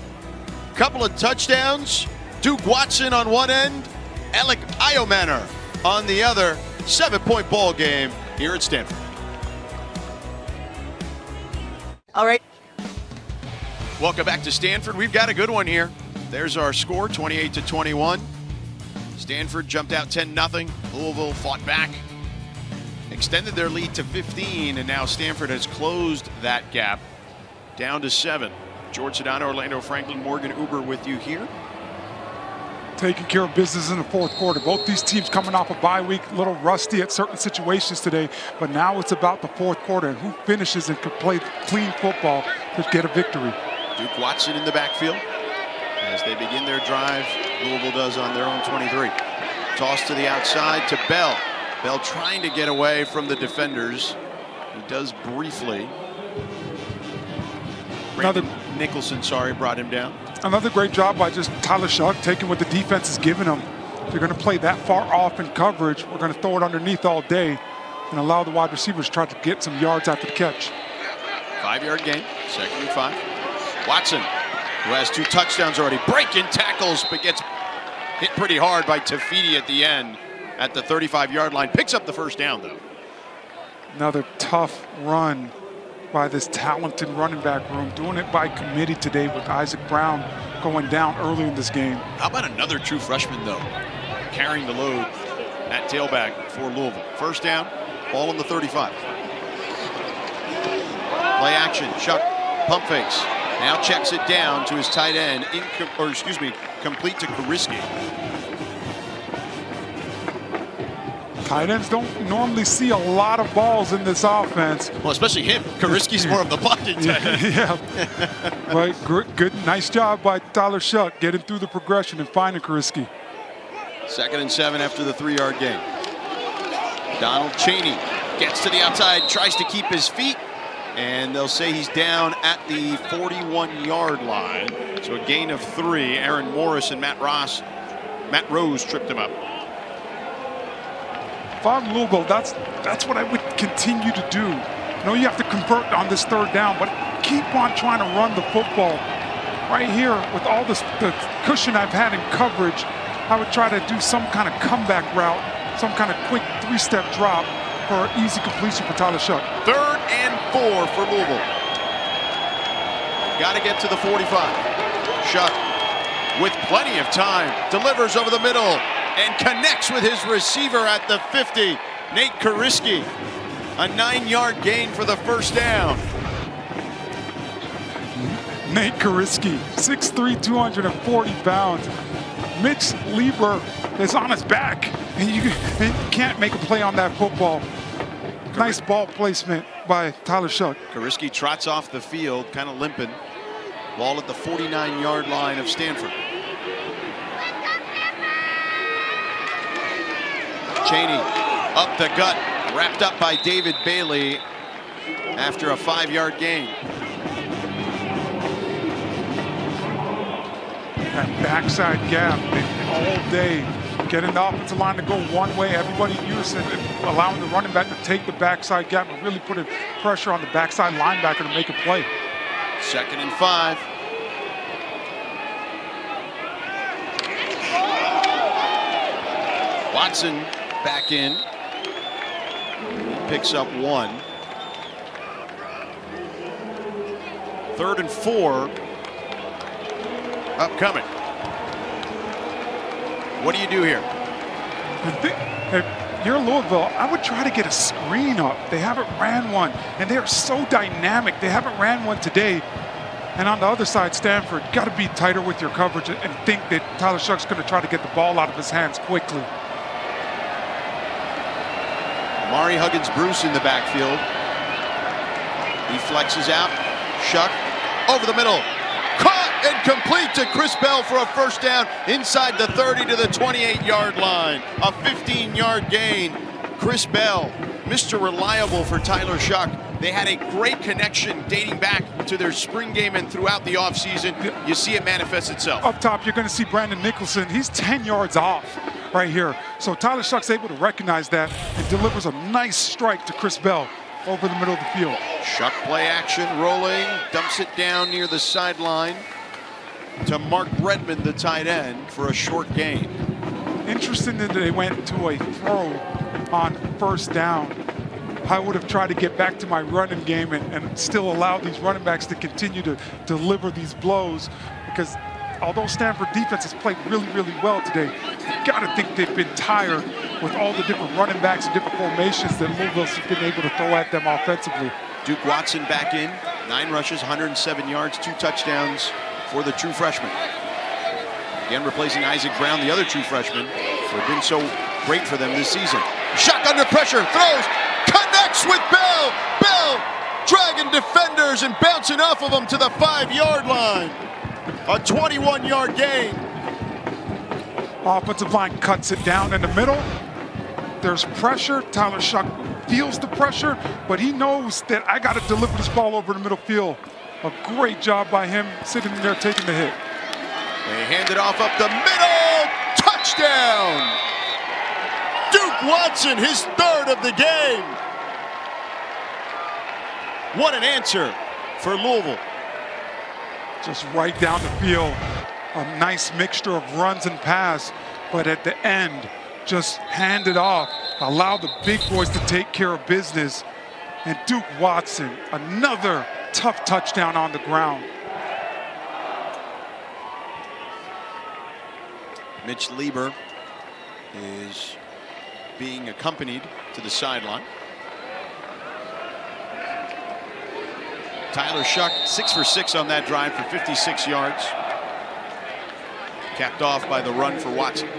Couple of touchdowns. Duke Watson on one end, Alec Iomanner on the other. 7-point ball game here at Stanford. All right. Welcome back to Stanford. We've got a good one here. There's our score, 28-21. Stanford jumped out 10-0. Louisville fought back, extended their lead to 15, and now Stanford has closed that gap down to 7. George Sedano, Orlando Franklin, Morgan Uber with you here. taking care of business in the fourth quarter. Both these teams coming off a bye week, a little rusty at certain situations today, but now it's about the fourth quarter and who finishes and can play clean football to get a victory. Duke Watson in the backfield as they begin their drive. Louisville does on their own 23. Toss to the outside to Bell. Bell trying to get away from the defenders. He does briefly. Nicholson, brought him down. Another great job by just Tyler Shuck, taking what the defense is giving him. If you're going to play that far off in coverage, we're going to throw it underneath all day and allow the wide receivers to try to get some yards after the catch. 5-yard gain, 2nd and 5. Watson, who has 2 touchdowns already, breaking tackles, but gets hit pretty hard by Tafiti at the end at the 35-yard line. Picks up the first down, though. Another tough run by this talented running back room, doing it by committee today with Isaac Brown going down early in this game. How about another true freshman, though, carrying the load at tailback for Louisville? First down, ball on the 35. Play action, Chuck, pump fakes. Now checks it down to his tight end, complete to Kuriski. Tight ends don't normally see a lot of balls in this offense. Well, especially him. Kuriski's more of the blocking tight end. Yeah. But good, nice job by Tyler Shuck getting through the progression and finding Kuriski. 2nd and 7 after the 3-yard gain. Donald Chaney gets to the outside, tries to keep his feet, and they'll say he's down at the 41-yard line. So a gain of 3. Aaron Morris and Matt Rose tripped him up. If I'm Louisville, that's what I would continue to do. I know you have to convert on this 3rd down, but keep on trying to run the football. Right here, with all the cushion I've had in coverage, I would try to do some kind of comeback route, some kind of quick 3-step drop for an easy completion for Tyler Shuck. 3rd and 4 for Louisville. Got to get to the 45. Shuck, with plenty of time, delivers over the middle and connects with his receiver at the 50, Nate Kuriski. A 9-yard gain for the first down. Nate Kuriski, 6'3", 240 pounds. Mitch Lieber is on his back, and you can't make a play on that football. Nice ball placement by Tyler Shuck. Kuriski trots off the field, kind of limping. Ball at the 49-yard line of Stanford. Chaney up the gut, wrapped up by David Bailey after a 5-yard gain. That backside gap all day, getting the offensive line to go one way, everybody using it, allowing the running back to take the backside gap and really putting pressure on the backside linebacker to make a play. 2nd and 5. Watson back in. He picks up 1. 3rd and 4 upcoming. What do you do here? If you're Louisville, I would try to get a screen up. They haven't ran one, and they're so dynamic. They haven't ran one today. And on the other side, Stanford, got to be tighter with your coverage and think that Tyler Shuck's going to try to get the ball out of his hands quickly. Mari Huggins-Bruce in the backfield. He flexes out. Shuck over the middle. Caught and complete to Chris Bell for a first down inside the 30 to the 28-yard line. A 15-yard gain. Chris Bell, Mr. Reliable for Tyler Shuck. They had a great connection dating back to their spring game and throughout the offseason. You see it manifest itself. Up top, you're going to see Brandon Nicholson. He's 10 yards off right here. So Tyler Shuck's able to recognize that and delivers a nice strike to Chris Bell over the middle of the field. Shuck play action, rolling, dumps it down near the sideline to Mark Redmond, the tight end, for a short gain. Interesting that they went to a throw on first down. I would have tried to get back to my running game and still allow these running backs to continue to deliver these blows, because although Stanford defense has played really, really well today, you've got to think they've been tired with all the different running backs and different formations that Louisville's been able to throw at them offensively. Duke Watson back in, 9 rushes, 107 yards, 2 touchdowns for the true freshman. Again, replacing Isaac Brown, the other true freshman, who had been so great for them this season. Shuck under pressure, throws, connects with Bell. Bell dragging defenders and bouncing off of them to the 5-yard line. A 21-yard gain. Offensive line cuts it down in the middle. There's pressure. Tyler Shuck feels the pressure, but he knows that I got to deliver this ball over the middle field. A great job by him sitting there taking the hit. They hand it off up the middle. Touchdown! Duke Watson, his third of the game. What an answer for Louisville. Just right down the field. A nice mixture of runs and pass, but at the end, just hand it off. Allow the big boys to take care of business. And Duke Watson, another tough touchdown on the ground. Mitch Lieber is being accompanied to the sideline. Tyler Shuck, 6 for 6 on that drive for 56 yards. Capped off by the run for Watson.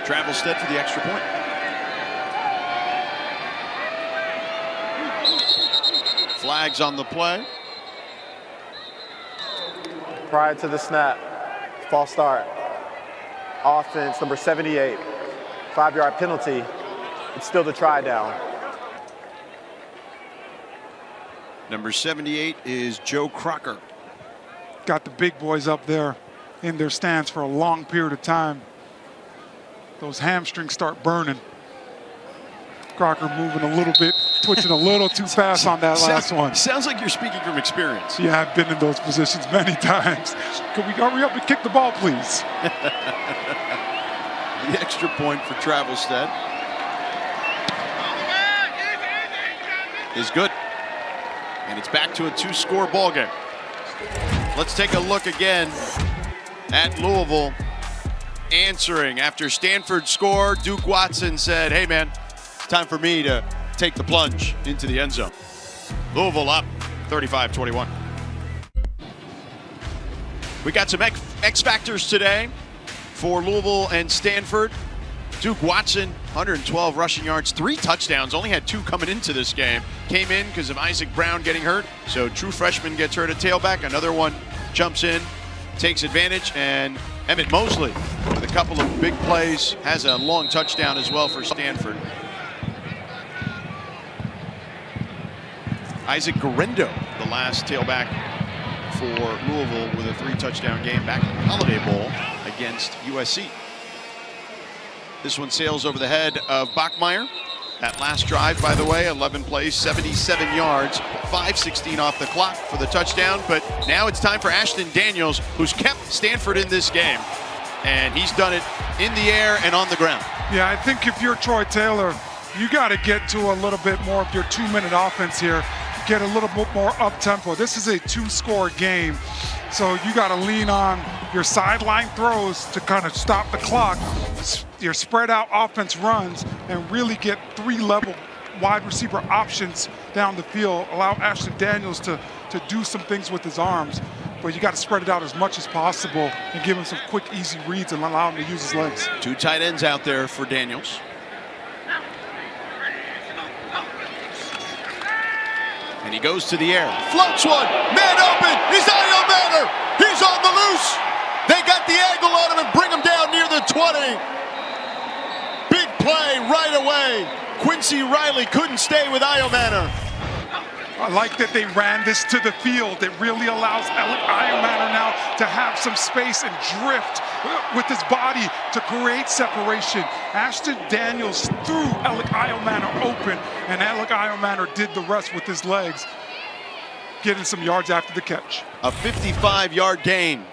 Travelstead for the extra point. Flags on the play. Prior to the snap, false start. Offense, number 78. 5-yard penalty. It's still the try down. Number 78 is Joe Crocker. Got the big boys up there in their stands for a long period of time. Those hamstrings start burning. Crocker moving a little bit, twitching a little too fast on that last one. Sounds like you're speaking from experience. Yeah, I've been in those positions many times. Can we hurry up and kick the ball, please? The extra point for Travelstead is good. And it's back to a 2-score ball game. Let's take a look again at Louisville answering. After Stanford scored, Duke Watson said, hey man, it's time for me to take the plunge into the end zone. Louisville up 35-21. We got some X factors today for Louisville and Stanford. Duke Watson, 112 rushing yards, 3 touchdowns, only had 2 coming into this game. Came in because of Isaac Brown getting hurt. So true freshman gets hurt at tailback. Another one jumps in, takes advantage, and Emmett Mosley with a couple of big plays, has a long touchdown as well for Stanford. Isaac Garendo, the last tailback for Louisville with a 3-touchdown game back in the Holiday Bowl against USC. This one sails over the head of Bachmeier. That last drive, by the way, 11 plays, 77 yards, 5:16 off the clock for the touchdown. But now it's time for Ashton Daniels, who's kept Stanford in this game. And he's done it in the air and on the ground. Yeah, I think if you're Troy Taylor, you got to get to a little bit more of your 2-minute offense here. Get a little bit more up-tempo. This is a 2-score game, so you got to lean on your sideline throws to kind of stop the clock, your spread-out offense runs, and really get 3-level wide receiver options down the field. Allow Ashton Daniels to do some things with his arms, but you got to spread it out as much as possible and give him some quick, easy reads and allow him to use his legs. 2 tight ends out there for Daniels. And he goes to the air, floats one, man open, he's Iomanner, he's on the loose. They got the angle on him and bring him down near the 20. Big play right away. Quincy Riley couldn't stay with Iomanner. I like that they ran this to the field. It really allows Iomanner now to have some space and drift with his body to create separation. Ashton Daniels threw Alec Iomanner open, and Alec Iomanner did the rest with his legs, getting some yards after the catch. A 55-yard gain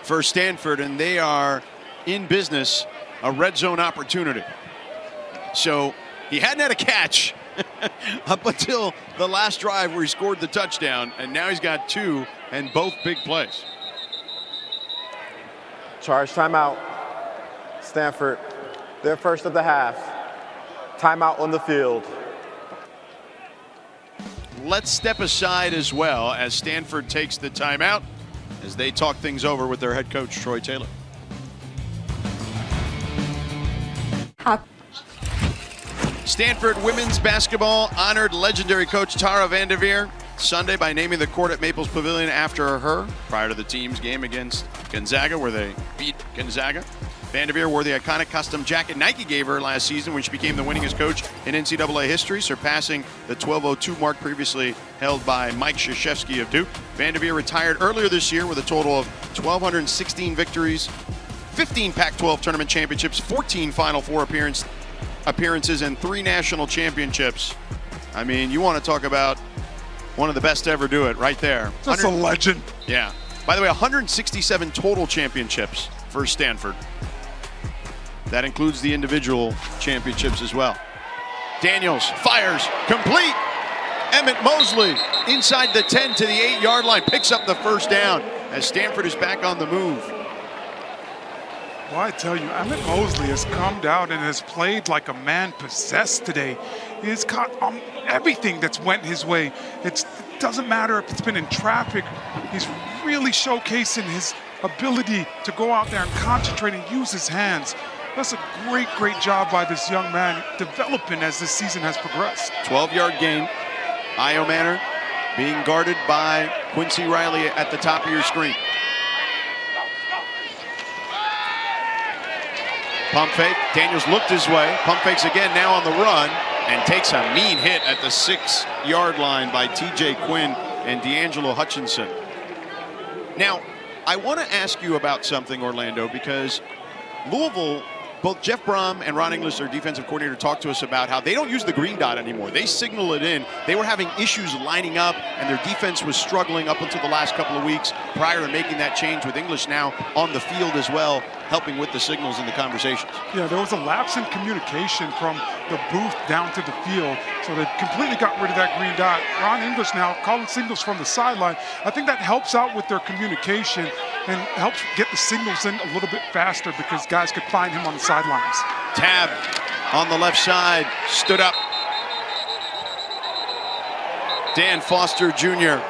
for Stanford, and they are in business, a red zone opportunity. So he hadn't had a catch up until the last drive where he scored the touchdown, and now he's got 2 and both big plays. Charge timeout. Stanford, their first of the half. Timeout on the field. let's step aside as well as Stanford takes the timeout as they talk things over with their head coach, Troy Taylor. Stanford women's basketball honored legendary coach Tara Vanderveer Sunday by naming the court at Maples Pavilion after her prior to the team's game against Gonzaga, where they beat Gonzaga. Vanderveer wore the iconic custom jacket Nike gave her last season when she became the winningest coach in NCAA history, surpassing the 12:02 mark previously held by Mike Krzyzewski of Duke. Vanderveer retired earlier this year with a total of 1,216 victories, 15 Pac-12 tournament championships, 14 Final Four appearances, and 3 national championships. I mean, you want to talk about one of the best to ever do it right there. That's a legend. Yeah. By the way, 167 total championships for Stanford. That includes the individual championships as well. Daniels fires, complete. Emmett Mosley inside the 10 to the 8-yard line, picks up the first down as Stanford is back on the move. Well, I tell you, Emmett Mosley has come out and has played like a man possessed today. He has caught everything that's went his way. It doesn't matter if it's been in traffic. He's really showcasing his ability to go out there and concentrate and use his hands. That's a great, great job by this young man, developing as this season has progressed. 12-yard gain. Io Manor being guarded by Quincy Riley at the top of your screen. Pump fake. Daniels looked his way. Pump fakes again, now on the run, and takes a mean hit at the 6-yard line by TJ Quinn and D'Angelo Hutchinson. Now, I want to ask you about something, Orlando, because Louisville, both Jeff Brom and Ron English, their defensive coordinator, talked to us about how they don't use the green dot anymore. They signal it in. They were having issues lining up, and their defense was struggling up until the last couple of weeks prior to making that change, with English now on the field as well, helping with the signals and the conversations. Yeah, there was a lapse in communication from the booth down to the field, so they completely got rid of that green dot. Ron English now calling signals from the sideline. I think that helps out with their communication and helps get the signals in a little bit faster because guys could find him on the sidelines. Tab on the left side, stood up. Dan Foster Jr.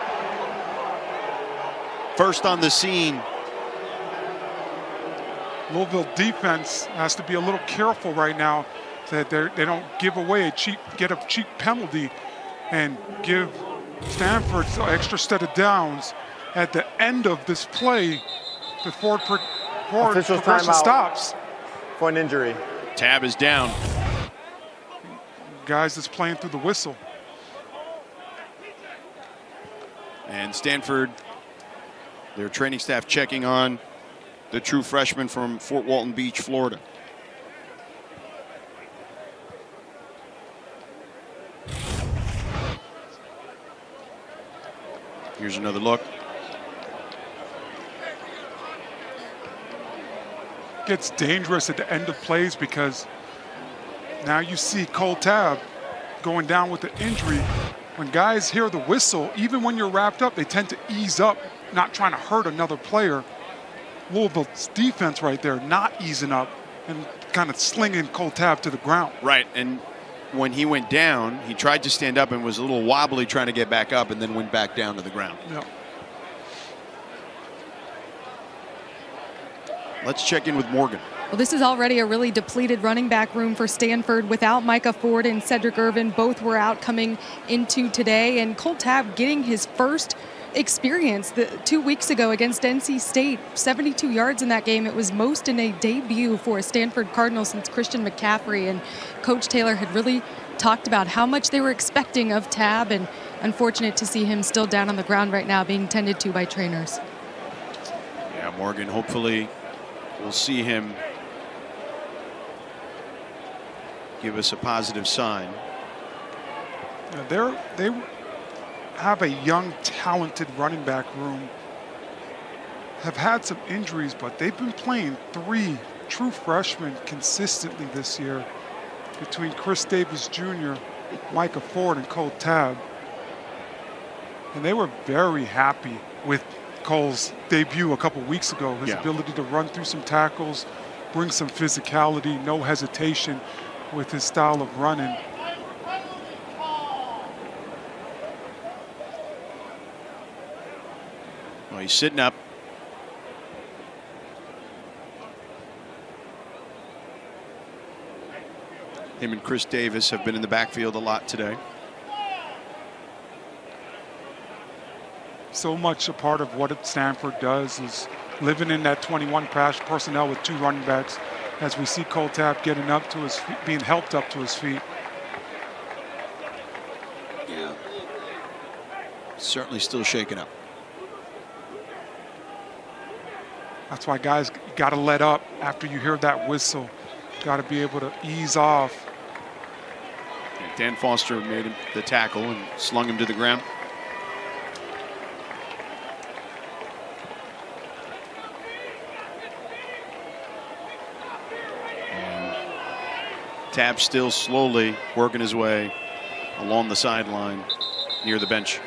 first on the scene. Louisville defense has to be a little careful right now that they don't give away get a cheap penalty and give Stanford an extra set of downs at the end of this play before progression stops. For an injury. Tab is down. Guys that's playing through the whistle. And Stanford, their training staff checking on the true freshman from Fort Walton Beach, Florida. Here's another look. Gets dangerous at the end of plays because now you see Cole Tab going down with the injury. When guys hear the whistle, even when you're wrapped up, they tend to ease up, not trying to hurt another player. Louisville's defense right there, not easing up and kind of slinging Cole Tab to the ground. Right, and when he went down, he tried to stand up and was a little wobbly trying to get back up and then went back down to the ground. Yeah. Let's check in with Morgan. Well, this is already a really depleted running back room for Stanford without Micah Ford and Cedric Irvin. Both were out coming into today, and Cole Tab getting his first experience 2 weeks ago against NC State. 72 yards in that game. It was most in a debut for a Stanford Cardinal since Christian McCaffrey, and Coach Taylor had really talked about how much they were expecting of Tab, and unfortunate to see him still down on the ground right now being tended to by trainers. Yeah, Morgan, hopefully we'll see him give us a positive sign. They have a young, talented running back room. Have had some injuries, but they've been playing 3 true freshmen consistently this year between Chris Davis Jr., Micah Ford, and Cole Tab. And they were very happy with Cole's debut a couple weeks ago. His ability to run through some tackles, bring some physicality, no hesitation with his style of running. Well, he's sitting up. Him and Chris Davis have been in the backfield a lot today. So much a part of what Stanford does is living in that 21 personnel with 2 running backs, as we see Coltap getting up to his feet, being helped up to his feet. Yeah. Certainly still shaking up. That's why guys got to let up after you hear that whistle. Got to be able to ease off. Dan Foster made him the tackle and slung him to the ground. And Tab still slowly working his way along the sideline near the bench.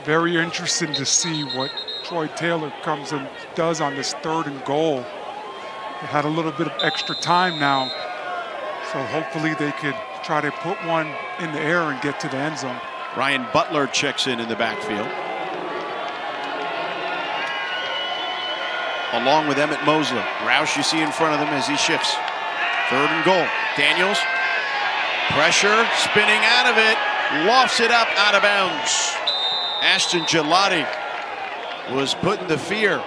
Very interesting to see what Troy Taylor comes and does on this 3rd and goal. They had a little bit of extra time now, so hopefully they could try to put one in the air and get to the end zone. Ryan Butler checks in the backfield, along with Emmett Mosley. Roush you see in front of them as he shifts. 3rd and goal. Daniels, pressure, spinning out of it, lofts it up out of bounds. Ashton Gelati was putting the fear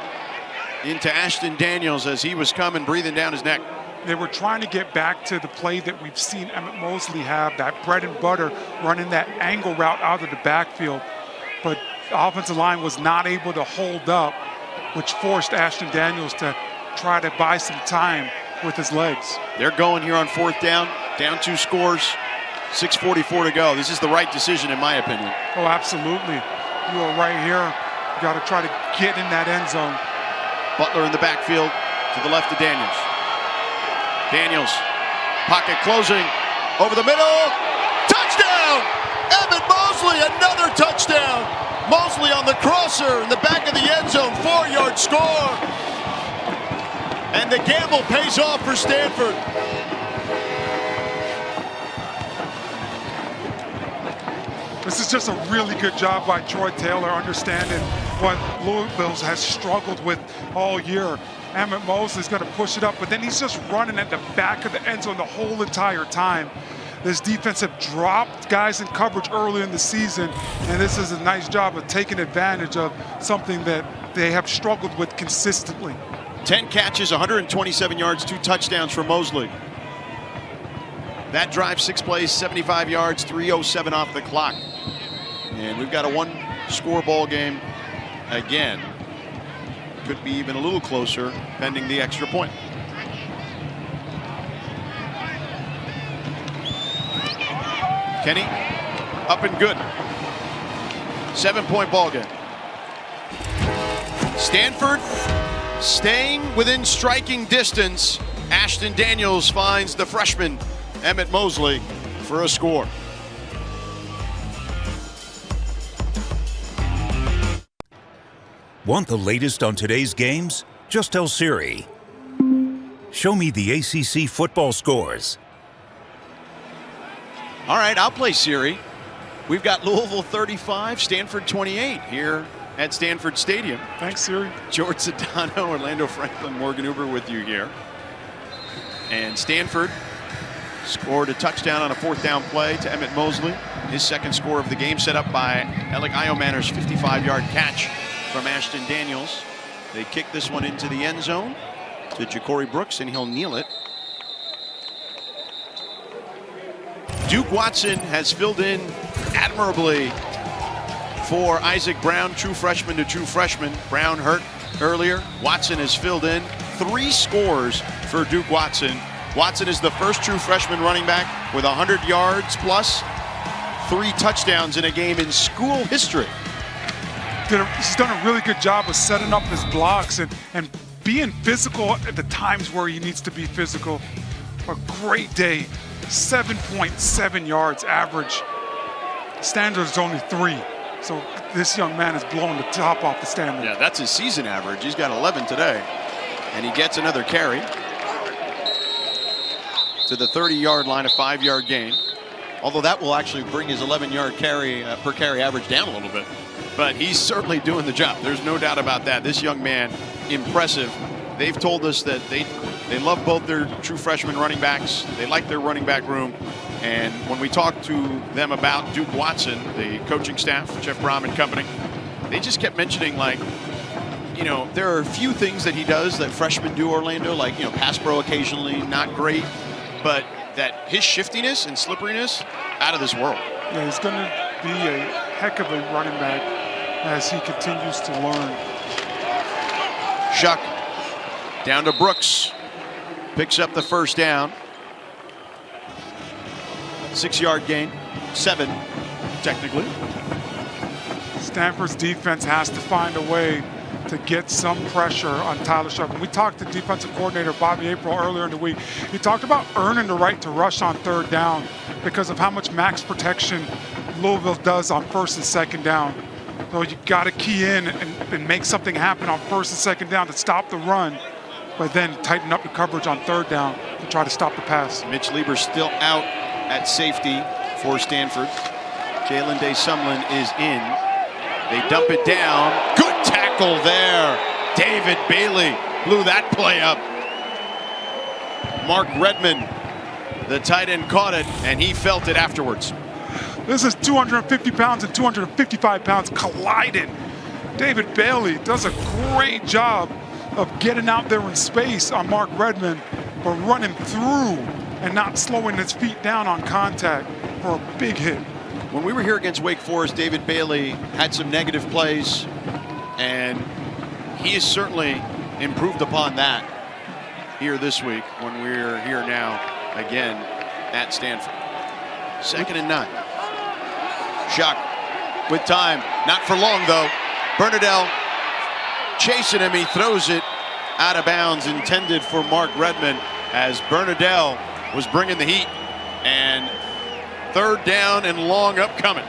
into Ashton Daniels as he was coming, breathing down his neck. They were trying to get back to the play that we've seen Emmett Mosley have, that bread and butter, running that angle route out of the backfield. But the offensive line was not able to hold up, which forced Ashton Daniels to try to buy some time with his legs. They're going here on 4th down 2 scores, 6:44 to go. This is the right decision in my opinion. Oh, absolutely. You are right here. You got to try to get in that end zone. Butler in the backfield to the left of Daniels. Daniels, pocket closing, over the middle, touchdown! Emmett Mosley, another touchdown! Mosley on the crosser in the back of the end zone, 4-yard score! And the gamble pays off for Stanford. This is just a really good job by Troy Taylor, understanding what Louisville has struggled with all year. Emmett Mosley's going to push it up, but then he's just running at the back of the end zone the whole entire time. This defense have dropped guys in coverage early in the season, and this is a nice job of taking advantage of something that they have struggled with consistently. 10 catches, 127 yards, 2 touchdowns for Mosley. That drive, 6 plays, 75 yards, 3:07 off the clock. And we've got a 1-score ball game again. Could be even a little closer pending the extra point. Kenny up and good. 7-point ball game. Stanford staying within striking distance. Ashton Daniels finds the freshman Emmett Mosley for a score. Want the latest on today's games? Just tell Siri. Show me the ACC football scores. All right, I'll play Siri. We've got Louisville 35, Stanford 28 here at Stanford Stadium. Thanks, Siri. George Sedano, Orlando Franklin, Morgan Uber with you here. And Stanford scored a touchdown on a 4th down play to Emmett Mosley. His 2nd score of the game, set up by Alec Iomaner's 55-yard catch from Ashton Daniels. They kick this one into the end zone to Ja'Cory Brooks, and he'll kneel it. Duke Watson has filled in admirably for Isaac Brown, true freshman to true freshman. Brown hurt earlier. Watson has filled in. 3 scores for Duke Watson. Watson is the first true freshman running back with 100 yards plus 3 touchdowns in a game in school history. He's done a really good job of setting up his blocks and being physical at the times where he needs to be physical. A great day. 7.7 yards average. Standard is only 3. So this young man is blowing the top off the standard. Yeah, that's his season average. He's got 11 today. And he gets another carry to the 30-yard line, a 5-yard gain. although that will actually bring his 11-yard carry per carry average down a little bit. But he's certainly doing the job. There's no doubt about that. This young man, impressive. They've told us that they love both their true freshman running backs. They like their running back room. And when we talked to them about Duke Watson, the coaching staff, Jeff Brom and company, they just kept mentioning, like, you know, there are a few things that he does that freshmen do, Orlando, like, you know, pass pro occasionally, not great, but that his shiftiness and slipperiness, out of this world. Yeah, he's going to be a heck of a running back as he continues to learn. Shuck down to Brooks, picks up the first down. 6-yard gain, 7 technically. Stanford's defense has to find a way to get some pressure on Tyler Shuck. When we talked to defensive coordinator Bobby April earlier in the week, he talked about earning the right to rush on 3rd down because of how much max protection Louisville does on 1st and 2nd down. So you got to key in and make something happen on 1st and 2nd down to stop the run, but then tighten up the coverage on 3rd down to try to stop the pass. Mitch Lieber still out at safety for Stanford. Jalen Day-Sumlin is in. They dump it down. Good tackle there. David Bailey blew that play up. Mark Redmond, the tight end, caught it, and he felt it afterwards. This is 250 pounds and 255 pounds collided. David Bailey does a great job of getting out there in space on Mark Redmond, but running through and not slowing his feet down on contact for a big hit. When we were here against Wake Forest, David Bailey had some negative plays, and he has certainly improved upon that here this week when we're here now again at Stanford. 2nd and 9. Shuck with time, not for long though. Bernadelle chasing him, he throws it out of bounds, intended for Mark Redmond, as Bernadelle was bringing the heat, and 3rd down and long upcoming.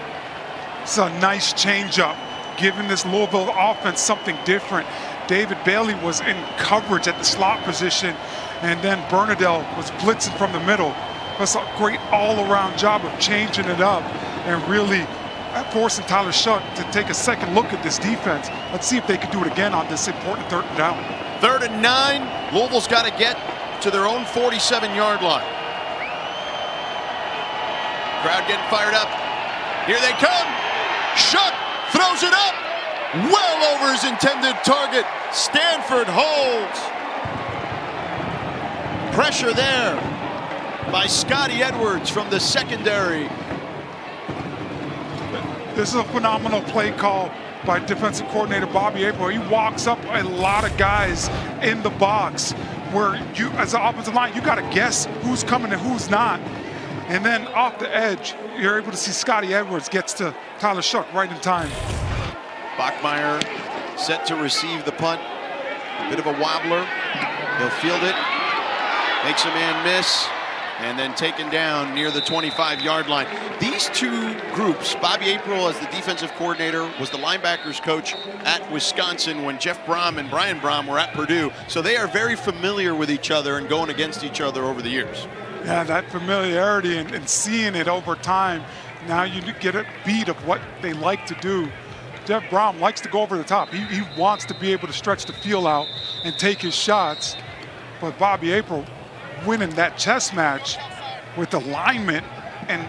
It's a nice changeup, giving this Louisville offense something different. David Bailey was in coverage at the slot position, and then Bernadelle was blitzing from the middle. That's a great all-around job of changing it up and really forcing Tyler Shuck to take a second look at this defense. Let's see if they can do it again on this important 3rd down. 3rd and 9. Louisville's got to get to their own 47-yard line. Crowd getting fired up. Here they come. Shuck throws it up. Well over his intended target. Stanford holds. Pressure there by Scotty Edwards from the secondary. This is a phenomenal play call by defensive coordinator Bobby April. He walks up a lot of guys in the box where you, as an offensive line, you got to guess who's coming and who's not. And then off the edge, you're able to see Scotty Edwards gets to Tyler Shuck right in time. Bachmeier set to receive the punt. A bit of a wobbler. He'll field it. Makes a man miss. And then taken down near the 25-yard line. These two groups, Bobby April as the defensive coordinator, was the linebackers coach at Wisconsin when Jeff Brom and Brian Brom were at Purdue. So they are very familiar with each other and going against each other over the years. Yeah, that familiarity and seeing it over time, now you get a beat of what they like to do. Jeff Brom likes to go over the top. He wants to be able to stretch the field out and take his shots. But Bobby April winning that chess match with alignment and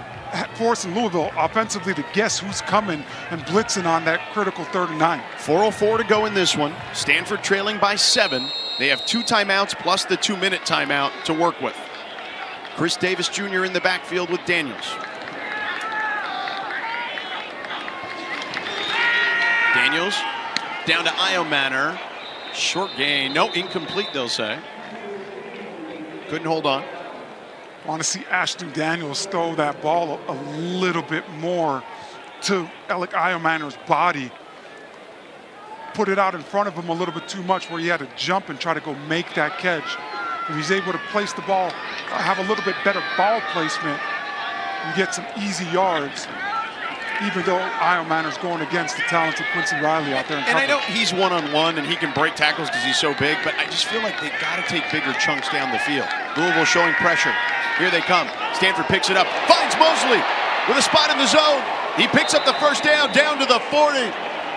forcing Louisville offensively to guess who's coming and blitzing on that critical 3rd and 9. 4:04 to go in this one. Stanford trailing by 7. They have 2 timeouts plus the 2-minute timeout to work with. Chris Davis Jr. in the backfield with Daniels. Daniels down to Iomanner. Short gain. No, incomplete, they'll say. Couldn't hold on. Want to see Ashton Daniels throw that ball a little bit more to Alec Iomanner's body. Put it out in front of him a little bit too much where he had to jump and try to go make that catch. If he's able to place the ball, have a little bit better ball placement, and get some easy yards, even though Iomanner's going against the talented Quincy Riley out there in coverage. And I know he's one-on-one and he can break tackles because he's so big, but I just feel like they got to take bigger chunks down the field. Louisville showing pressure. Here they come. Stanford picks it up, finds Mosley with a spot in the zone. He picks up the first down to the 40.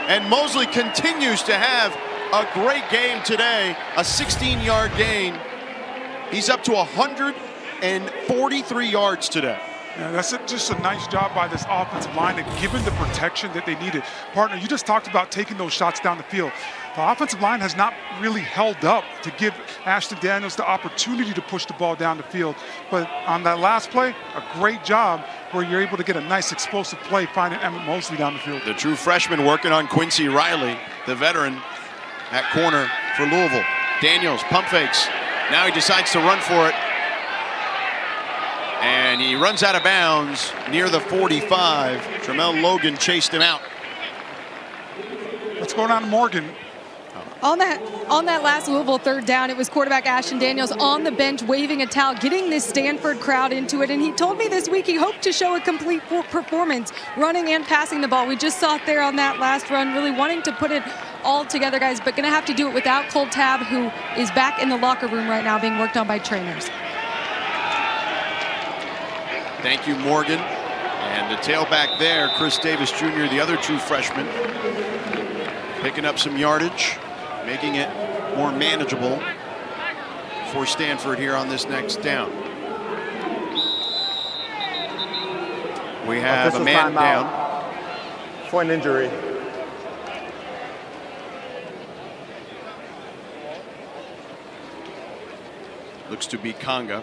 And Mosley continues to have a great game today, a 16-yard gain. He's up to 143 yards today. Yeah, that's just a nice job by this offensive line and given the protection that they needed. Partner, you just talked about taking those shots down the field. The offensive line has not really held up to give Ashton Daniels the opportunity to push the ball down the field. But on that last play, a great job where you're able to get a nice explosive play finding Emmett Mosley down the field. The true freshman working on Quincy Riley, the veteran at corner for Louisville. Daniels pump fakes. Now he decides to run for it. And he runs out of bounds near the 45. Tramel Logan chased him out. What's going on to Morgan? On that last Louisville third down, it was quarterback Ashton Daniels on the bench waving a towel, getting this Stanford crowd into it. And he told me this week he hoped to show a complete performance running and passing the ball. We just saw it there on that last run, really wanting to put it all together, guys, but going to have to do it without Cole Tabb, who is back in the locker room right now being worked on by trainers. Thank you, Morgan. And the tailback there, Chris Davis Jr., the other true freshman, picking up some yardage, making it more manageable for Stanford here on this next down. We have a man down for an injury. Looks to be Conga.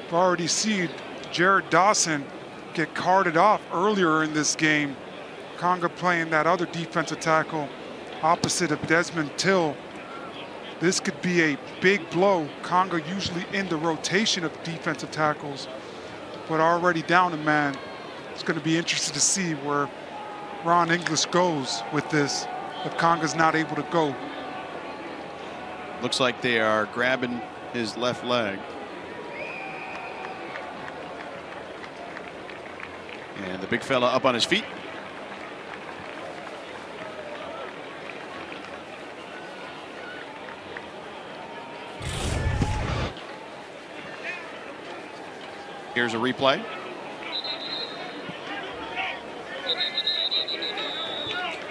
We've already seen Jared Dawson get carted off earlier in this game. Conga playing that other defensive tackle opposite of Desmond Till. This could be a big blow. Conga usually in the rotation of defensive tackles, but already down a man. It's going to be interesting to see where Ron English goes with this if Conga's not able to go. Looks like they are grabbing his left leg. And the big fella up on his feet. Here's a replay.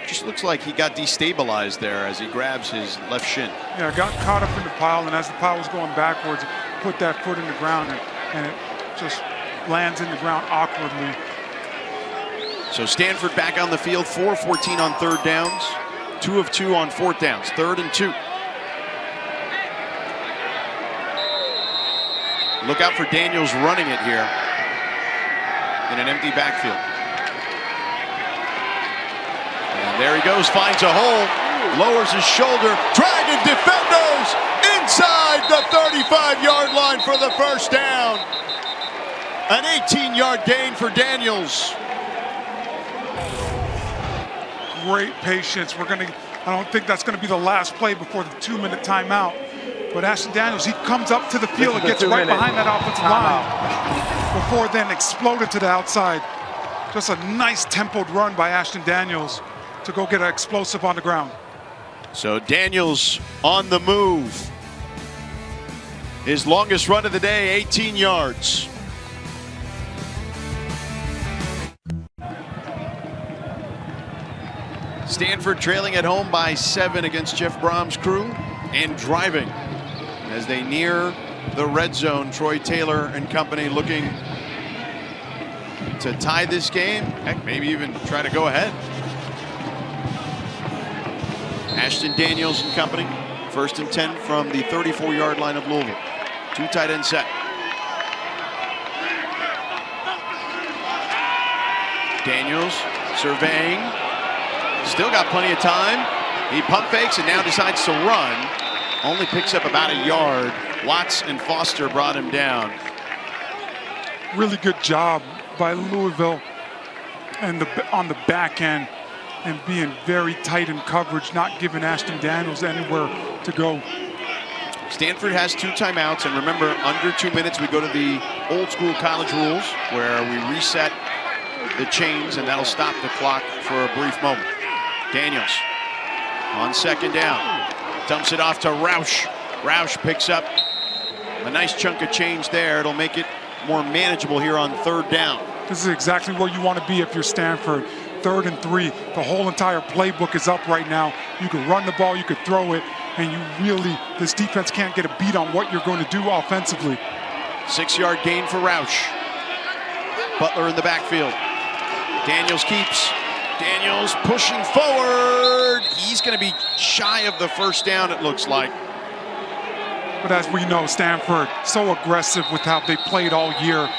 Just looks like he got destabilized there as he grabs his left shin. Yeah, got caught up in the pile, and as the pile was going backwards, put that foot in the ground, and it just lands in the ground awkwardly. So Stanford back on the field, 4 of 14 on third downs, 2 of 2 on fourth downs, 3rd and 2. Look out for Daniels running it here in an empty backfield. And there he goes, finds a hole, lowers his shoulder, dragging defenders inside the 35-yard line for the first down. An 18-yard gain for Daniels. Great patience. I don't think that's going to be the last play before the 2-minute timeout. But Ashton Daniels, he comes up to the field and gets right behind that offensive line before then exploded to the outside. Just a nice tempoed run by Ashton Daniels to go get an explosive on the ground. So Daniels on the move. His longest run of the day, 18 yards. Stanford trailing at home by 7 against Jeff Brom's crew and driving as they near the red zone. Troy Taylor and company looking to tie this game. Heck, maybe even try to go ahead. Ashton Daniels and company, 1st and 10 from the 34-yard line of Louisville. 2 tight end set. Daniels surveying. Still got plenty of time. He pump fakes and now decides to run. Only picks up about a yard. Watts and Foster brought him down. Really good job by Louisville and on the back end and being very tight in coverage, not giving Ashton Daniels anywhere to go. Stanford has 2 timeouts, and remember, under 2 minutes we go to the old school college rules where we reset the chains and that'll stop the clock for a brief moment. Daniels on 2nd down, dumps it off to Roush. Roush picks up A nice chunk of change there. It'll make it more manageable here on 3rd down. This is exactly where you want to be if you're Stanford. 3rd and 3. The whole entire playbook is up right now. You can run the ball, you could throw it, and this defense can't get a beat on what you're going to do offensively. 6-yard gain for Roush. Butler in the backfield. Daniels keeps. Daniels pushing forward. He's going to be shy of the 1st down, it looks like. But as we know, Stanford, so aggressive with how they played all year.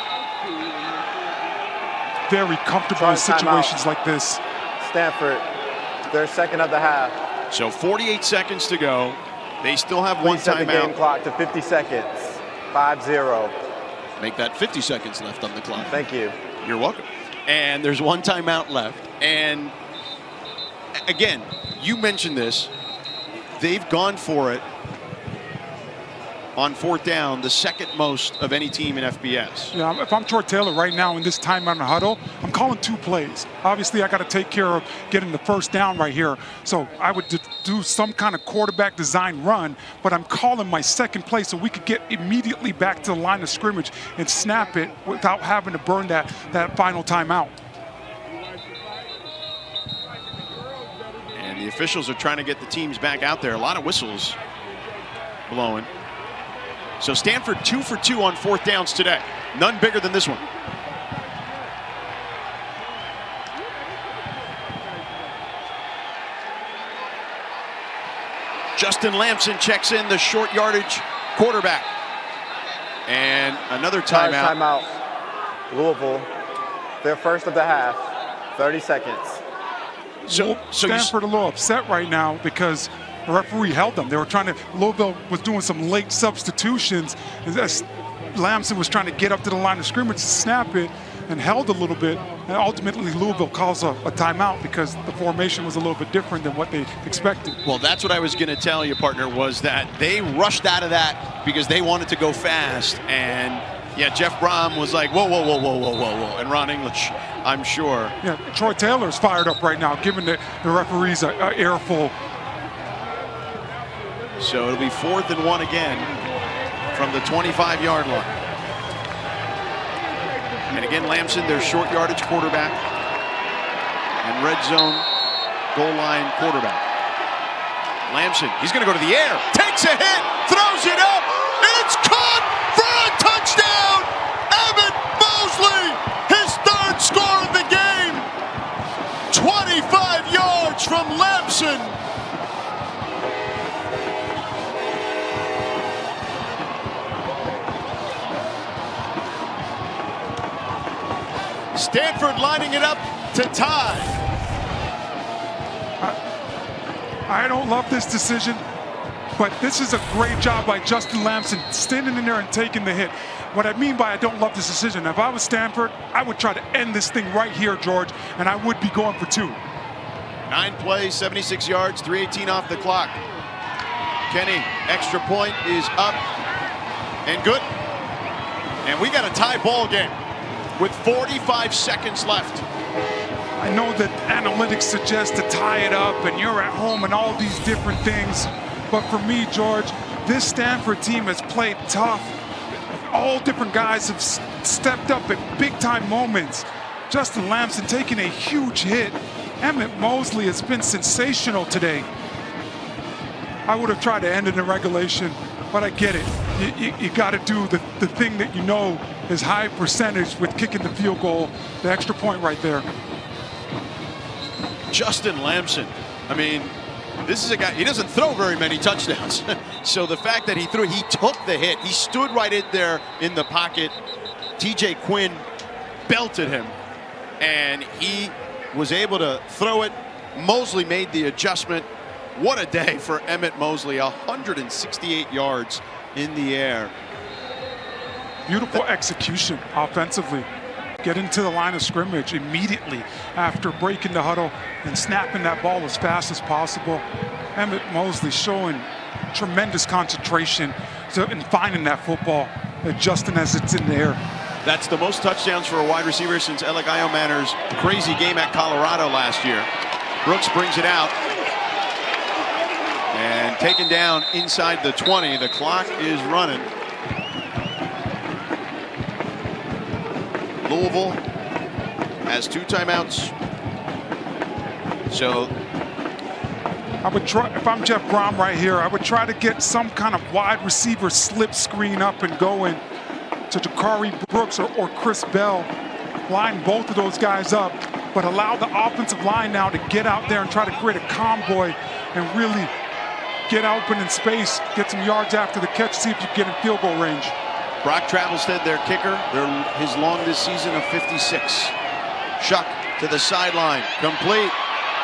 Very comfortable in situations like this. Stanford, their 2nd of the half. So 48 seconds to go. They still have one Set the game timeout. clock to 50 seconds. 5-0. Make that 50 seconds left on the clock. Thank you. You're welcome. And there's one timeout left. And again, you mentioned this. They've gone for it on 4th down, the 2nd most of any team in FBS. Yeah, if I'm Troy Taylor right now in this timeout in the huddle, I'm calling 2 plays. Obviously, I got to take care of getting the 1st down right here. So I would do some kind of quarterback design run, but I'm calling my 2nd play so we could get immediately back to the line of scrimmage and snap it without having to burn that final timeout. And the officials are trying to get the teams back out there. A lot of whistles blowing. So Stanford 2 for 2 on 4th downs today. None bigger than this one. Justin Lamson checks in, the short yardage quarterback. And another timeout. Timeout. Louisville, their 1st of the half. 30 seconds. So Stanford a little upset right now because the referee held them. They were trying to, Louisville was doing some late substitutions. As Lamson was trying to get up to the line of scrimmage to snap it and held a little bit. And ultimately, Louisville calls a timeout because the formation was a little bit different than what they expected. Well, that's what I was going to tell you, partner, was that they rushed out of that because they wanted to go fast. And yeah, Jeff Brom was like, whoa, whoa, whoa, whoa, whoa, whoa, whoa. And Ron English, I'm sure. Yeah, Troy Taylor's fired up right now, giving the referees an earful. So it'll be 4th and 1 again from the 25-yard line. And again, Lamson, their short yardage quarterback and red zone goal line quarterback. Lamson, he's going to go to the air, takes a hit, throws it up, and it's caught for a touchdown! Emmett Mosley, his 3rd score of the game. 25 yards from Lamson. Stanford lining it up to tie. I don't love this decision, but this is a great job by Justin Lamson standing in there and taking the hit. What I mean by I don't love this decision, if I was Stanford, I would try to end this thing right here, George, and I would be going for 2. 9 plays, 76 yards, 3:18 off the clock. Kenny, extra point is up and good. And we got a tie ball game with 45 seconds left. I know that analytics suggest to tie it up and you're at home and all these different things. But for me, George, this Stanford team has played tough. All different guys have stepped up at big-time moments. Justin Lamson taking a huge hit. Emmett Mosley has been sensational today. I would have tried to end it in regulation, but I get it. You got to do the thing that you know is high percentage with kicking the field goal, the extra point right there. Justin Lamson, I mean, this is a guy, he doesn't throw very many touchdowns. So the fact that he took the hit, he stood right in there in the pocket. TJ Quinn belted him, and he was able to throw it. Mosley made the adjustment. What a day for Emmett Mosley, 168 yards in the air. Beautiful execution offensively. Get into the line of scrimmage immediately after breaking the huddle and snapping that ball as fast as possible. Emmett Mosley showing tremendous concentration in finding that football, adjusting as it's in the air. That's the most touchdowns for a wide receiver since Alec Iomaner's crazy game at Colorado last year. Brooks brings it out. And taken down inside the 20. The clock is running. Louisville has 2 timeouts. So I would try, if I'm Jeff Brom right here, I would try to get some kind of wide receiver slip screen up and going to Ja'Cory Brooks or Chris Bell. Line both of those guys up, but allow the offensive line now to get out there and try to create a convoy and really get open in space, get some yards after the catch, see if you get in field goal range. Brock Travelstead, their kicker, his long this season of 56. Shuck to the sideline, complete.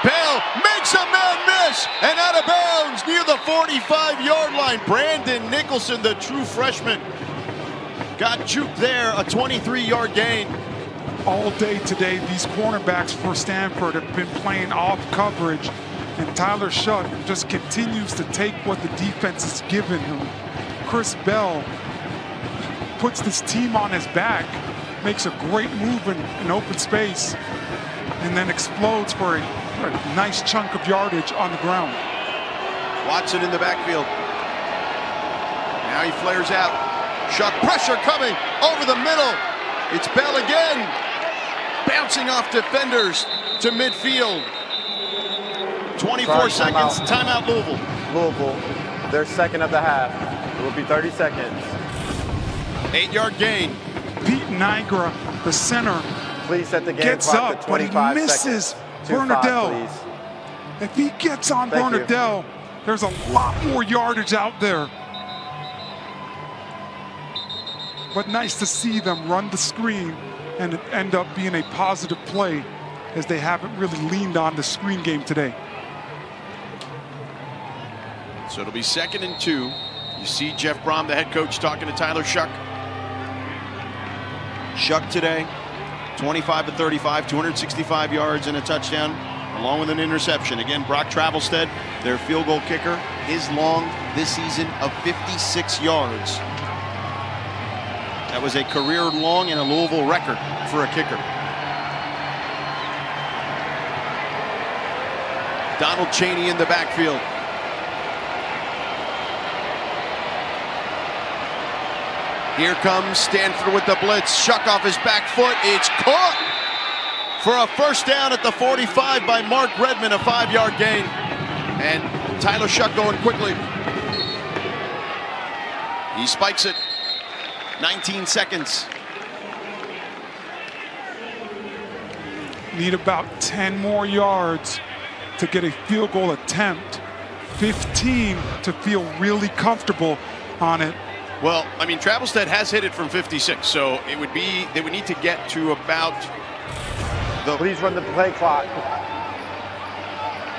Bell makes a man miss and out of bounds near the 45-yard line. Brandon Nicholson, the true freshman, got juked there, a 23-yard gain. All day today, these cornerbacks for Stanford have been playing off coverage, and Tyler Shuck just continues to take what the defense is giving him. Chris Bell puts this team on his back, makes a great move in open space, and then explodes for a nice chunk of yardage on the ground. Watson in the backfield. Now he flares out. Shuck, pressure coming over the middle. It's Bell again. Bouncing off defenders to midfield. 24 seconds, timeout Louisville. Louisville, their second of the half. It will be 30 seconds. 8-yard gain. Pete Nigra, the center, Please set the game gets clock up, to but 25 he misses seconds. Bernardell. 2-5, please. If he gets on Thank you. Bernardell, there's a lot more yardage out there. But nice to see them run the screen and it end up being a positive play, as they haven't really leaned on the screen game today. So it'll be 2nd and 2. You see Jeff Brom, the head coach, talking to Tyler Shuck. Shuck today, 25 to 35, 265 yards and a touchdown, along with an interception. Again, Brock Travelstead, their field goal kicker, his long this season of 56 yards. That was a career long and a Louisville record for a kicker. Donald Chaney in the backfield. Here comes Stanford with the blitz. Shuck off his back foot. It's caught for a first down at the 45 by Mark Redmond, a 5-yard gain. And Tyler Shuck going quickly. He spikes it. 19 seconds. Need about 10 more yards to get a field goal attempt. 15 to feel really comfortable on it. Well, I mean, Travelstead has hit it from 56, so it would be, they would need to get to about the... Please run the play clock.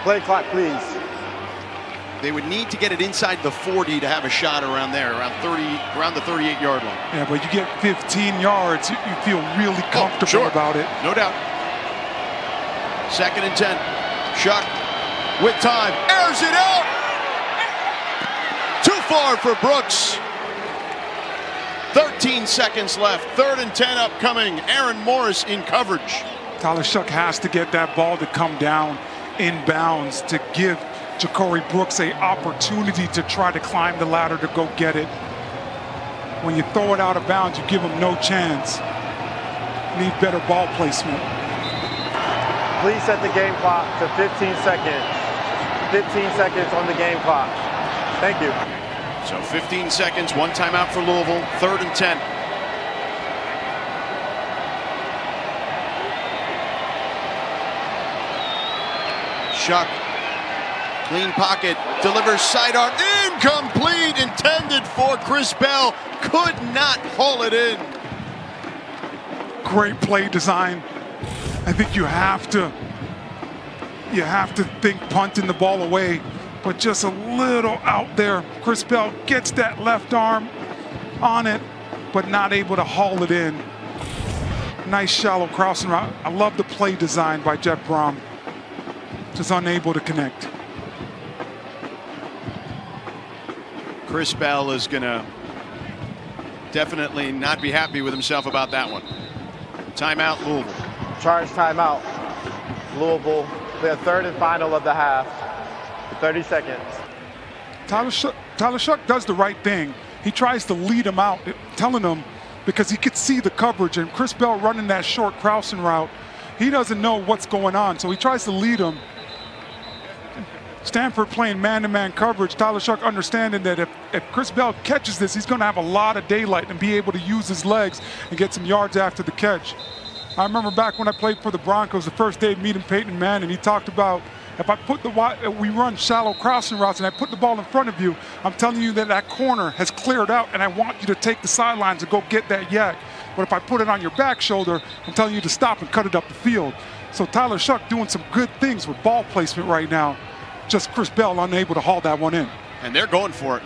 Play clock, please. They would need to get it inside the 40 to have a shot around there, around the 38-yard line. Yeah, but you get 15 yards, you feel really comfortable about it. No doubt. 2nd and 10. Shuck with time, airs it out. Too far for Brooks. 13 seconds left. 3rd and 10 upcoming. Aaron Morris in coverage. Tyler Shuck has to get that ball to come down in bounds to give Ja'Cory Brooks an opportunity to try to climb the ladder to go get it. When you throw it out of bounds, you give him no chance. Need better ball placement. Please set the game clock to 15 seconds. 15 seconds on the game clock. Thank you. So 15 seconds, 1 timeout for Louisville, 3rd and 10. Shuck, clean pocket, delivers sidearm, incomplete, intended for Chris Bell, could not haul it in. Great play design. I think you have to think punting the ball away, but just a little out there. Chris Bell gets that left arm on it, but not able to haul it in. Nice shallow crossing route. I love the play design by Jeff Brom. Just unable to connect. Chris Bell is gonna definitely not be happy with himself about that one. Timeout, Louisville. Charge timeout. Louisville, their 3rd and final of the half. 30 seconds. Tyler Shuck does the right thing. He tries to lead him out, telling him because he could see the coverage, and Chris Bell running that short Krausen route, he doesn't know what's going on, so he tries to lead him. Stanford playing man-to-man coverage. Tyler Shuck understanding that if Chris Bell catches this, he's going to have a lot of daylight and be able to use his legs and get some yards after the catch. I remember back when I played for the Broncos, the first day meeting Peyton Manning, he talked about, if I put we run shallow crossing routes and I put the ball in front of you, I'm telling you that that corner has cleared out and I want you to take the sidelines and go get that yak. But if I put it on your back shoulder, I'm telling you to stop and cut it up the field. So Tyler Shuck doing some good things with ball placement right now. Just Chris Bell unable to haul that one in. And they're going for it.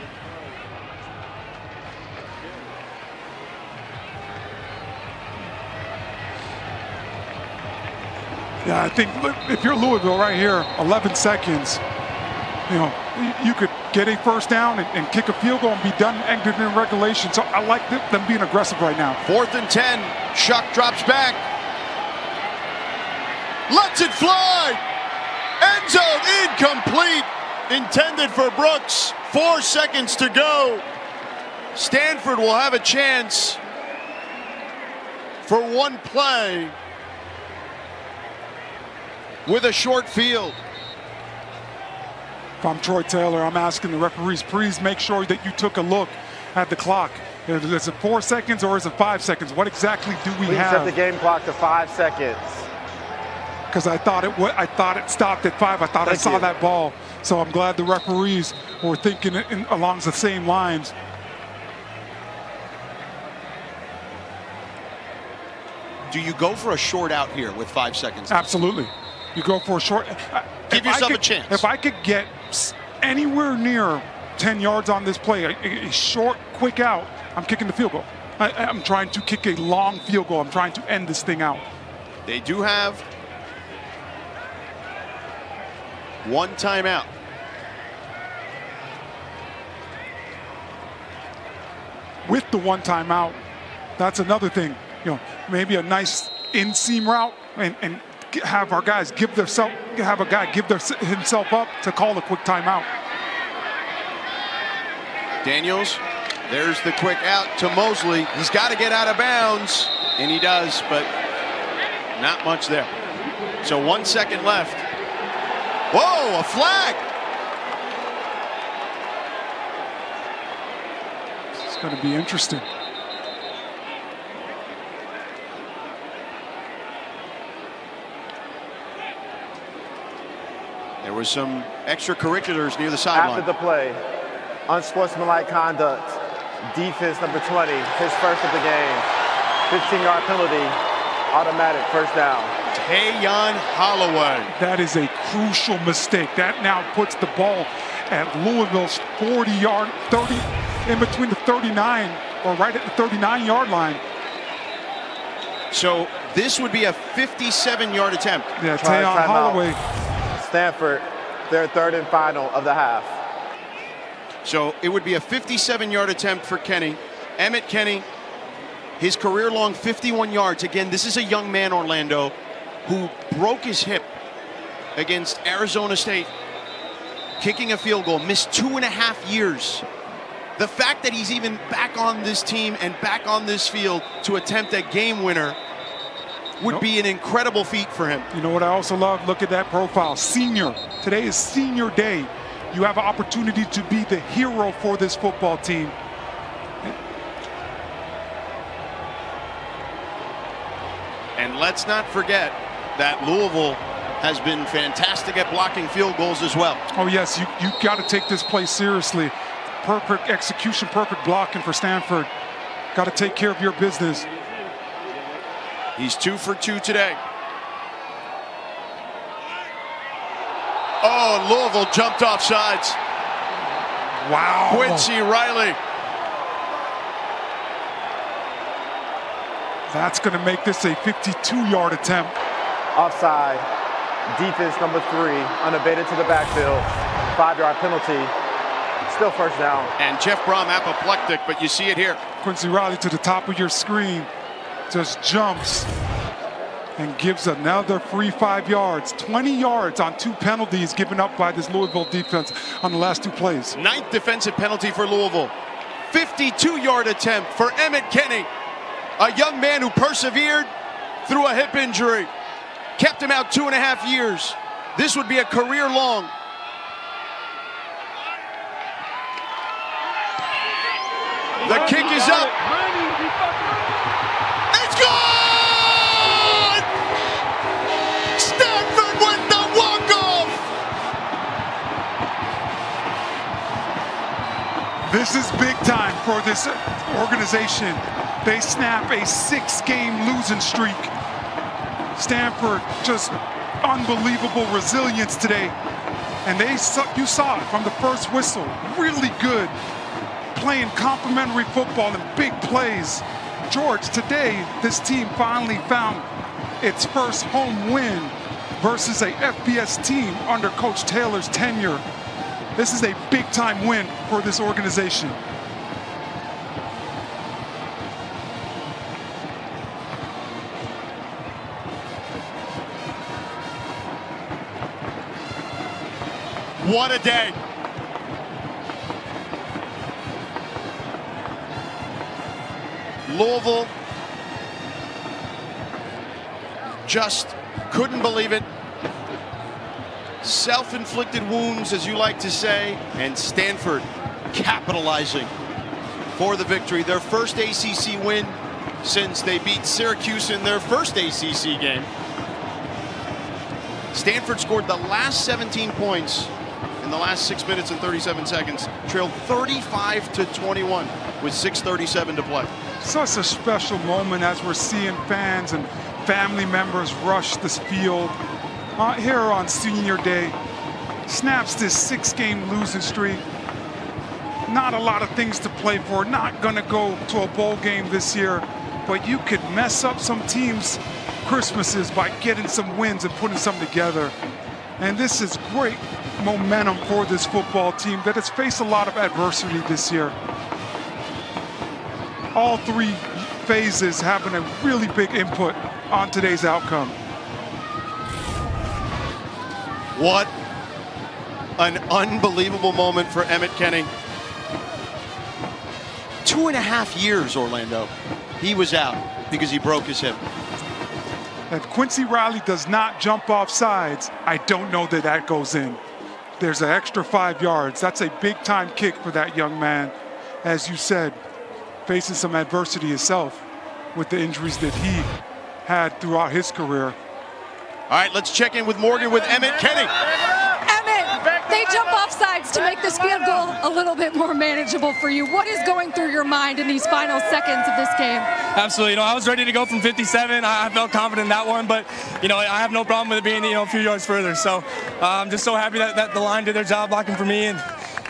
Yeah, I think if you're Louisville right here, 11 seconds, you know, you could get a first down and kick a field goal and be done exiting in regulation. So I like them being aggressive right now. 4th and 10. Shuck drops back. Lets it fly. End zone incomplete. Intended for Brooks. 4 seconds to go. Stanford will have a chance for one play with a short field. If I'm Troy Taylor, I'm asking the referees, please make sure that you took a look at the clock. Is it 4 seconds or is it 5 seconds? What exactly do we have? Set the game clock to 5 seconds. Because I thought it stopped at 5. I thought I saw that ball. So I'm glad the referees were thinking along the same lines. Do you go for a short out here with 5 seconds? Absolutely. You go for a short. Give yourself a chance. If I could get anywhere near 10 yards on this play, a short, quick out, I'm kicking the field goal. I'm trying to kick a long field goal. I'm trying to end this thing out. They do have one timeout. With the one timeout, that's another thing. You know, maybe a nice in-seam route and have our guys himself up to call a quick timeout. Daniels, there's the quick out to Mosley. He's got to get out of bounds, and he does, but not much there. So 1 second left. Whoa, a flag! It's going to be interesting. There was some extracurriculars near the sideline. After the play, unsportsmanlike conduct, defense number 20, his first of the game, 15-yard penalty, automatic first down. Tayon Holloway. That is a crucial mistake. That now puts the ball at Louisville's 40-yard, 30, in between the 39 or right at the 39-yard line. So this would be a 57-yard attempt. Yeah, Tayon Holloway. Stanford, their third and final of the half. So it would be a 57-yard attempt for Kenny. Emmett Kenny, his career-long 51 yards. Again, this is a young man, Orlando, who broke his hip against Arizona State, kicking a field goal, missed 2.5 years. The fact that he's even back on this team and back on this field to attempt a game winner would be an incredible feat for him. You know what I also love? Look at that profile. Senior. Today is senior day. You have an opportunity to be the hero for this football team. And let's not forget that Louisville has been fantastic at blocking field goals as well. Oh yes, you got to take this play seriously. Perfect execution, perfect blocking for Stanford. Got to take care of your business. He's 2 for 2 today. Oh, Louisville jumped off sides. Wow. Quincy Riley. That's going to make this a 52-yard attempt. Offside. Defense number 3, unabated to the backfield. 5-yard penalty. Still first down. And Jeff Brom apoplectic, but you see it here. Quincy Riley to the top of your screen. Just jumps and gives another free 5 yards. 20 yards on 2 penalties given up by this Louisville defense on the last 2 plays. 9th defensive penalty for Louisville. 52-yard attempt for Emmett Kenny. A young man who persevered through a hip injury, kept him out 2.5 years. This would be a career long. The kick is up. It's gone! Stanford with the walk-off! This is big time for this organization. They snap a 6-game losing streak. Stanford, just unbelievable resilience today. And you saw it from the first whistle. Really good, playing complimentary football and big plays. George, today, this team finally found its first home win versus a FBS team under Coach Taylor's tenure. This is a big-time win for this organization. What a day. Louisville just couldn't believe it. Self-inflicted wounds, as you like to say, and Stanford capitalizing for the victory. Their first ACC win since they beat Syracuse in their first ACC game. Stanford scored the last 17 points in the last 6 minutes and 37 seconds, trailed 35-21 with 6:37 to play. Such a special moment as we're seeing fans and family members rush this field here on senior day. Snaps this 6-game losing streak. Not a lot of things to play for, not gonna go to a bowl game this year, but you could mess up some teams' Christmases by getting some wins and putting some together. And this is great momentum for this football team that has faced a lot of adversity this year. All three phases having a really big input on today's outcome. What an unbelievable moment for Emmett Kenny. 2.5 years, Orlando. He was out because he broke his hip. If Quincy Riley does not jump off sides, I don't know that that goes in. There's an extra 5 yards. That's a big-time kick for that young man. As you said, facing some adversity himself with the injuries that he had throughout his career. All right, let's check in with Morgan with Emmett Kenny. Emmett, they jump off sides to make this field goal a little bit more manageable for you. What is going through your mind in these final seconds of this game? Absolutely. You know, I was ready to go from 57. I felt confident in that one, but, you know, I have no problem with it being, a few yards further. So I'm just so happy that the line did their job blocking for me. And,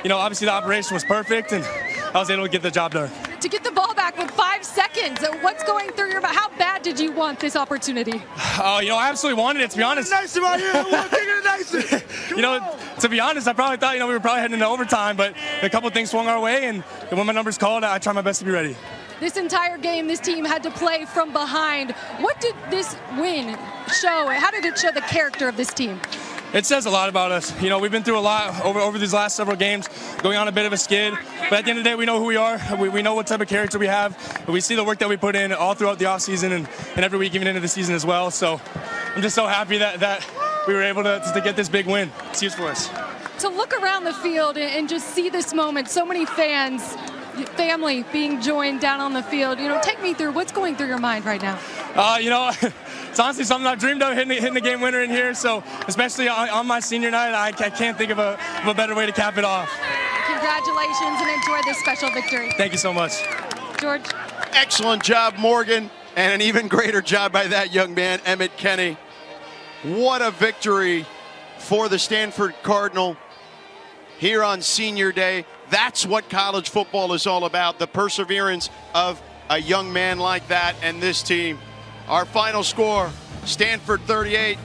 obviously the operation was perfect, and I was able to get the job done. To get the ball back with 5 seconds, what's going through your mind? How bad did you want this opportunity? I absolutely wanted it, to be honest. Nice about here. To be honest, I probably thought, we were probably heading into overtime, but a couple of things swung our way, and when my number's called, I try my best to be ready. This entire game, this team had to play from behind. What did this win show? How did it show the character of this team? It says a lot about us. We've been through a lot over these last several games, going on a bit of a skid. But at the end of the day, we know who we are. We know what type of character we have. We see the work that we put in all throughout the offseason and every week, even into the season as well. So I'm just so happy that we were able to get this big win. It's huge for us. To look around the field and just see this moment, so many fans, family being joined down on the field. Take me through what's going through your mind right now. It's honestly something I dreamed of, hitting the game winner in here. So especially on my senior night, I can't think of a better way to cap it off. Congratulations and enjoy this special victory. Thank you so much. George. Excellent job, Morgan, and an even greater job by that young man, Emmett Kenny. What a victory for the Stanford Cardinal here on senior day. That's what college football is all about, the perseverance of a young man like that and this team. Our final score, Stanford 38,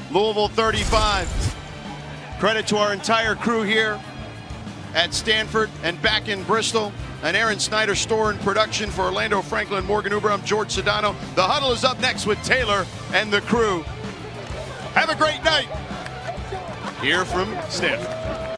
Louisville 35. Credit to our entire crew here at Stanford and back in Bristol. An Aaron Snyder store and production for Orlando Franklin, Morgan Uber. I'm George Sedano. The Huddle is up next with Taylor and the crew. Have a great night here from Stanford.